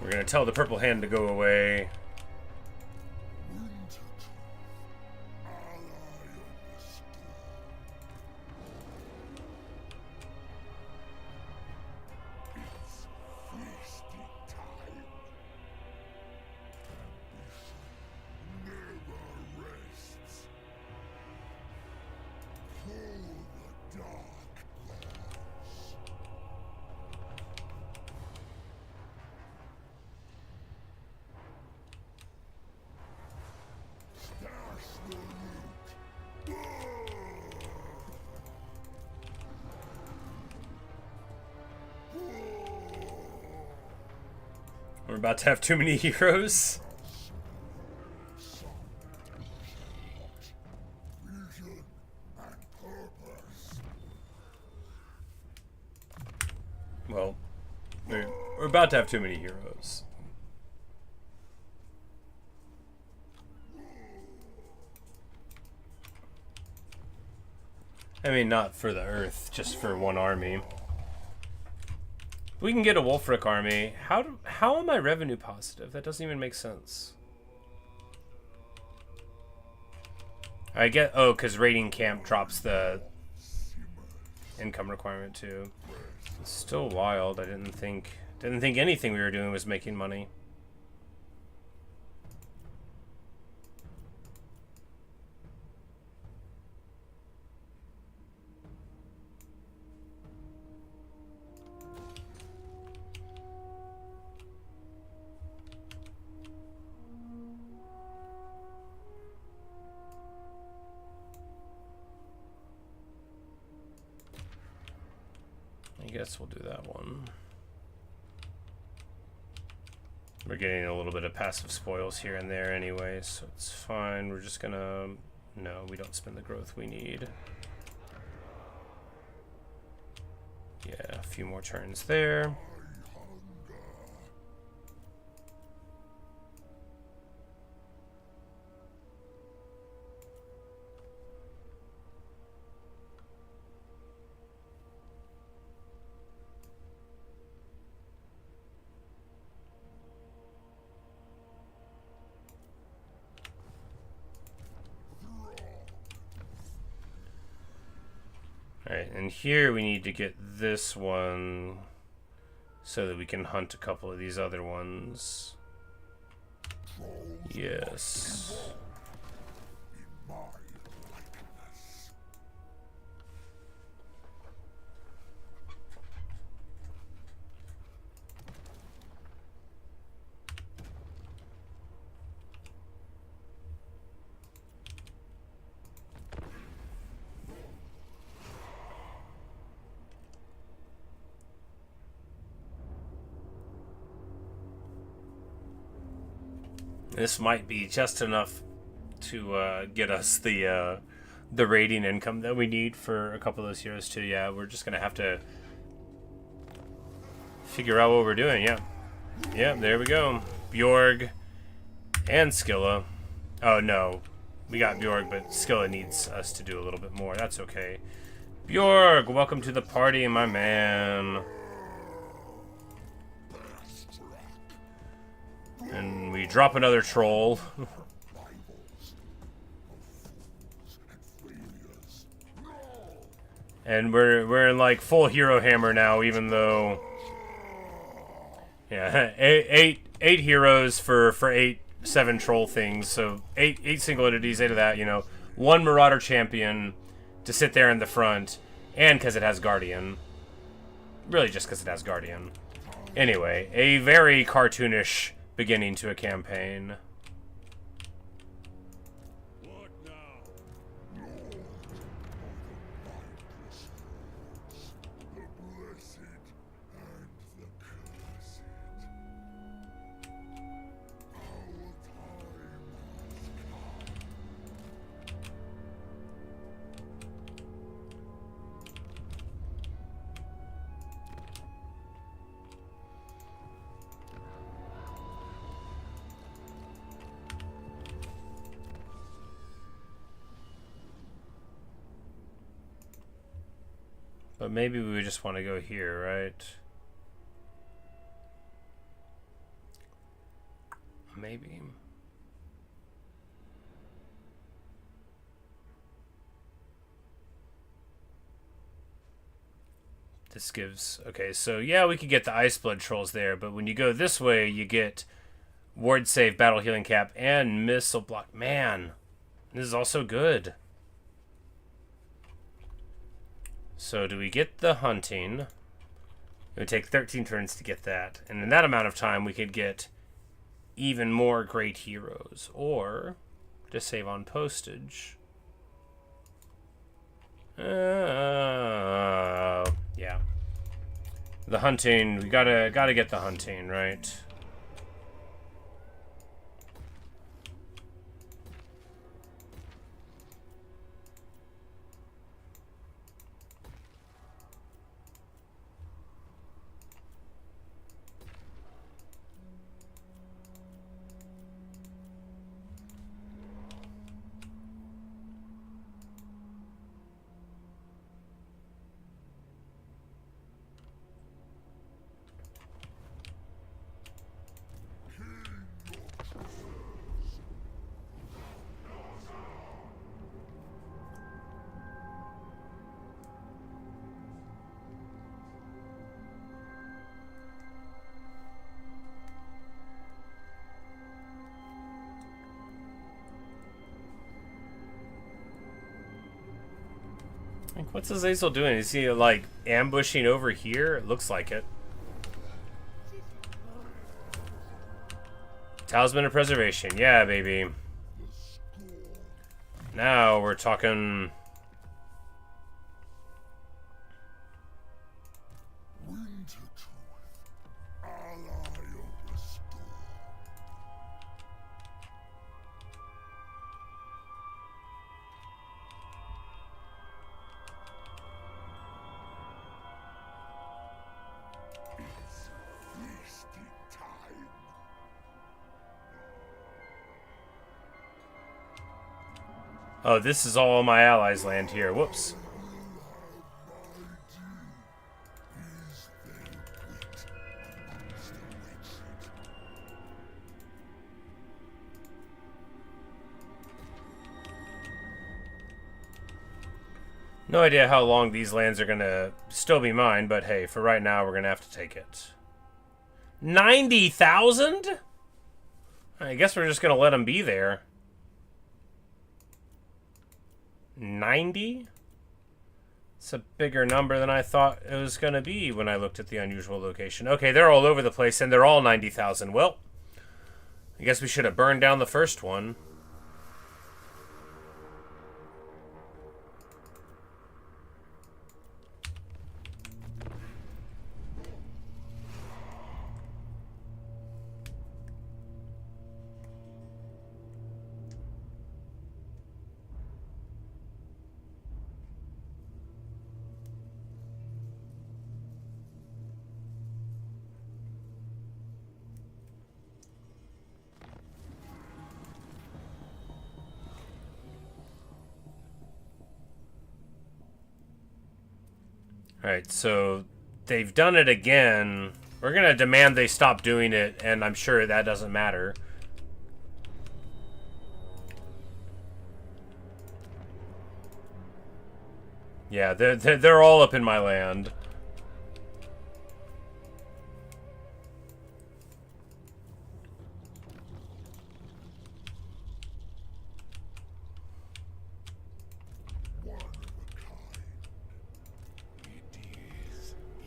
We're gonna tell the Purple Hand to go away. We're about to have too many heroes. Well, we're about to have too many heroes. I mean, not for the Earth, just for one army. We can get a Wolfric army. How am I revenue positive? That doesn't even make sense. I get because raiding camp drops the income requirement too. It's still wild. I didn't think anything we were doing was making money. I guess we'll do that one. We're getting a little bit of passive spoils here and there anyway, so it's fine. We're just gonna... No, we don't spend the growth we need. Yeah, a few more turns there. Alright, and here we need to get this one so that we can hunt a couple of these other ones. Yes. This might be just enough to get us the rating income that we need for a couple of those heroes too. Yeah, we're just gonna have to figure out what we're doing. Yeah, yeah, there we go. Bjorg and Skilla. Oh no, we got Bjorg, but Skilla needs us to do a little bit more. That's okay. Bjorg, welcome to the party, my man. And we drop another troll. And we're in like full hero hammer now, even though, yeah, eight heroes for 7 troll things. So eight single entities, 8 of that. You know, 1 marauder champion to sit there in the front, and because it has guardian. Really, just because it has guardian. Anyway, a very cartoonish beginning to a campaign. What now? The blessed and the cursed. Our time has come. But maybe we just want to go here, right? Maybe. This gives... Okay, so yeah, we could get the Ice Blood Trolls there, but when you go this way, you get Ward Save, Battle Healing Cap, and Missile Block. Man, this is also good. So do we get the hunting? It would take 13 turns to get that. And in that amount of time, we could get even more great heroes. Or just save on postage. Yeah. The hunting, we gotta get the hunting, right? Like, what's Azazel doing? Is he, like, ambushing over here? It looks like it. Talisman of Preservation. Yeah, baby. Now we're talking... Wintertooth, ally of the storm. It's feasting time. Oh, this is all my allies' land here. Whoops. No idea how long these lands are gonna still be mine, but hey, for right now, we're gonna have to take it. 90,000? I guess we're just gonna let them be there. 90? It's a bigger number than I thought it was gonna be when I looked at the unusual location. Okay, they're all over the place, and they're all 90,000. Well, I guess we should have burned down the first one. Alright, so they've done it again. We're gonna demand they stop doing it, and I'm sure that doesn't matter. Yeah, they're all up in my land.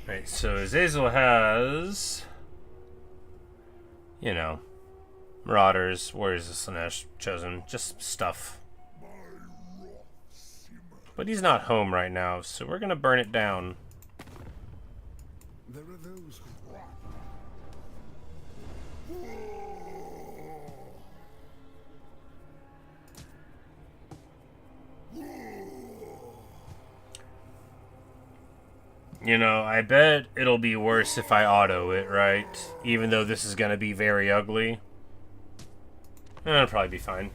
Right, so Sayl has, you know, Marauders, Warriors of Slaanesh, Chosen, just stuff. But he's not home right now, so we're gonna burn it down. There are those who You know, I bet it'll be worse if I auto it, right? Even though this is gonna be very ugly. It'll probably be fine.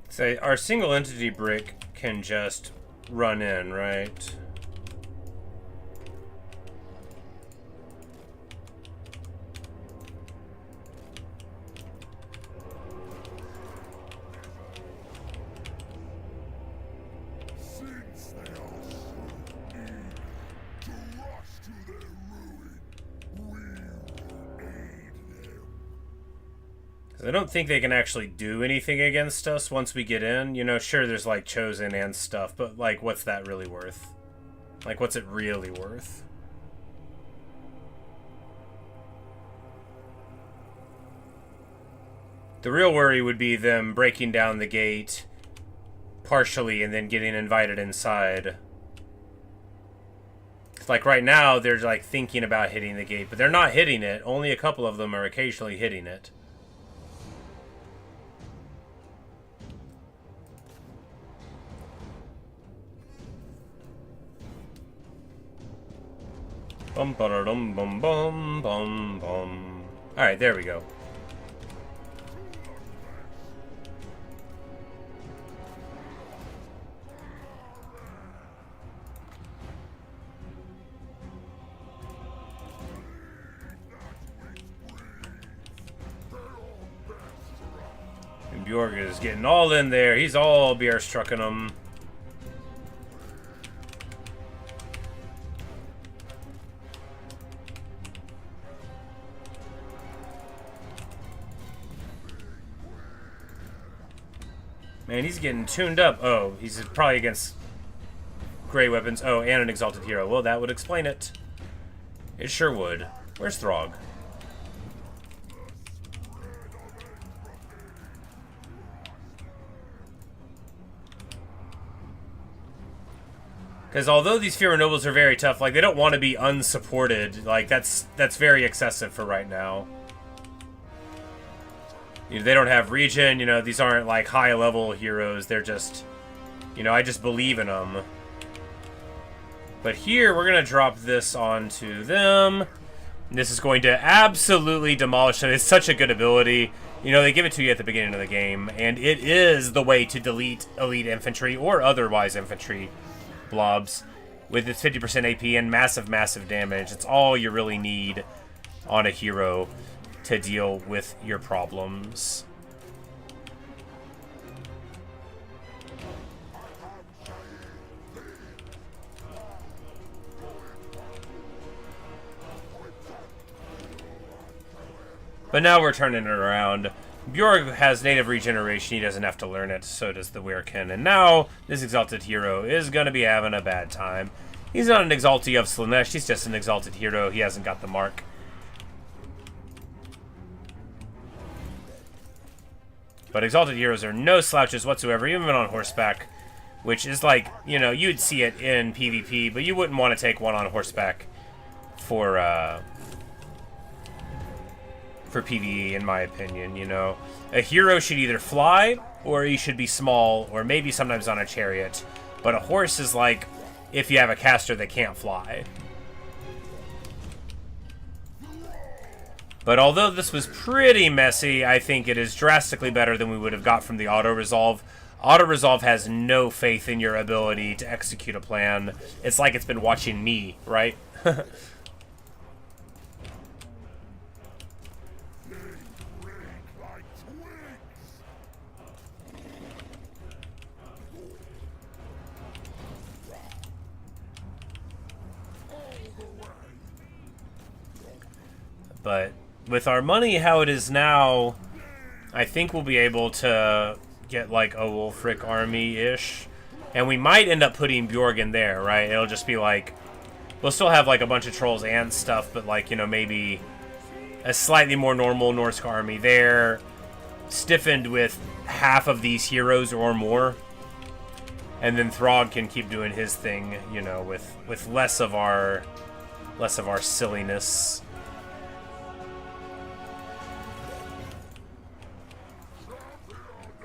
Say, our single entity brick can just run in, right? since they are so eager to rush to their ruin, we will aid them. 'Cause I don't think they can actually do anything against us once we get in. You know, sure, there's like Chosen and stuff, but like, what's that really worth? Like, what's it really worth? The real worry would be them breaking down the gate partially and then getting invited inside. Like right now, they're like thinking about hitting the gate, but they're not hitting it. Only a couple of them are occasionally hitting it. Bum ba dum bum bum bum bum. All right, there we go. And Bjorg is getting all in there. He's all beer strucking them. Man, he's getting tuned up. Oh, he's probably against gray weapons. Oh, and an exalted hero. Well, that would explain it. It sure would. Where's Throgg? Because although these Fear Nobles are very tough, like, they don't want to be unsupported. Like, that's very excessive for right now. You know, they don't have regen, you know, these aren't like high level heroes, they're just, you know, I just believe in them. But here, we're going to drop this onto them. This is going to absolutely demolish them. It's such a good ability. You know, they give it to you at the beginning of the game, and it is the way to delete elite infantry or otherwise infantry blobs with its 50% AP and massive, massive damage. It's all you really need on a hero to deal with your problems. But now we're turning it around. Bjorg has native regeneration, he doesn't have to learn it, so does the Weirkin. And now, this exalted hero is going to be having a bad time. He's not an exaltee of Slaanesh, he's just an exalted hero, he hasn't got the mark. But exalted heroes are no slouches whatsoever, even on horseback. Which is like, you know, you'd see it in PvP, but you wouldn't want to take one on horseback for PvE, in my opinion, you know. A hero should either fly, or he should be small, or maybe sometimes on a chariot. But a horse is like if you have a caster that can't fly. But although this was pretty messy, I think it is drastically better than we would have got from the auto-resolve. Auto-resolve has no faith in your ability to execute a plan. It's like it's been watching me, right? But with our money how it is now, I think we'll be able to get like a Wulfric army-ish. And we might end up putting Bjorgen there, right? It'll just be like, we'll still have like a bunch of trolls and stuff, but like, you know, maybe a slightly more normal Norse army there, stiffened with half of these heroes or more. And then Throgg can keep doing his thing, you know, with less of our silliness.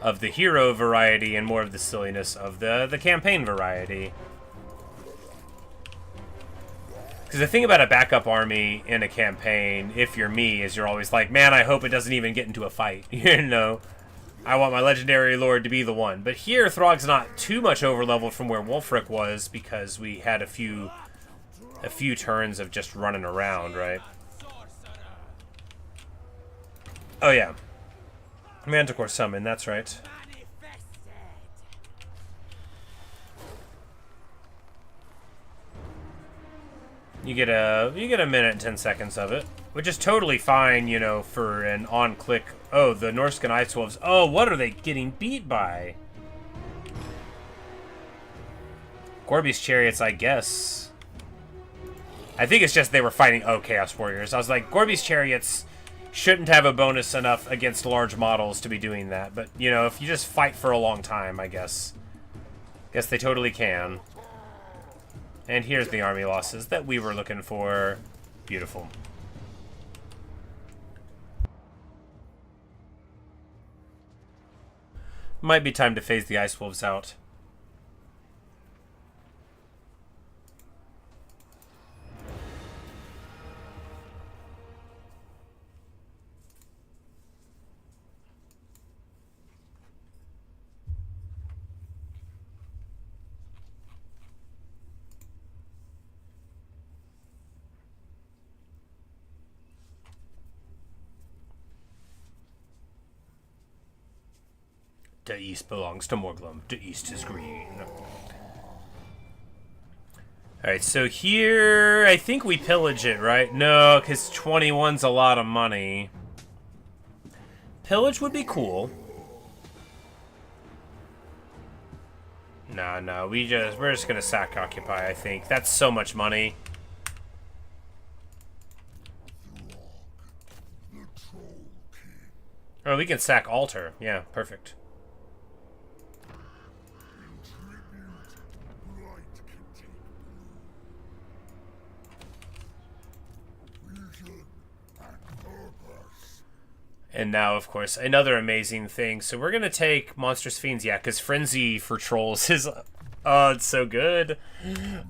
Of the hero variety and more of the silliness of the campaign variety. Because the thing about a backup army in a campaign, if you're me, is you're always like, man, I hope it doesn't even get into a fight. You know? I want my legendary lord to be the one. But here, Throgg's not too much overleveled from where Wulfric was because we had a few turns of just running around, right? Oh, yeah. Manticore summon, that's right. You get a minute and 10 seconds of it, which is totally fine, you know, for an on-click. Oh, the Norscan Ice Wolves. Oh, what are they getting beat by? Gorby's chariots, I guess. I think it's just they were fighting. Oh, Chaos Warriors. I was like, Gorby's chariots shouldn't have a bonus enough against large models to be doing that. But, you know, if you just fight for a long time, I guess they totally can. And here's the army losses that we were looking for. Beautiful. Might be time to phase the Ice Wolves out. The east belongs to Morglum. The east is green. Alright, so here, I think we pillage it, right? No, because 21's a lot of money. Pillage would be cool. No, we're just gonna sack occupy, I think. That's so much money. Oh, we can sack altar. Yeah, perfect. And now, of course, another amazing thing. So we're going to take Monstrous Fiends. Yeah, because Frenzy for Trolls is... Oh, it's so good.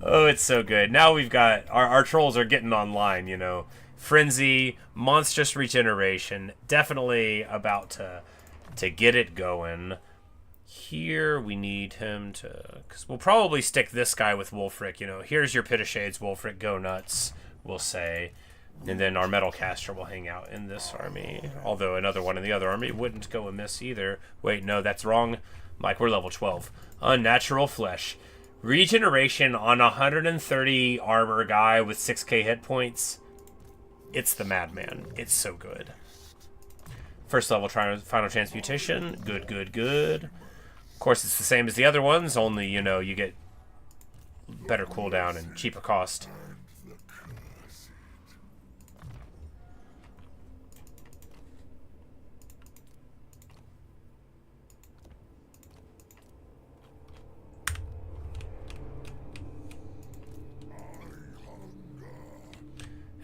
Oh, it's so good. Now we've got... Our Trolls are getting online, you know. Frenzy, Monstrous Regeneration. Definitely about to get it going. Here, we need him to... Because we'll probably stick this guy with Wulfric, you know. Here's your Pit of Shades, Wulfric. Go nuts, we'll say. And then our Metal Caster will hang out in this army. Although another one in the other army wouldn't go amiss either. Wait, no, that's wrong. Mike, we're level 12. Unnatural Flesh. Regeneration on 130 armor guy with 6k hit points. It's the Madman. It's so good. First level Final Transmutation. Good, good, good. Of course, it's the same as the other ones, only, you know, you get better cooldown and cheaper cost.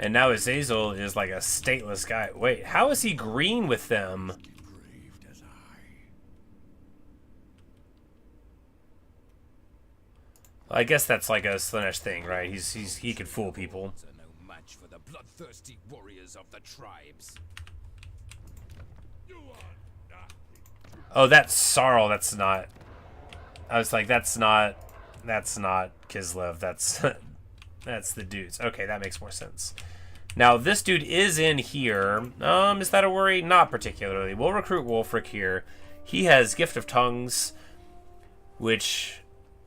And now Azazel is like a stateless guy. Wait, how is he green with them? I guess that's like a Slanesh thing, right? He could fool people. Are no match for the bloodthirsty warriors of the tribes. Oh, that's Sayl. That's not. I was like, that's not Kislev. That's that's the dudes. Okay, that makes more sense. Now this dude is in here. Is that a worry? Not particularly. We'll recruit Wulfric here. He has Gift of Tongues, which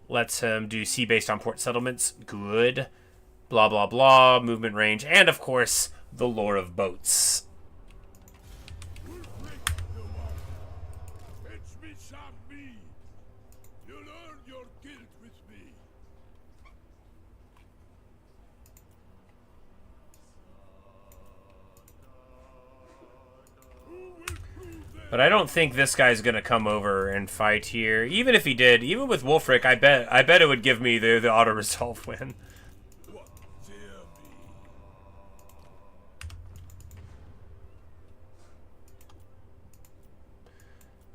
lets him do sea-based on port settlements. Good. Blah blah blah. Movement range, and of course the lore of boats. But I don't think this guy's gonna come over and fight here. Even if he did, even with Wulfric, I bet it would give me the auto resolve win.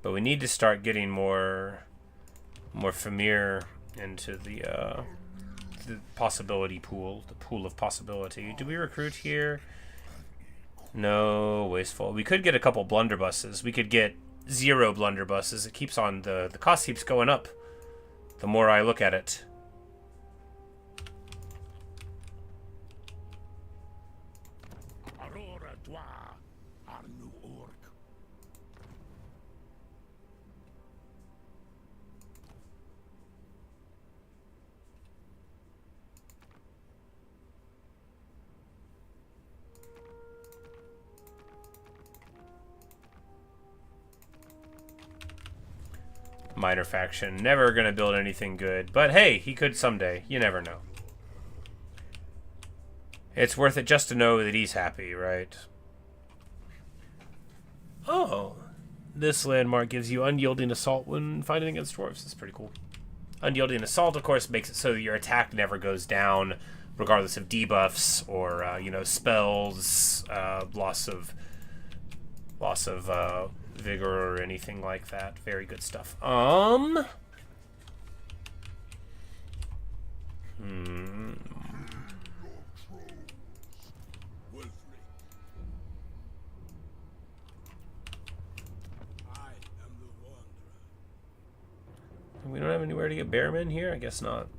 But we need to start getting more Famir into the possibility pool, the pool of possibility. Do we recruit here? No, wasteful. We could get a couple blunderbusses. We could get 0 blunderbusses. It keeps on the cost keeps going up the more I look at it. Minor faction. Never gonna build anything good. But hey, he could someday. You never know. It's worth it just to know that he's happy, right? Oh. This landmark gives you unyielding assault when fighting against dwarves. That's pretty cool. Unyielding assault, of course, makes it so that your attack never goes down, regardless of debuffs or, you know, spells, loss of vigor or anything like that. Very good stuff. We don't have anywhere to get bearmen here? I guess not.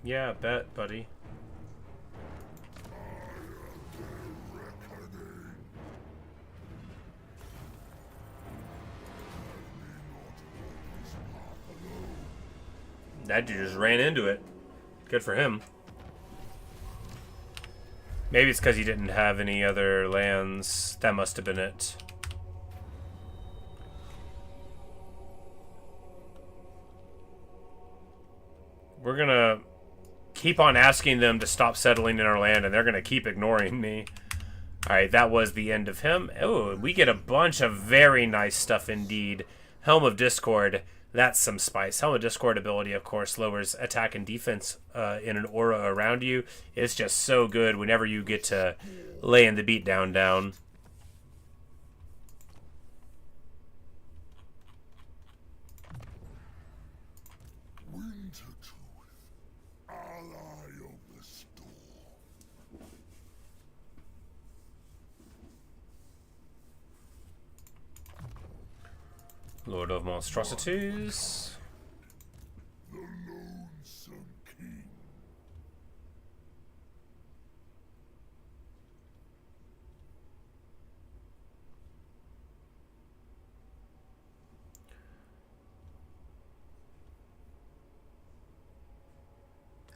Yeah, bet, buddy. That dude just ran into it. Good for him. Maybe it's because he didn't have any other lands. That must have been it. We're gonna keep on asking them to stop settling in our land, and they're gonna keep ignoring me. Alright, that was the end of him. Oh, we get a bunch of very nice stuff indeed. Helm of Discord. That's some spice. Helm of Discord ability, of course, lowers attack and defense in an aura around you. It's just so good whenever you get to laying the beatdown down. Lord of Monstrosities. The lonesome king.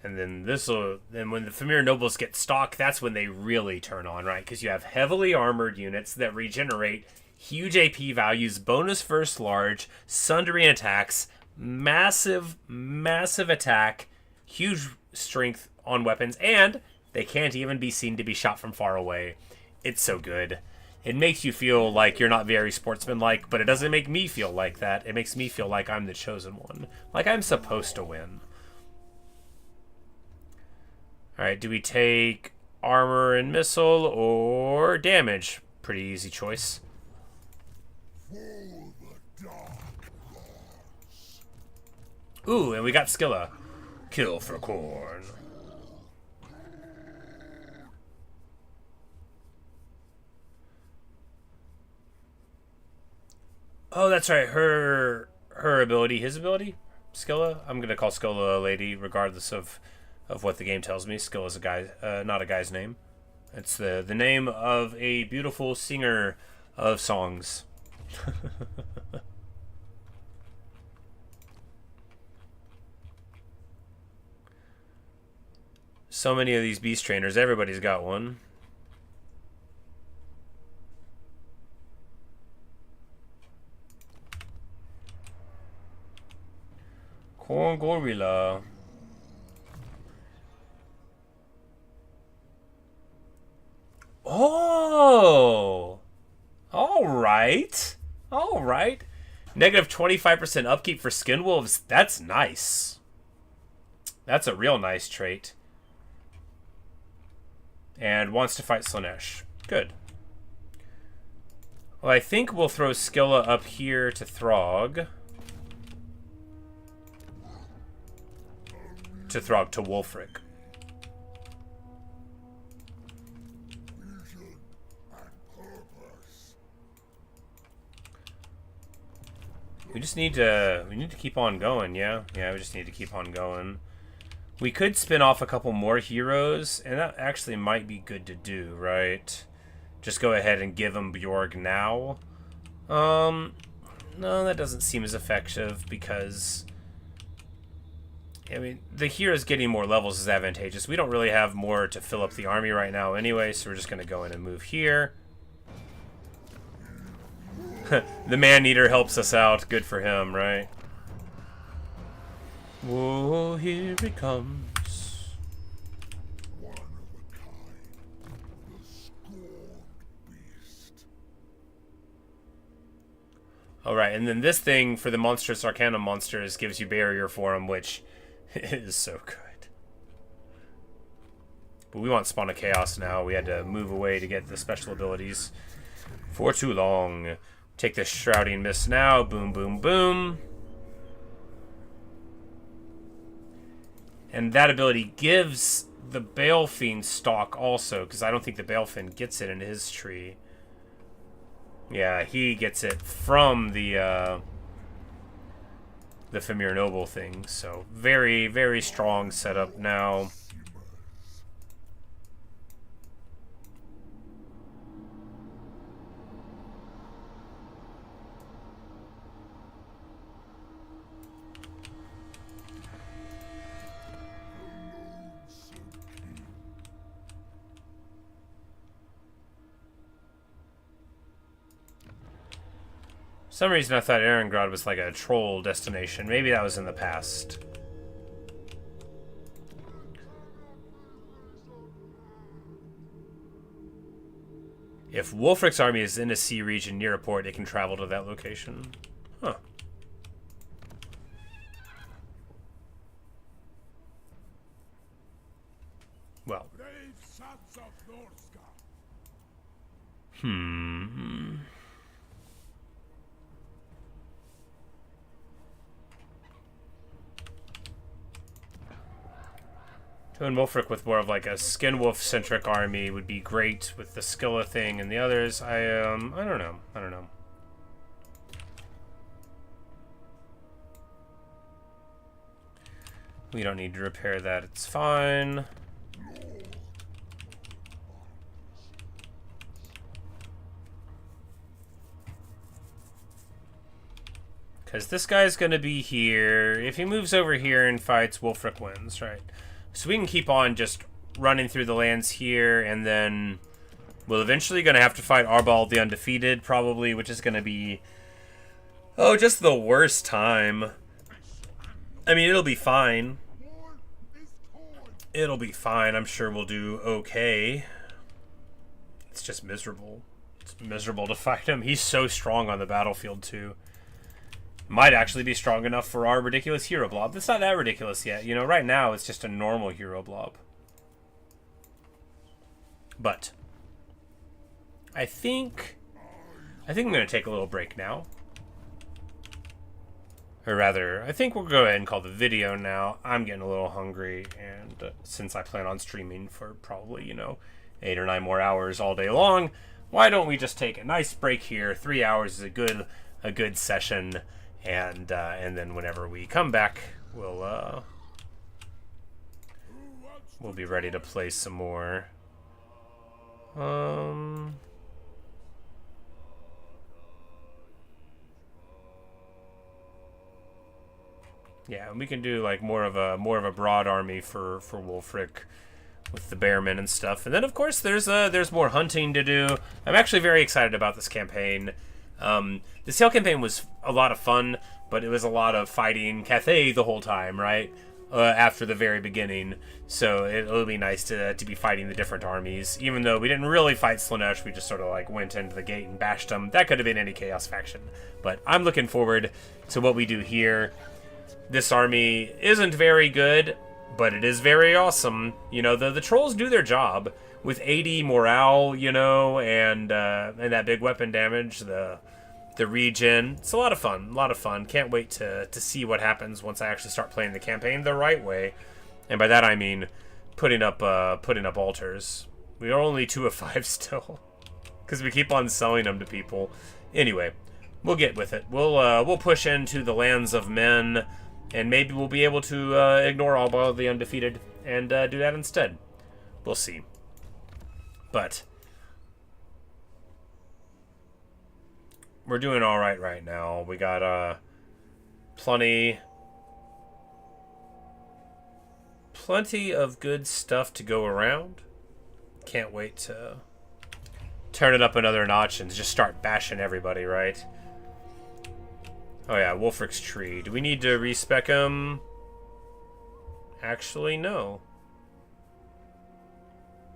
And then then when the Famir Nobles get stock, that's when they really turn on, right? Because you have heavily armored units that regenerate, huge AP values, bonus first large, sundering attacks, massive attack, huge strength on weapons, and they can't even be seen to be shot from far away. It's so good. It makes you feel like you're not very sportsmanlike, but it doesn't make me feel like that. It makes me feel like I'm the chosen one. Like I'm supposed to win. Alright, do we take armor and missile or damage? Pretty easy choice. Ooh, and we got Skilla. Kill for corn. Oh, that's right. Her ability, his ability, Skilla. I'm gonna call Skilla a lady, regardless of what the game tells me. Skilla's a guy, not a guy's name. It's the name of a beautiful singer of songs. So many of these beast trainers. Everybody's got one. Corn gorilla. Oh! Alright. Alright. Negative 25% upkeep for skin wolves. That's nice. That's a real nice trait. And wants to fight Slanesh. Good. Well, I think we'll throw Skilla up here to Throgg. To Wulfric. We just need to keep on going, yeah? Yeah, we just need to keep on going. We could spin off a couple more heroes, and that actually might be good to do, right? Just go ahead and give them Bjorg now. No, that doesn't seem as effective because... I mean, the heroes getting more levels is advantageous. We don't really have more to fill up the army right now anyway, so we're just going to go in and move here. The Man-Eater helps us out. Good for him, right? Whoa, here it comes. One of a kind, the scorned beast. Alright, and then this thing for the monstrous Arcanum monsters gives you barrier for them, which is so good. But we want Spawn of Chaos now. We had to move away to get the special abilities for too long. Take the Shrouding Mist now. Boom, boom, boom. And that ability gives the Balefin stock also, because I don't think the Balefin gets it in his tree. Yeah, he gets it from the Fimir Noble thing. So very, very strong setup now. For some reason I thought Erengrad was like a troll destination. Maybe that was in the past. If Wulfric's army is in a sea region near a port, it can travel to that location. Huh. Well. Doing Wulfric with more of like a skin wolf centric army would be great with the Skilla thing and the others. I don't know. I don't know. We don't need to repair that. It's fine. Because this guy's going to be here. If he moves over here and fights, Wulfric wins, right? So we can keep on just running through the lands here, and then we're eventually going to have to fight Arbald the Undefeated, probably, which is going to be, oh, just the worst time. I mean, it'll be fine. It'll be fine. I'm sure we'll do okay. it's just miserable. It's miserable to fight him. He's so strong on the battlefield, too. Might actually be strong enough for our ridiculous hero blob. It's not that ridiculous yet. You know, right now it's just a normal hero blob. But I think I'm going to take a little break now. Or rather, I think we'll go ahead and call the video now. I'm getting a little hungry, and since I plan on streaming for probably, you know, 8 or 9 more hours all day long, why don't we just take a nice break here? 3 hours is a good session, and then whenever we come back, we'll be ready to play some more. Yeah, and we can do like more of a broad army for Wulfric with the bearmen and stuff. And then of course there's more hunting to do. I'm actually very excited about this campaign. The Sayl campaign was a lot of fun, but it was a lot of fighting Cathay the whole time, right? After the very beginning. So it'll be nice to be fighting the different armies. Even though we didn't really fight Slaanesh, we just sort of like went into the gate and bashed them. That could have been any Chaos faction. But I'm looking forward to what we do here. This army isn't very good, but it is very awesome. You know, the trolls do their job with 80 morale, you know, and that big weapon damage, the regen. It's a lot of fun. Can't wait to see what happens once I actually start playing the campaign the right way. And by that I mean putting up altars. We are only 2 of 5 still, because we keep on selling them to people. Anyway, we'll get with it. We'll push into the lands of men. And maybe we'll be able to ignore all of the undefeated and do that instead. We'll see. But we're doing all right now. We got plenty of good stuff to go around. Can't wait to turn it up another notch and just start bashing everybody, right? Oh yeah, Wulfric's tree. Do we need to respec him? Actually, no.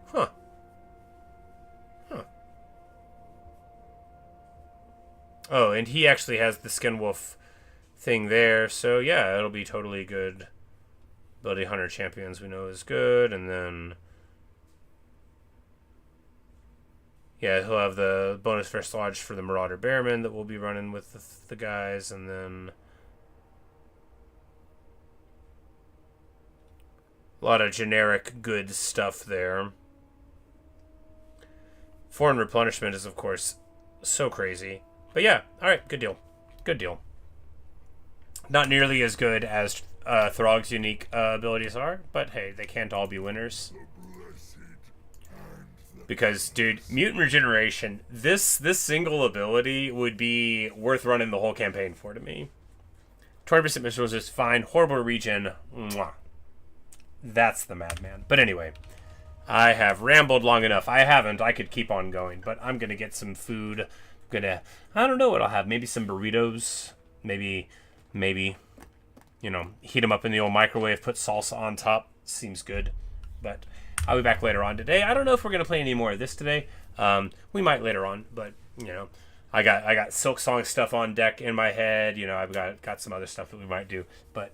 Huh. Oh, and he actually has the Skin Wolf thing there, so yeah, it'll be totally good. Bloody Hunter Champions we know is good, and then yeah, he'll have the bonus first lodge for the Marauder Bearmen that we'll be running with the guys, and then a lot of generic good stuff there. Foreign replenishment is, of course, so crazy. But yeah, alright, good deal. Good deal. Not nearly as good as Throgg's unique abilities are, but hey, they can't all be winners. Because, dude, Mutant Regeneration, this single ability would be worth running the whole campaign for to me. 20% missiles is fine. Horrible regen. Mwah. That's the madman. But anyway, I have rambled long enough. I haven't. I could keep on going. But I'm going to get some food. I don't know what I'll have. Maybe some burritos. Maybe, you know, heat them up in the old microwave. Put salsa on top. Seems good. But I'll be back later on today. I don't know if we're going to play any more of this today. We might later on, but, you know, I got Silk Song stuff on deck in my head. You know, I've got some other stuff that we might do. But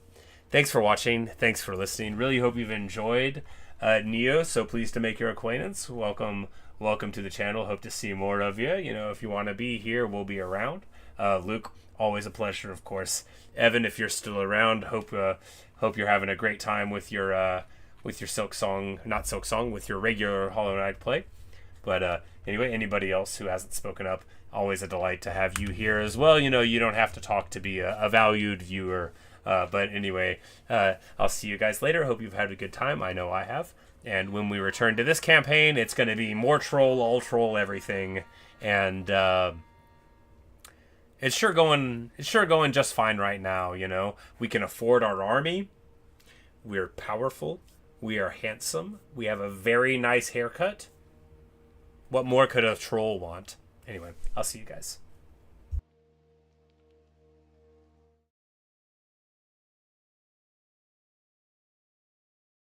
thanks for watching. Thanks for listening. Really hope you've enjoyed Neo. So pleased to make your acquaintance. Welcome to the channel. Hope to see more of you. You know, if you want to be here, we'll be around. Luke, always a pleasure, of course. Evan, if you're still around, hope you're having a great time with your Silk Song, not Silk Song, with your regular Hollow Knight play. But anyway, anybody else who hasn't spoken up, always a delight to have you here as well. You know, you don't have to talk to be a valued viewer. But anyway, I'll see you guys later. Hope you've had a good time. I know I have. And when we return to this campaign, it's going to be more troll, all troll, everything. And it's sure going just fine right now, you know. We can afford our army. We're powerful. We are handsome. We have a very nice haircut. What more could a troll want? Anyway, I'll see you guys.